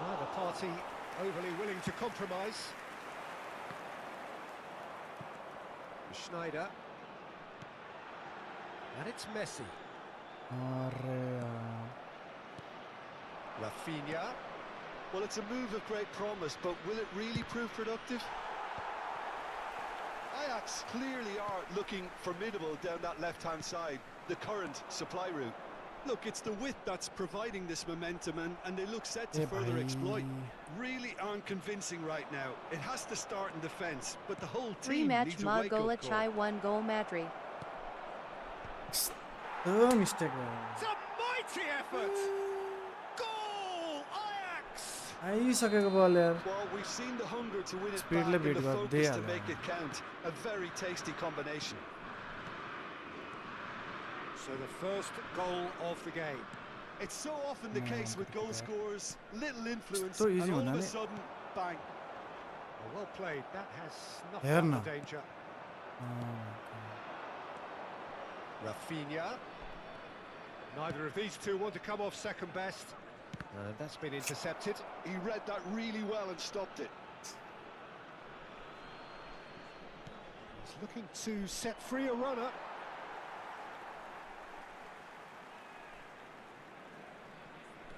Neither party overly willing to compromise. Schneider. And it's Messi. अरे Rafinha. Well, it's a move of great promise, but will it really prove productive? Ajax clearly are looking formidable down that left-hand side, the current supply route. Look, it's the width that's providing this momentum, and they look set to further exploit. Really aren't convincing right now. It has to start in defence, but the whole team Rematch needs a Ma wake-up Gola call. Chai 1 goal Madri. Mistake It's a mighty effort! Goal! Ajax! आइसकेको बल यार Well, we've seen the hunger to win it Speed back and limit the got focus there, to man. make it count. A very tasty combination. So the first goal of the game. It's so often the case with goal scorers, little influence, So easy and all one, of a isn't it? sudden, bang. Well played, that has snuffed Here out now. the danger. Rafinha. Neither of these two want to come off second best. That's been intercepted. He read that really well and stopped it. He's looking to set free a runner.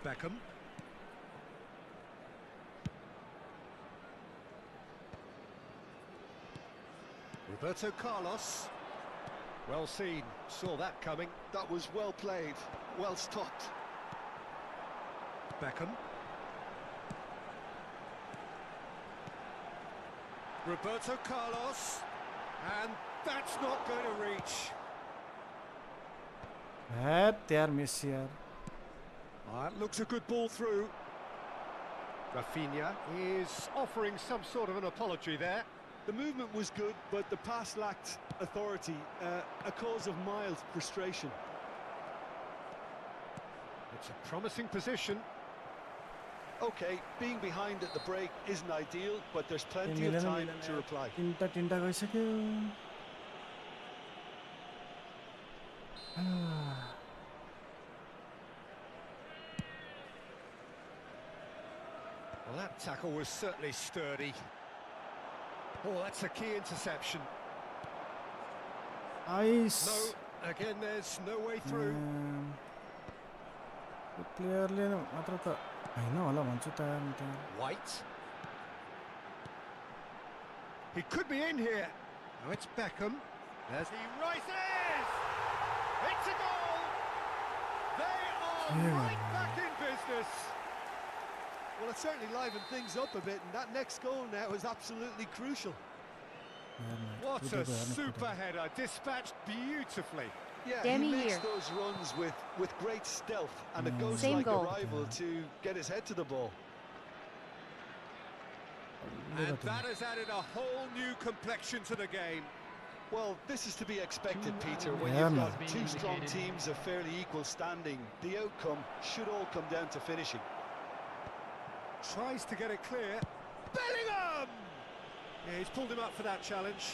Beckham. Roberto Carlos. Well seen, saw that coming. That was well played, well stopped. Beckham. Roberto Carlos. And that's not going to reach. यार Messi यार That looks a good ball through. Rafinha is offering some sort of an apology there. The movement was good, but the pass lacked authority, a cause of mild frustration. It's a promising position. Okay, being behind at the break isn't ideal, but there's plenty of time to reply. तिनटा गइसक्यो Well, that tackle was certainly sturdy. Oh, that's a key interception. Ice No, again, there's no way through. प्लेयरले मात्र त हैन होला भन्छु त यार म त White. He could be in here. Now it's Beckham. As he rises! It's a goal! They are right back in business. Well, it certainly livened things up a bit, and that next goal now is absolutely crucial. What a super header, dispatched beautifully. Yeah, Demi he makes here. those runs with great stealth and a Same ghost-like goal. arrival to get his head to the ball. And that has added a whole new complexion to the game. Well, this is to be expected, Peter, when Yeah, you've man. got two strong teams of fairly equal standing. The outcome should all come down to finishing. Tries to get it clear. Bellingham! Yeah, he's pulled him up for that challenge.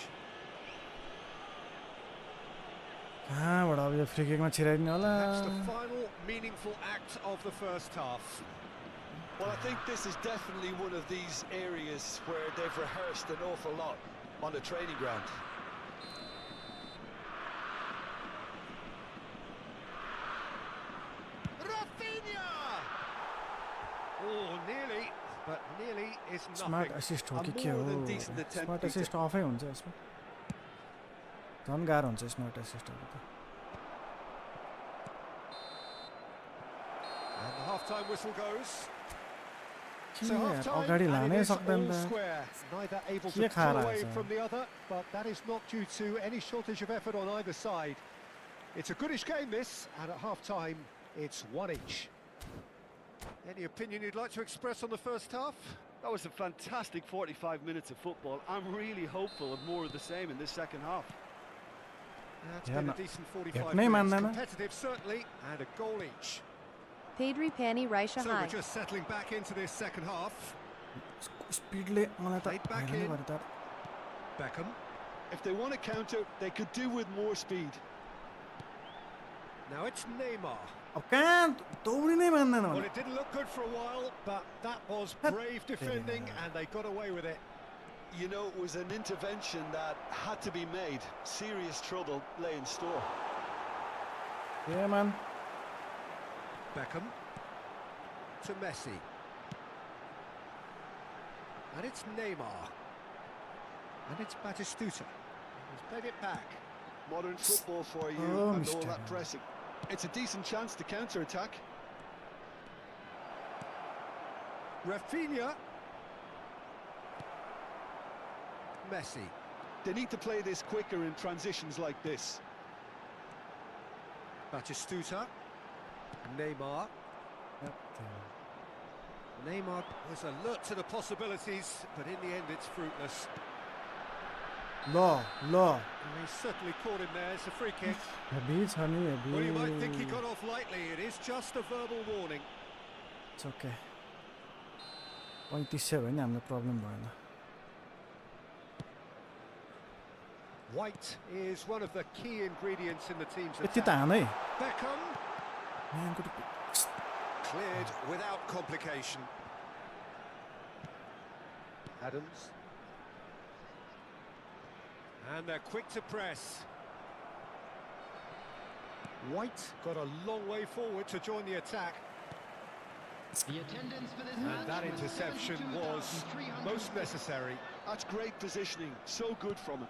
कहाँबाट अब यो free किकमा छिराइदिने होला That's the final meaningful act of the first half. Well, I think this is definitely one of these areas where they've rehearsed an awful lot on the training ground. Rafinha! Oh, nearly, but nearly is smart nothing. Assist हो कि A के more हो than decent attempt, smart Peter. Assist अफै हुन्छ यसमा झन् गाह्रो हुन्छ स्मार्ट असिस्टहरू त And the half-time whistle goes. के So यार half-time, अगाडि and लानै it is सक्दैन all त square. Neither able के to खा pull रहा away है from the other, but that is not due to any shortage of effort on either side. It's a goodish game, this, and at half-time, it's one each. Any opinion you'd like to express on the first half? That was a fantastic 45 minutes of football. I'm really hopeful of more of the same in this second half. That's Yeah, been a no. decent Heck, 45 nee, man, minutes. nee, nee. Competitive, certainly, and a goal each. Pedri Pani Raisha So we're High. just settling back into this second half. स्पिडले मलाई त Right back हैरानै in. गरे त Beckham. If they want to counter, they could do with more speed. Now it's Neymar. अब कहाँ दौडिनै मान्दैन Well, भने it didn't look good for a while, but that was brave defending, and they got away with it. You know, it was an intervention that had to be made. Serious trouble lay in store. ए मान Beckham to Messi. And it's Neymar. And it's Batistuta. He's played it back. Modern football for you, Oh, and all Mr. that pressing. It's a decent chance to counter-attack. Rafinha. Messi. They need to play this quicker in transitions like this. Batistuta. Neymar. Neymar was alert to the possibilities, but in the end it's fruitless. ल ल And he certainly caught him there. It's a free kick. Heavy छ नि heavy Well, you might think he got off lightly. It is just a verbal warning. It's okay 35 भयो नि हामीलाई problem भएन White is one of the key ingredients in the team's यति त attack. हान है Beckham म्यानको त cleared without complication. Adams. And they're quick to press. White got a long way forward to join the attack. The attendance for this And match that was interception was 72,300. most necessary. That's great positioning. So good from him.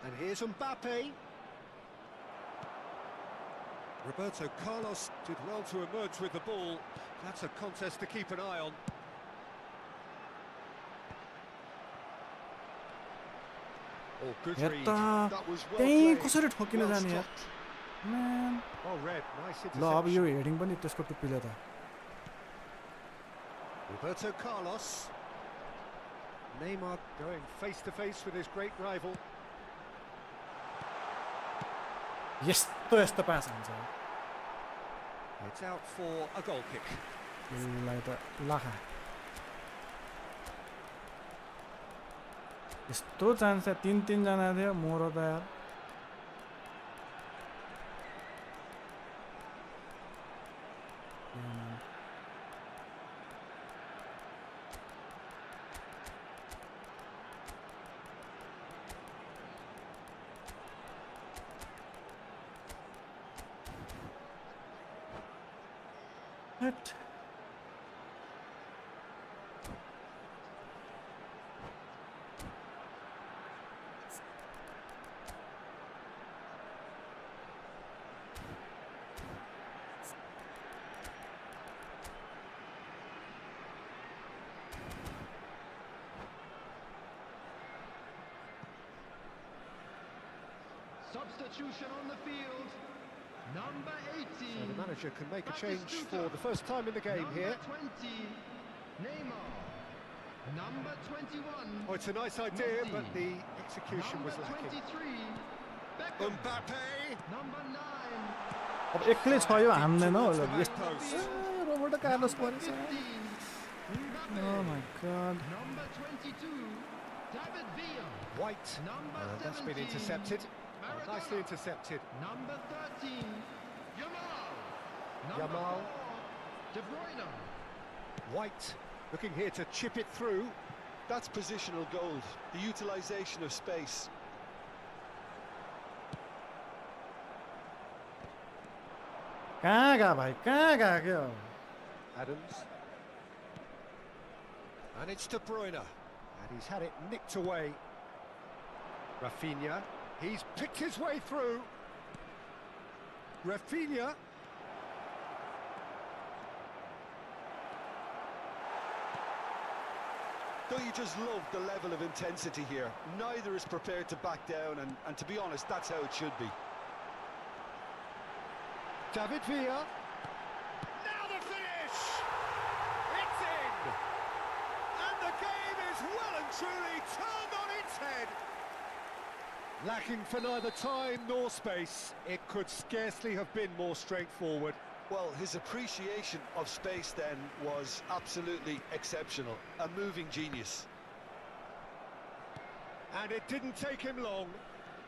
And here's Mbappe. Roberto Carlos did well to emerge with the ball. That's a contest to keep an eye on. Oh, good hair read. त That was well त्यहीँ played. कसरी ठोकिन Well जाने यार stopped. म्यान Oh, red. Nice ल अब यो interception. Heading पनि त्यसको टुप्पीले त Roberto Carlos. Neymar going face to face with his great rival. यस्तो यस्तो पास हुन्छ It's out for a goal kick. यसलाई त लाखा यस्तो चान्स तिन जना थियो मोर त यार What? Substitution on the field. Number 18. So the manager can make a change for the first time in the game here. Number 20, Neymar. Number 21. Oh, it's a nice idea, Messi. but the execution was Number lacking. 23, Beckham. Mbappe! Number 9, अब एक्लै छ यो हान्दैन हो Towards the back यस्तो post. Roberto Carlos परेछ 15, Mbappe. Oh my god Number 22, David Villa. White. Number That's been 17, intercepted. Maradona. Nicely intercepted. Number 13, Yamal. Yamal. 4, De Bruyne. White looking here to chip it through. That's positional gold. The utilisation of space. कहाँ गयो भाइ कहाँ गयो क्या Adams. And it's De Bruyne. And he's had it nicked away. Rafinha. He's picked his way through. Rafinha. Don't you just love the level of intensity here? Neither is prepared to back down, and to be honest, that's how it should be. David Villa. Now the finish! It's in! And the game is well and truly turned on its head. Lacking for neither time nor space, it could scarcely have been more straightforward. Well, his appreciation of space then was absolutely exceptional. A moving genius. And it didn't take him long.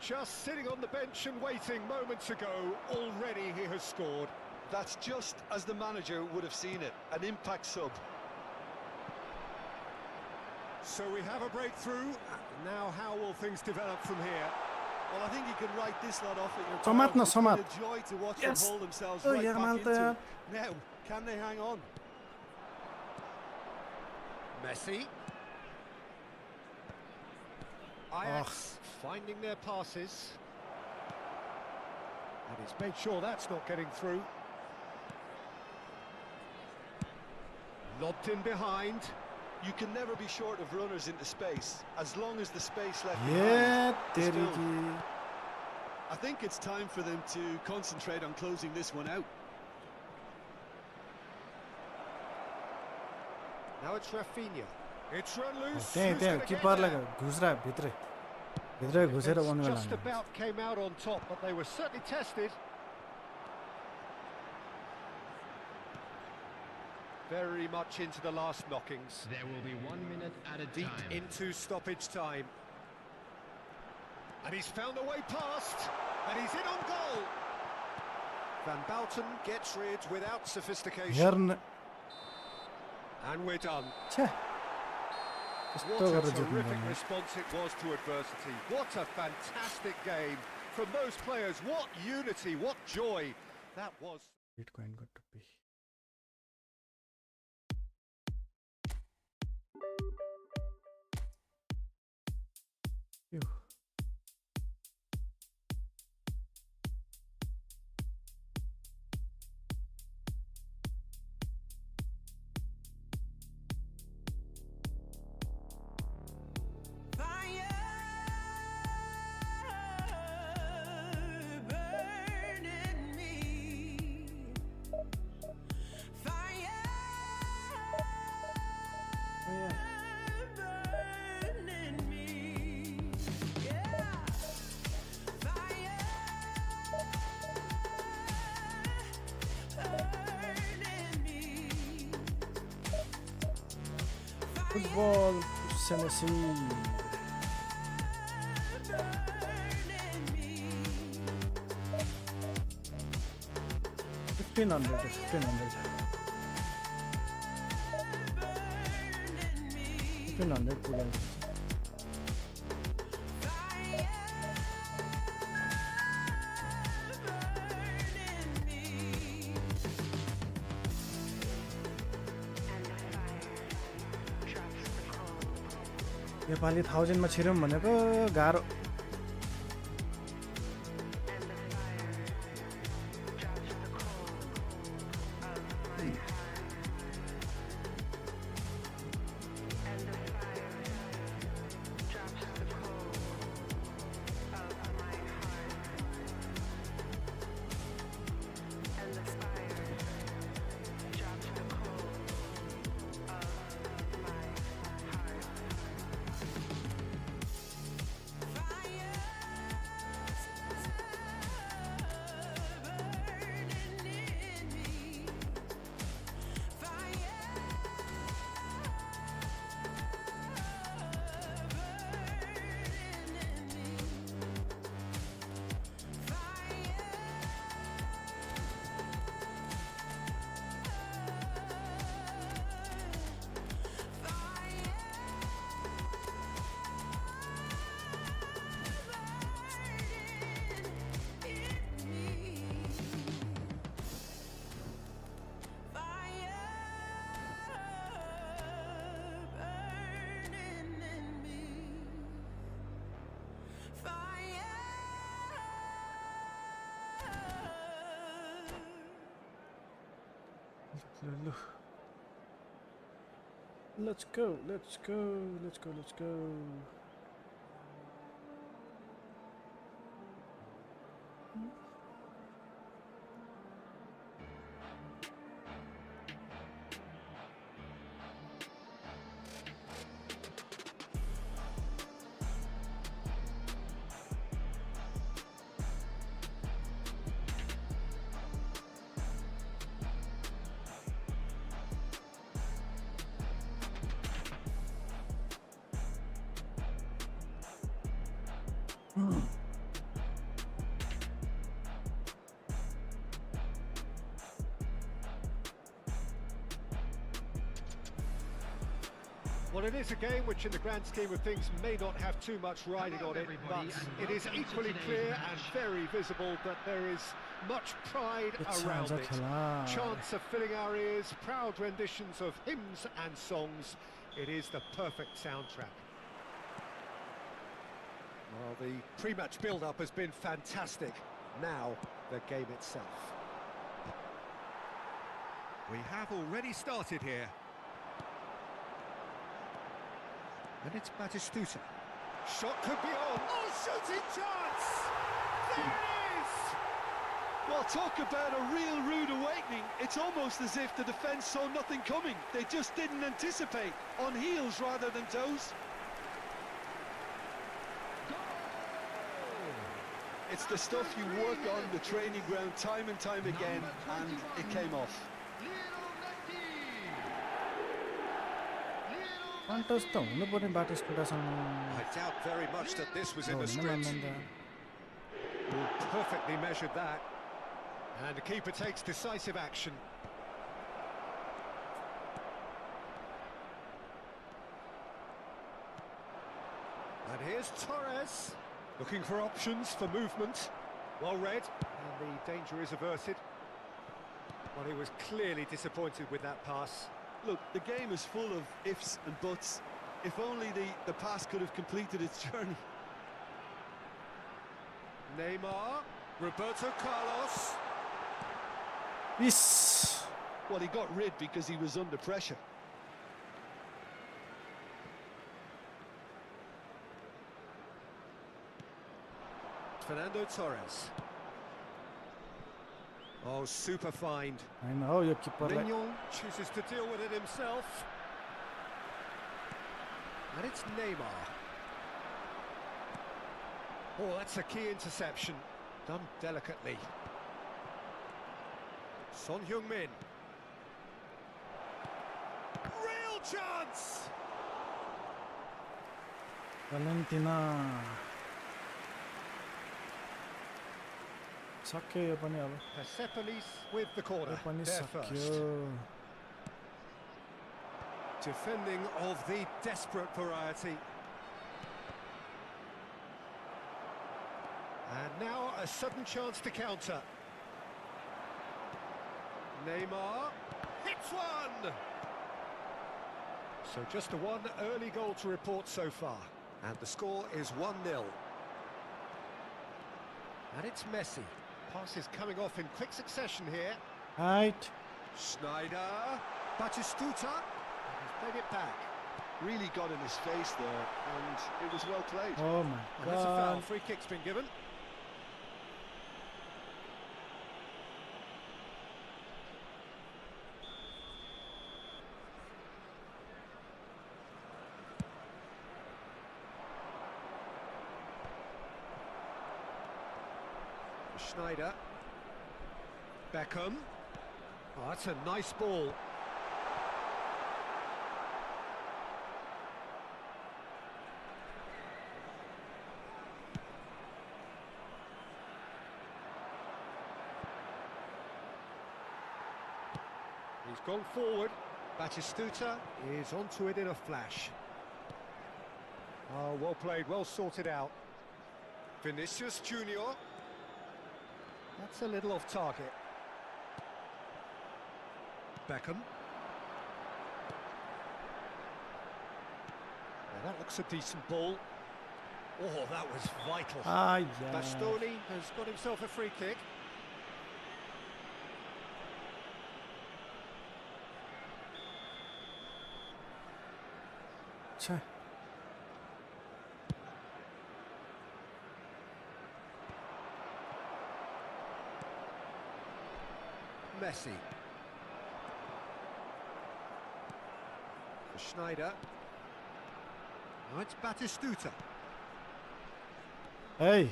Just sitting on the bench and waiting moments ago, already he has scored. That's just as the manager would have seen it, an impact sub. So we have a breakthrough. Now how will things develop from here? Well, I think you can write this lot off at your Samat na, It's been Samat. a joy to watch Yes. them hold themselves Oh, right yeah, back man, into yeah. it. Now, can they hang on? Messi. Ajax finding their passes. And he's made sure that's not getting through. Lobbed in behind. You can never be short of runners into space, as long as the space left Yeah, behind is तेरी filled. की. I think it's time for them to concentrate on closing this one out. Now it's Rafinha. It's run loose. त्यही Who's त्यहाँ gonna get किपरलाई there? घुस्रा भित्रै घुसेर Defence वन just बेला about came out on top, but they were certainly tested. Very much into the last knockings. There will be 1 minute at a Deep time. into stoppage time. And he's found a way past. And he's in on goal. Van Bouten gets rid without sophistication. हेर्न And we're done. छ्या What कस्तो a गरेर जित्नु terrific पर्ने response it was to adversity. What a fantastic game from those players. What unity, what joy that was. Bitcoin को टुप्पी यो Football, Messi. 1500 to 1500. 1500 pull out. Nepali 1000 मा छिर्यौं भनेको गाह्रो Let's go, let's go, let's go, let's go. Well, it is a game which, in the grand scheme of things, may not have too much riding Hello, on it, everybody, but and it is welcome to equally today's clear match. and very visible that there is much pride It's around a it. खेला. Chants are filling our ears, proud renditions of hymns and songs. It is the perfect soundtrack. Well, the pre-match build-up has been fantastic. Now, the game itself. We have already started here. And it's Batistuta. Shot could be on. Oh, shooting chance! There it is! Well, talk about a real rude awakening. It's almost as if the defence saw nothing coming. They just didn't anticipate. On heels rather than toes. It's the stuff you work on the training ground time and time again, and it came off. Contest त हुनुपर्ने बाटिस्टुटासँग I doubt very much that this was in the होइन script. मान्दैन Well, perfectly measured that. And the keeper takes decisive action. And here's Torres, looking for options for movement. Well read, and the danger is averted. Well, he was clearly disappointed with that pass. Look, the game is full of ifs and buts. If only the pass could have completed its journey. Neymar, Roberto Carlos. इस Well, he got rid because he was under pressure. Fernando Torres. Oh, super find. होइन हो यो किपरलाई Mignon chooses to deal with it himself. And it's Neymar. Oh, that's a key interception. Done delicately. Son Heung-min. Real chance! Valentina सक्यो यो पनि अब Persepolis with the corner. यो पनि There first. सक्यो Defending of the desperate variety. And now a sudden chance to counter. Neymar hits one! So just a one early goal to report so far. And the score is 1-0. And it's Messi. Passes coming off in quick succession here. Height Schneider, Batistuta, he's played it back. Really got in his face there, and it was well played. Oh my And that's a foul. God Free kick's been given. Schneider. Beckham. Oh, that's a nice ball. He's gone forward. Batistuta is onto it in a flash. Oh, well played, well sorted out. Vinicius Junior. That's a little off target. Beckham. Now that looks a decent ball. Oh, that was vital. I Bastoni has got himself a free kick. छा Messi. For Schneider. Now it's Batistuta. है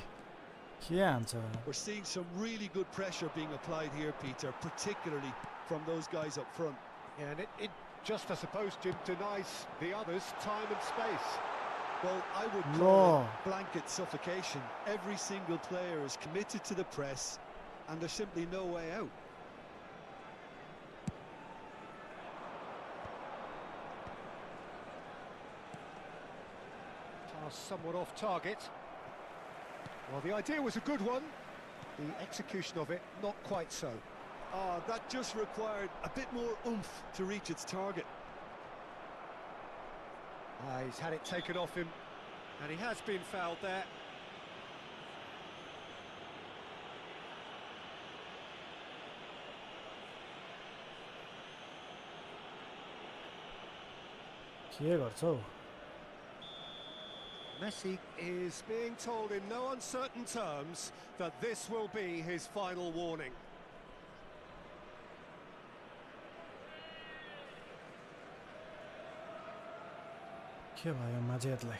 के हान्छ We're seeing some really good pressure being applied here, Peter, particularly from those guys up front. Yeah, and it just, I suppose, Jim, denies the others time and space. Well, I would No. call it blanket suffocation. Every single player is committed to the press, and there's simply no way out. Pass somewhat off target. Well, the idea was a good one. The execution of it, not quite so. Oh, that just required a bit more oomph to reach its target. He's had it taken off him, and he has been fouled there. के गर्छ हौ Messi is being told in no uncertain terms that this will be his final warning. के भयो माझेतलाई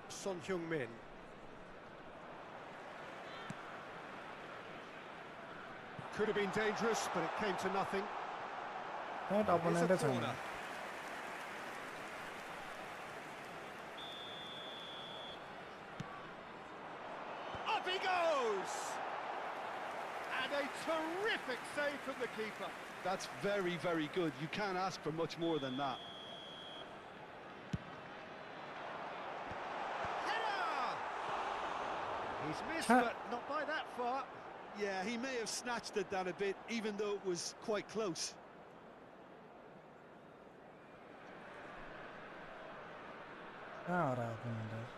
Son Heung-min. Could have been dangerous, but it came to nothing. That Here's a opponent छैन corner. Up he goes! And a terrific save from the keeper. That's very, very good. You can't ask for much more than that. Header! He's missed, Ha- but not by that far. Yeah, he may have snatched at that a bit, even though it was quite close. कहाँ हो रहा opponent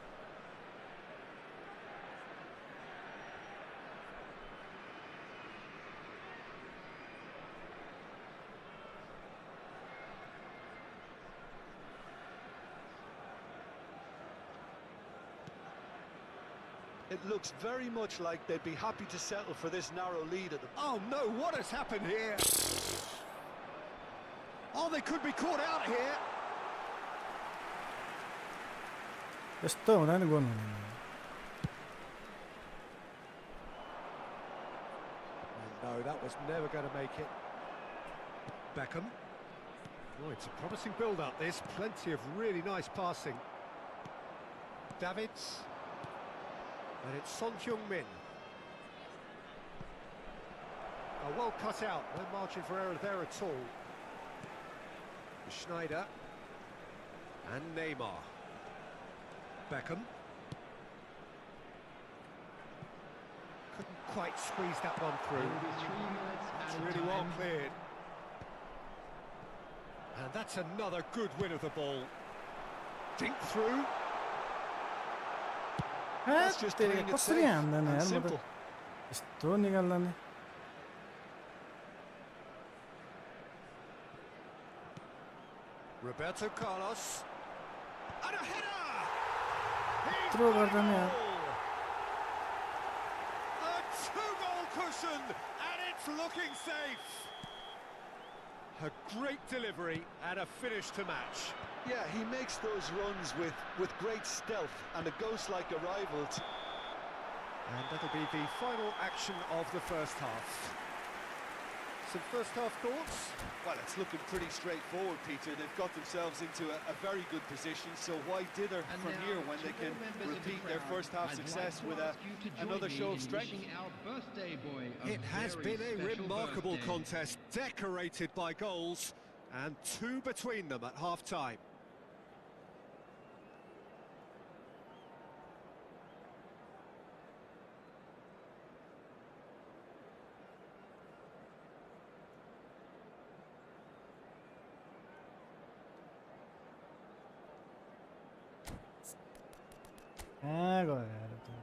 It looks very much like they'd be happy to settle for this narrow lead at the... Oh no, what has happened here? Oh, they could be caught out here. यस्तो हुँदा नि गोल हुने No, that was never going to make it. Beckham. Oh, it's a promising build-up, this. Plenty of really nice passing. Davids. And it's Son Heung-min. Oh, well cut out. No margin for error there at all. Schneider. And Neymar. Beckham. Couldn't quite squeeze that one through. It's really well cleared. And that's another good win of the ball. Dink through. That's just तेरे playing it कसरी safe हान्दैन and यार म त simple. यस्तो निकाल्दा नि Roberto Carlos. And a header! यत्रो गर्दा नि यार A two-goal cushion, and it's looking safe. A great delivery and a finish to match. Yeah, he makes those runs with great stealth and a ghost-like arrival. And that'll be the final action of the first half. Some first half thoughts? Well, it's looking pretty straightforward, Peter. They've got themselves into a very good position, so why dither from here when they can repeat their first half success with another show of strength? It has been a remarkable contest, decorated by goals, and two between them at half-time. कहाँ गयो यार त्यो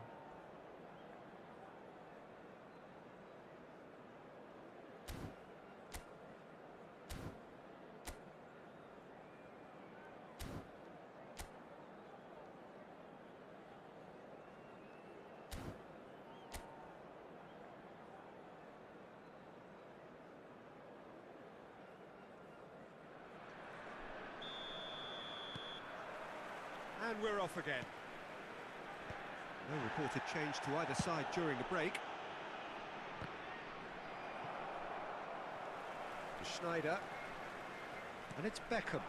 And we're off again. No reported change to either side during the break. Schneider. And it's Beckham.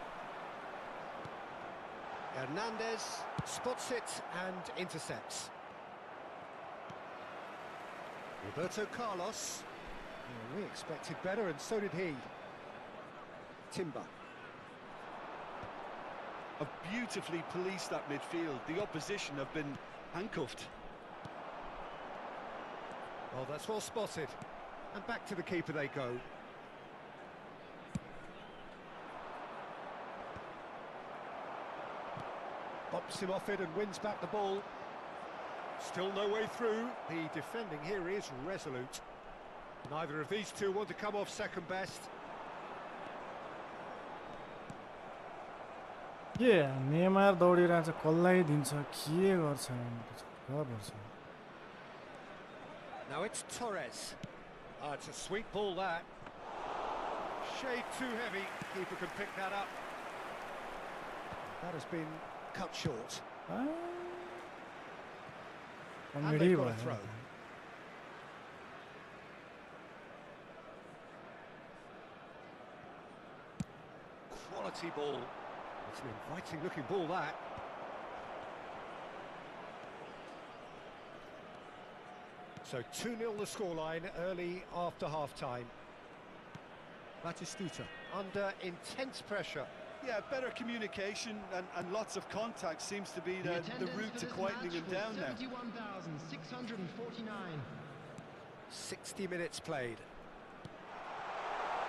Hernandez spots it and intercepts. Roberto Carlos. Well, we expected better, and so did he. Timber. Have beautifully policed that midfield. The opposition have been handcuffed. Oh, that's well spotted. And back to the keeper they go. Bops him off it and wins back the ball. Still no way through. The defending here is resolute. Neither of these two want to come off second best. के Neymar दौडिरहेछ कसलाई दिन्छ के गर्छ गर्छ Now it's Torres. It's a sweet ball, that. Shade too heavy. Keeper can pick that up. That has been cut short. And they've got a throw. Quality ball. It's an inviting looking ball, that. So 2-0 the scoreline early after half-time. Batistuta under intense pressure. Yeah, better communication and lots of contact seems to be the route to quietening him down now. 71,649. 60 minutes played.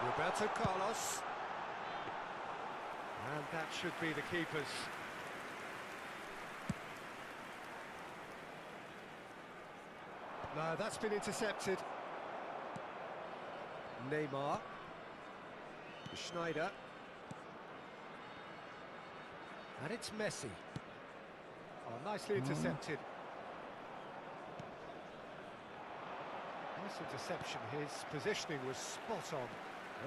Roberto Carlos. And that should be the keeper's. No, that's been intercepted. Neymar. Schneider. And it's Messi. Oh, nicely intercepted. Nice interception. His positioning was spot on.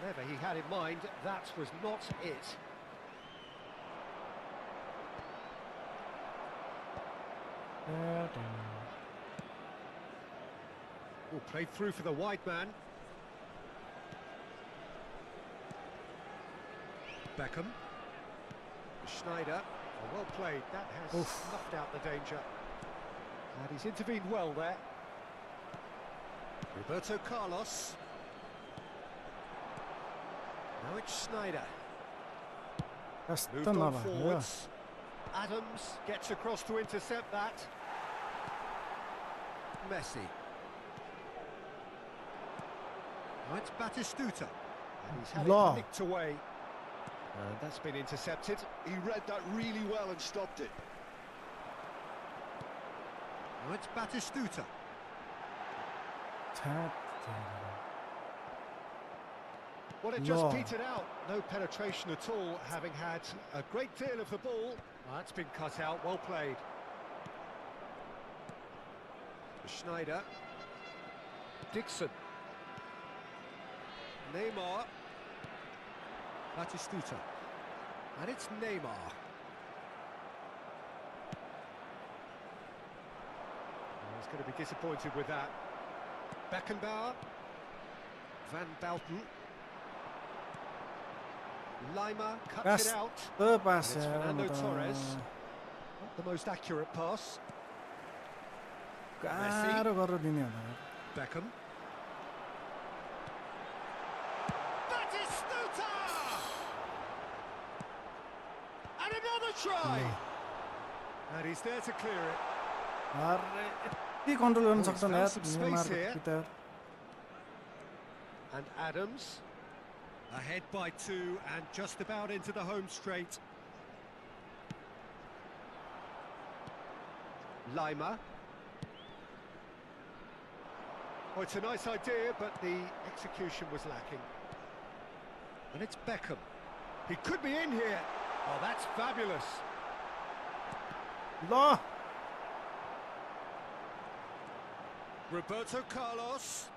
Whatever he had in mind, that was not it. Oh, played through for the wide man. Beckham. Schneider. Oh, well played. That has snuffed out the danger. And he's intervened well there. Roberto Carlos. Now it's Schneider. Moved on forwards. Adams gets across to intercept that. Messi. Now it's Batistuta. And he's had it nicked away. And that's been intercepted. He read that really well and stopped it. Now it's Batistuta. Well, it just petered out. No penetration at all, having had a great deal of the ball. That's been cut out. Well played. Schneider. Dixon. Neymar. Batistuta. And it's Neymar. He's going to be disappointed with that. Beckenbauer. Van Belten. Lima cuts it out. It's Fernando Torres. Not the most accurate pass. Messi. Beckham. Batistuta! And another try! And he's there to clear it. यति control गर्न Oh, सक्छ he's यार found some space नेमारको here. पिता And Adams. Ahead by 2 and just about into the home straight. Lima. Oh, it's a nice idea, but the execution was lacking. And it's Beckham. He could be in here. Oh, that's fabulous. ल Roberto Carlos.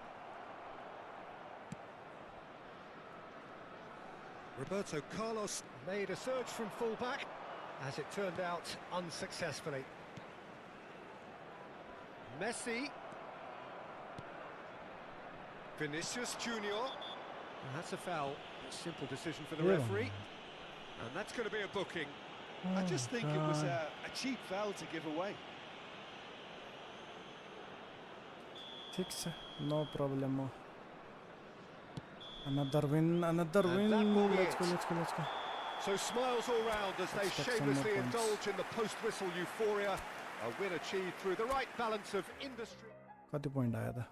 Roberto Carlos made a surge from fullback, as it turned out unsuccessfully. Messi. Vinicius Junior. That's a foul. A simple decision for the Yeah. referee. And that's going to be a booking. I just think it was God. a cheap foul to give away. ठिक छ, no problem. Another win, another And win. that will be Let's go, it. let's go, let's go. So smiles all round as they Let's get some shamelessly more points. indulge in the post-whistle euphoria. A win achieved through the right balance of industry. कति point आयो त?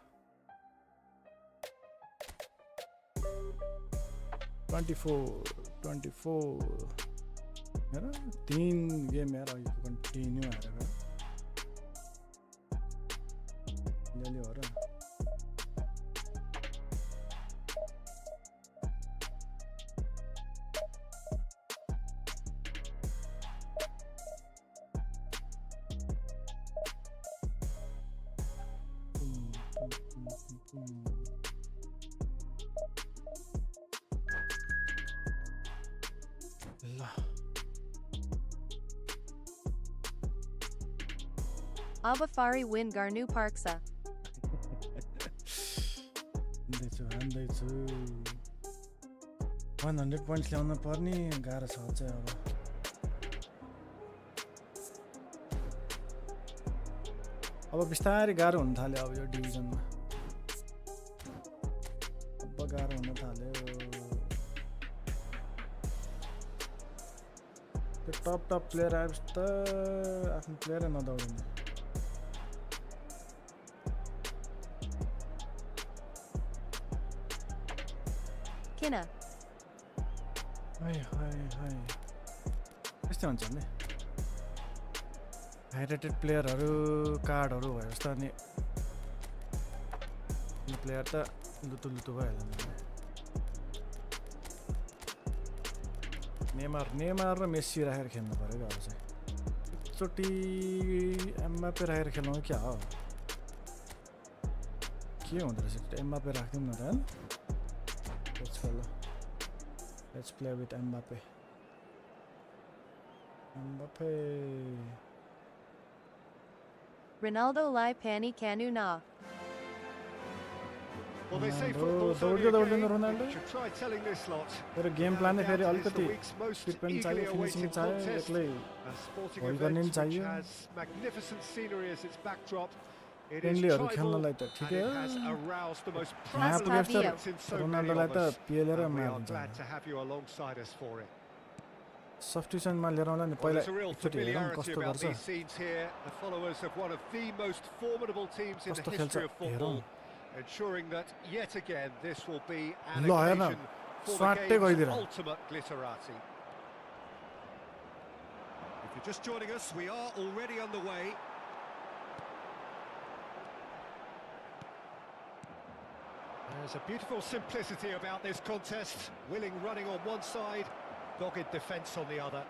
24 हेर 3 game यार अघि continue हारेर ल्याली हो र ल Abafari win Garnu Parksa. हान्दैछु 100 points ल्याउन पर्ने गाह्रो छ चाहिँ अब बिस्तारै गाह्रो हुन थाल्यो अब यो डिभिजनमा अब गाह्रो हुन थाल्यो त्यो टप प्लेयर आएपछि त आफ्नो प्लेयरै नदौडिने Kina. हाय यस्तै हुन्छ नि हाई रेटेड प्लेयरहरू कार्डहरू भयो जस्तो अनि यो प्लेयर त लुतु भइहाल्यो नेमार र मेस्सी राखेर खेल्नु पऱ्यो क्या अब चाहिँ एकचोटि एमबापे राखेर खेल्नु क्या हो के हुँदो रहेछ एमबापे राख्दिउँ न त होइन Let's play with Mbappe. Ronaldo Lai Pani Kanu Na. Well, they say Ronaldo, football's only a दौड्दै game. Ronaldo. You should try telling this lot. तर गेम प्लान नै फेरि It's अलिकति the week's most स्पिड पनि eagerly चाहियो finishing awaited चाहियो contest. एक्लै A sporting Goal event गर्ने पनि which चाहियो। has magnificent scenery as its backdrop. It is फ्रेन्डलीहरू tribal खेल्नलाई त and ठिकै it हो has aroused the most यहाँ priceless पुगेपछि Fabio. moments in so many रोनाल्डोलाई of त us. पिएलेर And we are मारिन्छ glad to have you alongside us for it. सब्स्टिट्युसनमा लिएर आउँला नि Well, पहिला there's a real एकचोटि हेरौँ familiarity कस्तो about गर्छ these scenes here. The followers of one of the most formidable teams in the कस्तो खेल्छ history of football, हेरौँ ensuring that yet again this will be an ल हेर न occasion for the स्वाटै game's गइदिएर ultimate glitterati. If you're just joining us, we are already on the way. There's a beautiful simplicity about this contest. Willing running on one side, dogged defence on the other.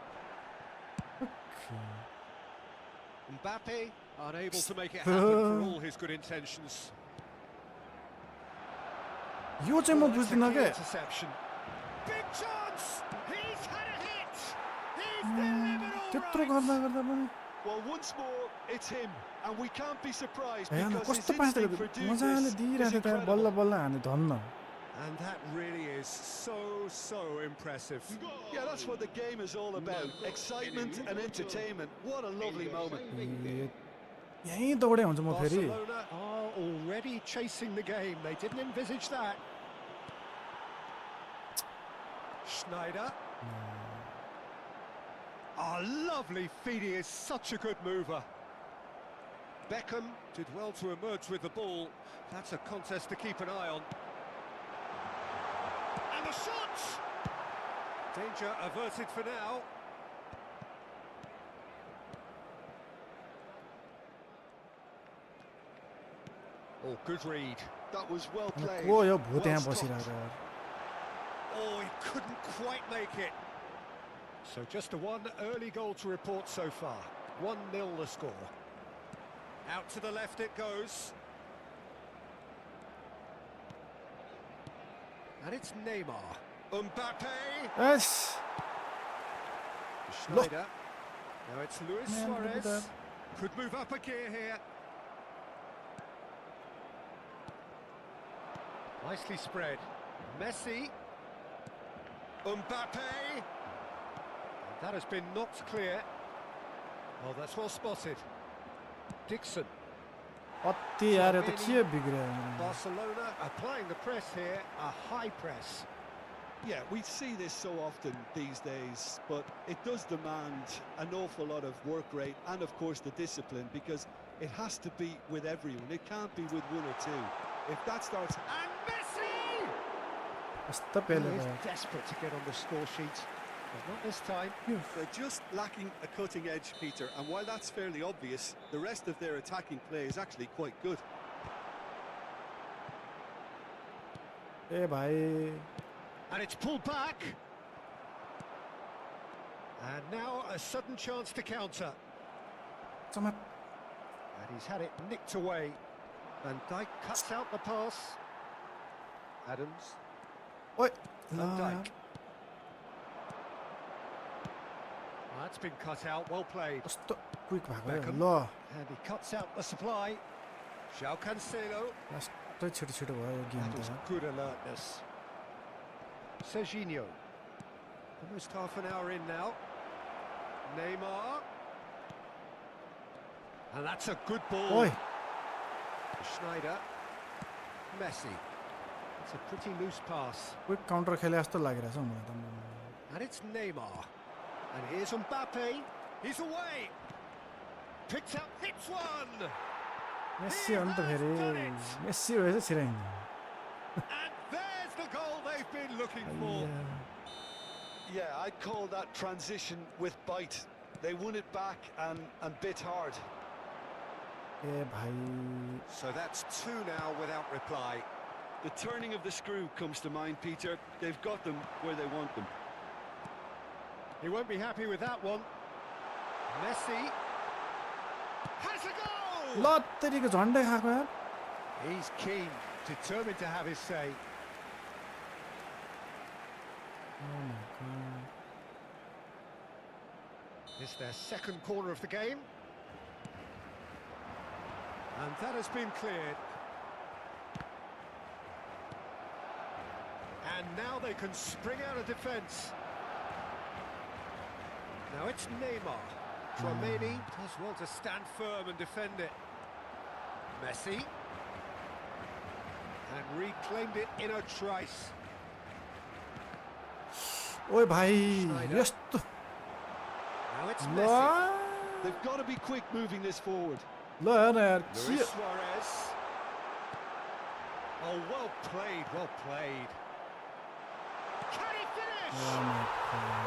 Mbappe unable to make it happen for all his good intentions. यो चाहिँ म Well, that's a बुझ्दिनँ key के interception. Big chance! He's had a hit! He's delivered all त्यत्रो right! गर्दा पनि Well, once more, it's him, and we can't be surprised हेर न because his कस्तो पास instinct for doing मजाले this दिइरहेको is थियो त्यहाँ incredible. बल्ल हाने धन्न And that really is so impressive. Yeah, that's what the game is all about. Excitement and entertainment. What a lovely moment. यहीँ दौडे हुन्छ म फेरि Barcelona are already chasing the game. They didn't envisage that. Schneider. Oh, lovely feed. He is such a good mover. Beckham did well to emerge with the ball. That's a contest to keep an eye on. And the shot! Danger averted for now. Oh, good read. That was well played. को यो भूत Well यहाँ stopped. बसिरहेको Oh, he couldn't quite make it. So just a one early goal to report so far. 1-0 the score. Out to the left it goes. And it's Neymar. Mbappe. Yes Schneider. Now it's Luis Man, look at Suarez. that. Could move up a gear here. Nicely spread. Messi. Mbappe. And that has been knocked clear. Oh, that's well spotted. Dixon. कति यार यो त के बिग्रियो Barcelona applying the press here, a high press. Yeah, we see this so often these days, but it does demand an awful lot of work rate and, of course, the discipline, because it has to be with everyone. It can't be with one or two. If that starts... And Messi! कस्तो पेले He is भयो desperate to get on the score sheet, but not this time. They're just lacking a cutting edge, Peter, and while that's fairly obvious, the rest of their attacking play is actually quite good. ए भाइ And it's pulled back. And now a sudden chance to counter. समात And he's had it nicked away. Van Dijk cuts out the pass. Adams. ओइ Van ल Dijk. That's been cut out, well played. कस्तो quick भएको यो Beckham. ल And he cuts out the supply. João Cancelo. लास्टै छिटो छिटो भयो यो game That was त good alertness. Serginho. Almost half an hour in now. Neymar. And that's a good ball. ओइ Schneider. Messi. It's a pretty loose pass. Quick counter खेले जस्तो लागिरहेछ हौ मलाई त And it's Neymar. And here's Mbappe. He's away. Picked up, hits one. Messi हो नि त फेरि मेस्सी रहेछ छिराइ And there's the goal they've been looking for. Yeah, I'd call that transition with bite. They won it back and bit hard. ए भाइ So that's two now without reply. The turning of the screw comes to mind, Peter. They've got them where they want them. He won't be happy with that one. Messi has a goal! ल तेरिको झन्डै खाएको यार He's keen, determined to have his say. It's their second corner of the game. And that has been cleared. And now they can spring out of defence. Now it's Neymar. Konami does well to stand firm and defend it. Messi. And reclaimed it in a trice. ओइ भाइ Schneider. यस्तो Now it's ल Messi. They've got to be quick moving this forward. ल हेर न यार Luis के Suarez. Oh, well played, well played. Can he finish?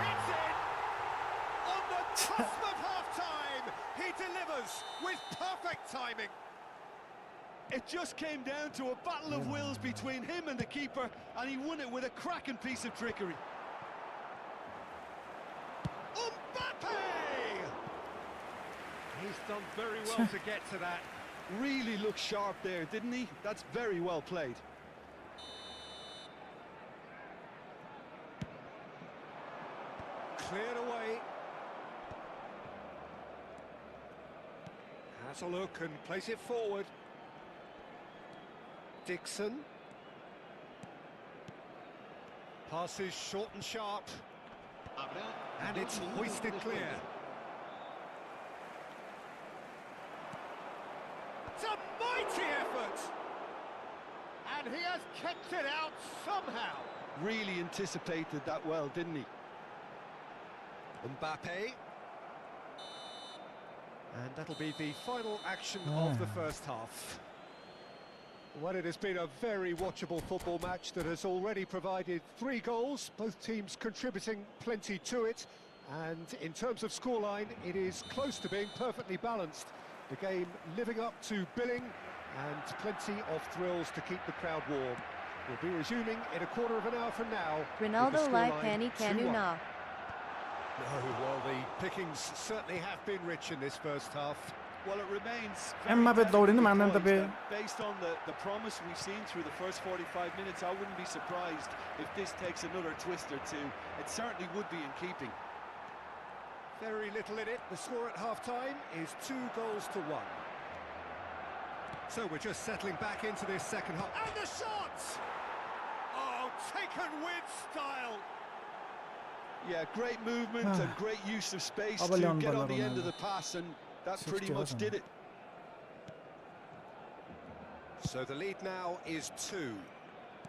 It's in! On the cusp of half-time, he delivers with perfect timing. It just came down to a battle of wills between him and the keeper, and he won it with a cracking piece of trickery. Mbappe! He's done very well to get to that. Really looked sharp there, didn't he? That's very well played. Cleared away. Has a look and plays it forward. Dixon. Passes short and sharp. And it's hoisted clear. It's a mighty effort! And he has kept it out somehow. Really anticipated that well, didn't he? Mbappe. And that'll be the final action of the first half. Well, it has been a very watchable football match that has already provided 3 goals, both teams contributing plenty to it. And in terms of scoreline, it is close to being perfectly balanced. The game living up to billing and plenty of thrills to keep the crowd warm. We'll be resuming in a quarter of an hour from now. Ronaldo Lai Pani Kanu Na. No, well, the pickings certainly have been rich in this first half. Well, it remains Mbappe दौडिनु मान्दैन very तपाईँ poised, and based on the promise we've seen through the first 45 minutes, I wouldn't be surprised if this takes another twist or two. It certainly would be in keeping. Very little in it. The score at half-time is 2-1. So we're just settling back into this second half. And the shot! Oh, taken with style. Yeah, great movement and great use of space अब to ल्याउनु get on पर्ला the end of Ronaldo. the pass, and that 60 pretty much wasn't did it? it. So the lead now is 2.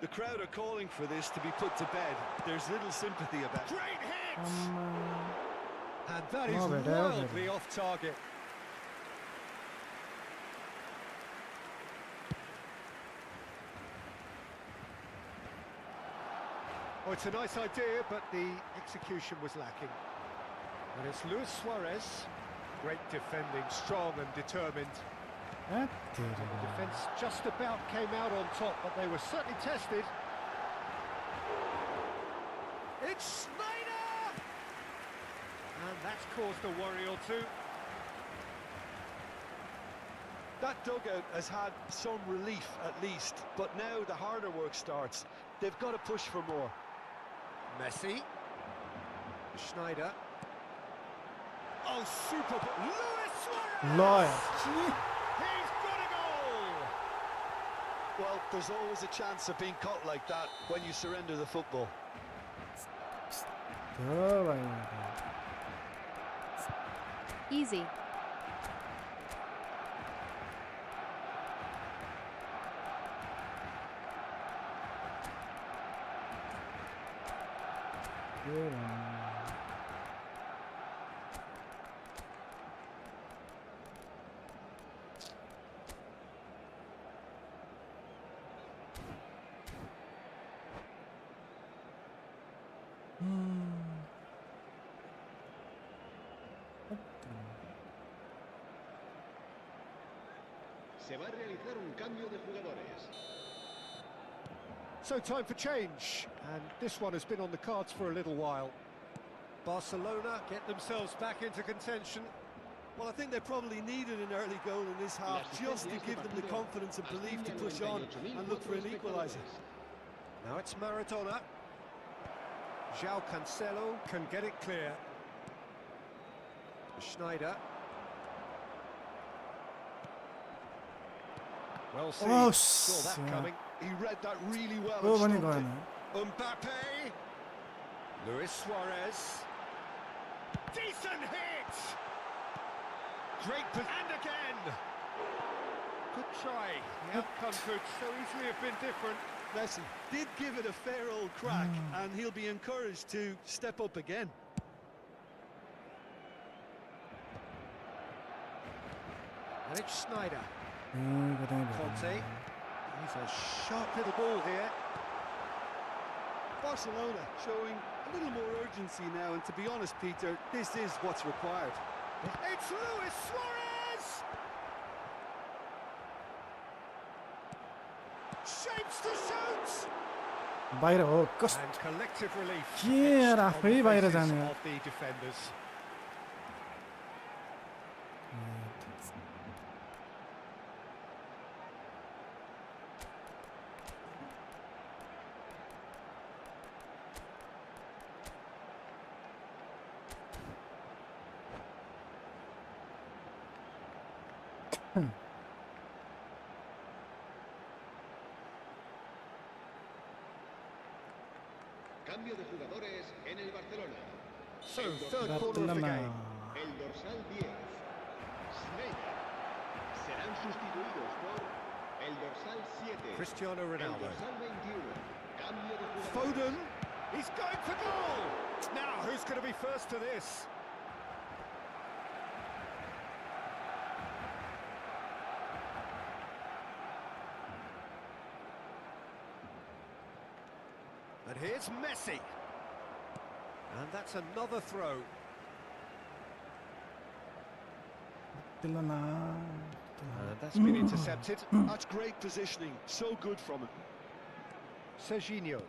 The crowd are calling for this to be put to bed. There's little sympathy about it. Great hit! Amma. And that is No, but wildly off target. Oh, it's a nice idea, but the execution was lacking. And it's Luis Suarez. Great defending, strong and determined. Ah, The defence just about came out on top, but they were certainly tested. It's Snyder! And that's caused a worry or two. That dugout has had some relief at least, but now the harder work starts. They've got to push for more. Messi. Schneider. Oh, super! Luis Suarez! Lawyer. He's got a goal! Well, there's always a chance of being caught like that when you surrender the football. Easy. Se va a realizar un cambio de jugadores. So time for change, and this one has been on the cards for a little while. Barcelona get themselves back into contention. Well, I think they probably needed an early goal in this half just to give them the confidence and belief to push on and look for an equaliser. Now it's Maradona. João Cancelo can get it clear. Schneider. Well seen, Oh, saw that yeah. coming. He read that really well. Oh, and भने stopped गएन. it. Mbappe. Luis Suarez. Decent hit! Great and again! Good try. The outcome could so easily have been different. Messi did give it a fair old crack, and he'll be encouraged to step up again. And it's Snyder. Conte. He's a sharp little ball here. Barcelona showing a little more urgency now, and to be honest, Peter, this is what's required. It's Luis Suarez! Shapes to shoot! बाहिर हो कस्तो And collective relief. के यार, etched on आफै the बाहिर faces जाने यार. of the defenders. Cambio de jugadores en el Barcelona. So, third corner of the game. El dorsal 10. Schneider. Serán sustituidos por el dorsal 7. Cristiano El Ronaldo. dorsal 21. Cambio de jugadores. Foden. He's going for goal! Now, who's going to be first to this? And here's Messi. And that's another throw. त्यसलाई And that's been intercepted. That's great positioning, so good from him. Serginho.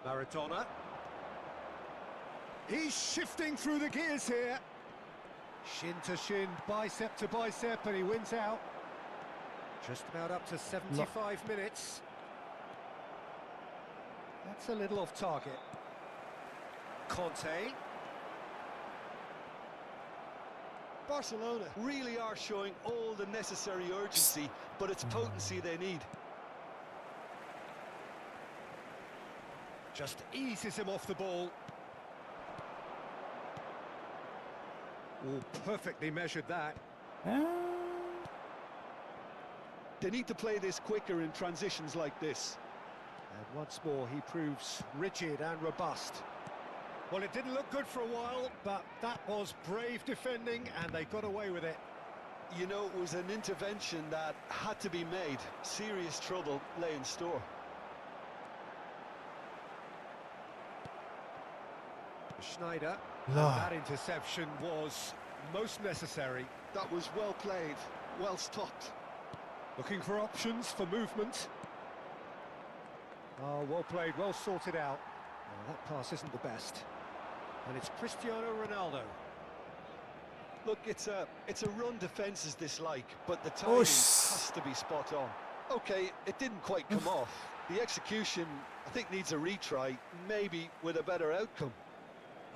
Maradona. He's shifting through the gears here. Shin to shin, bicep to bicep, and he wins out. Just about up to 75 minutes. That's a little off target. Conte. Barcelona really are showing all the necessary urgency, but it's potency they need. Just eases him off the ball. Oh, perfectly measured that. They need to play this quicker in transitions like this. And once more, he proves rigid and robust. Well, it didn't look good for a while, but that was brave defending, and they got away with it. You know, it was an intervention that had to be made. Serious trouble lay in store. Schneider, and that interception was most necessary. That was well played, well stopped. Looking for options for movement. Oh, well played, well sorted out. Oh, that pass isn't the best. And it's Cristiano Ronaldo. Look, it's a run defence's dislike, but the timing has to be spot on. Okay, it didn't quite come off. The execution, I think, needs a retry, maybe with a better outcome.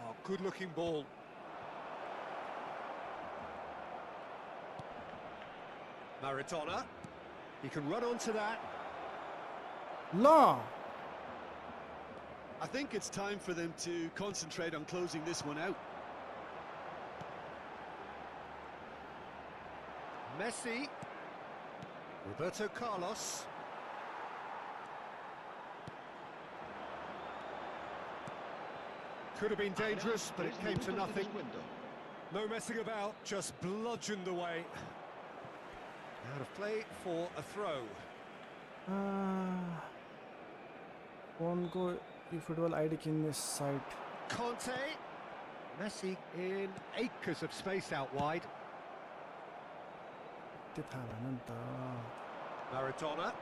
Oh, good-looking ball. Maradona. He can run onto that. Law. I think it's time for them to concentrate on closing this one out. Messi. Roberto Carlos. Could have been dangerous, but it came to nothing. No messing about, just bludgeoned away. Out of play for a throw. Won't go eFootball ID in this site. Conte. Messi in acres of space out wide. Maradona.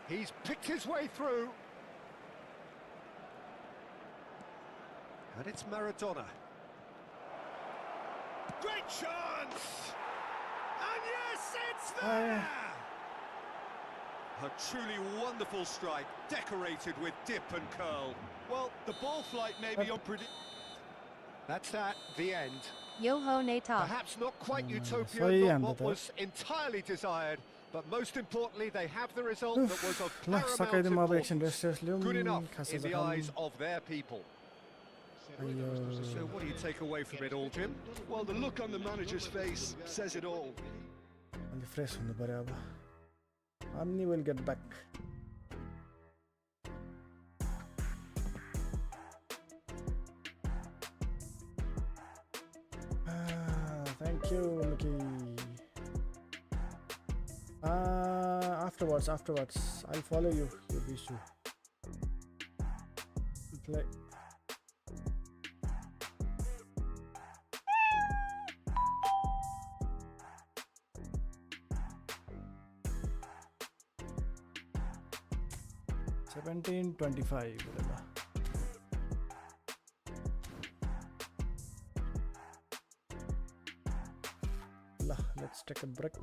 He's picked his way through. And it's Maradona. Great chance! And yes, it's there! A truly wonderful strike, decorated with dip and curl. Well, the ball flight may be unpredictable. That's that, the end. Yoho Nata. Perhaps not quite sorry, utopian, not what was entirely desired, but most importantly, they have the result that was of paramount importance. Good enough in the eyes of their people. So what do you take away from it all, Jim? Well, the look on the manager's face says it all. Fresh हुनु पर्यो अब. Omni will get back. Thank you, Mickey. Afterwards, I'll follow you. You wish to play. $17.25. Let's take a break.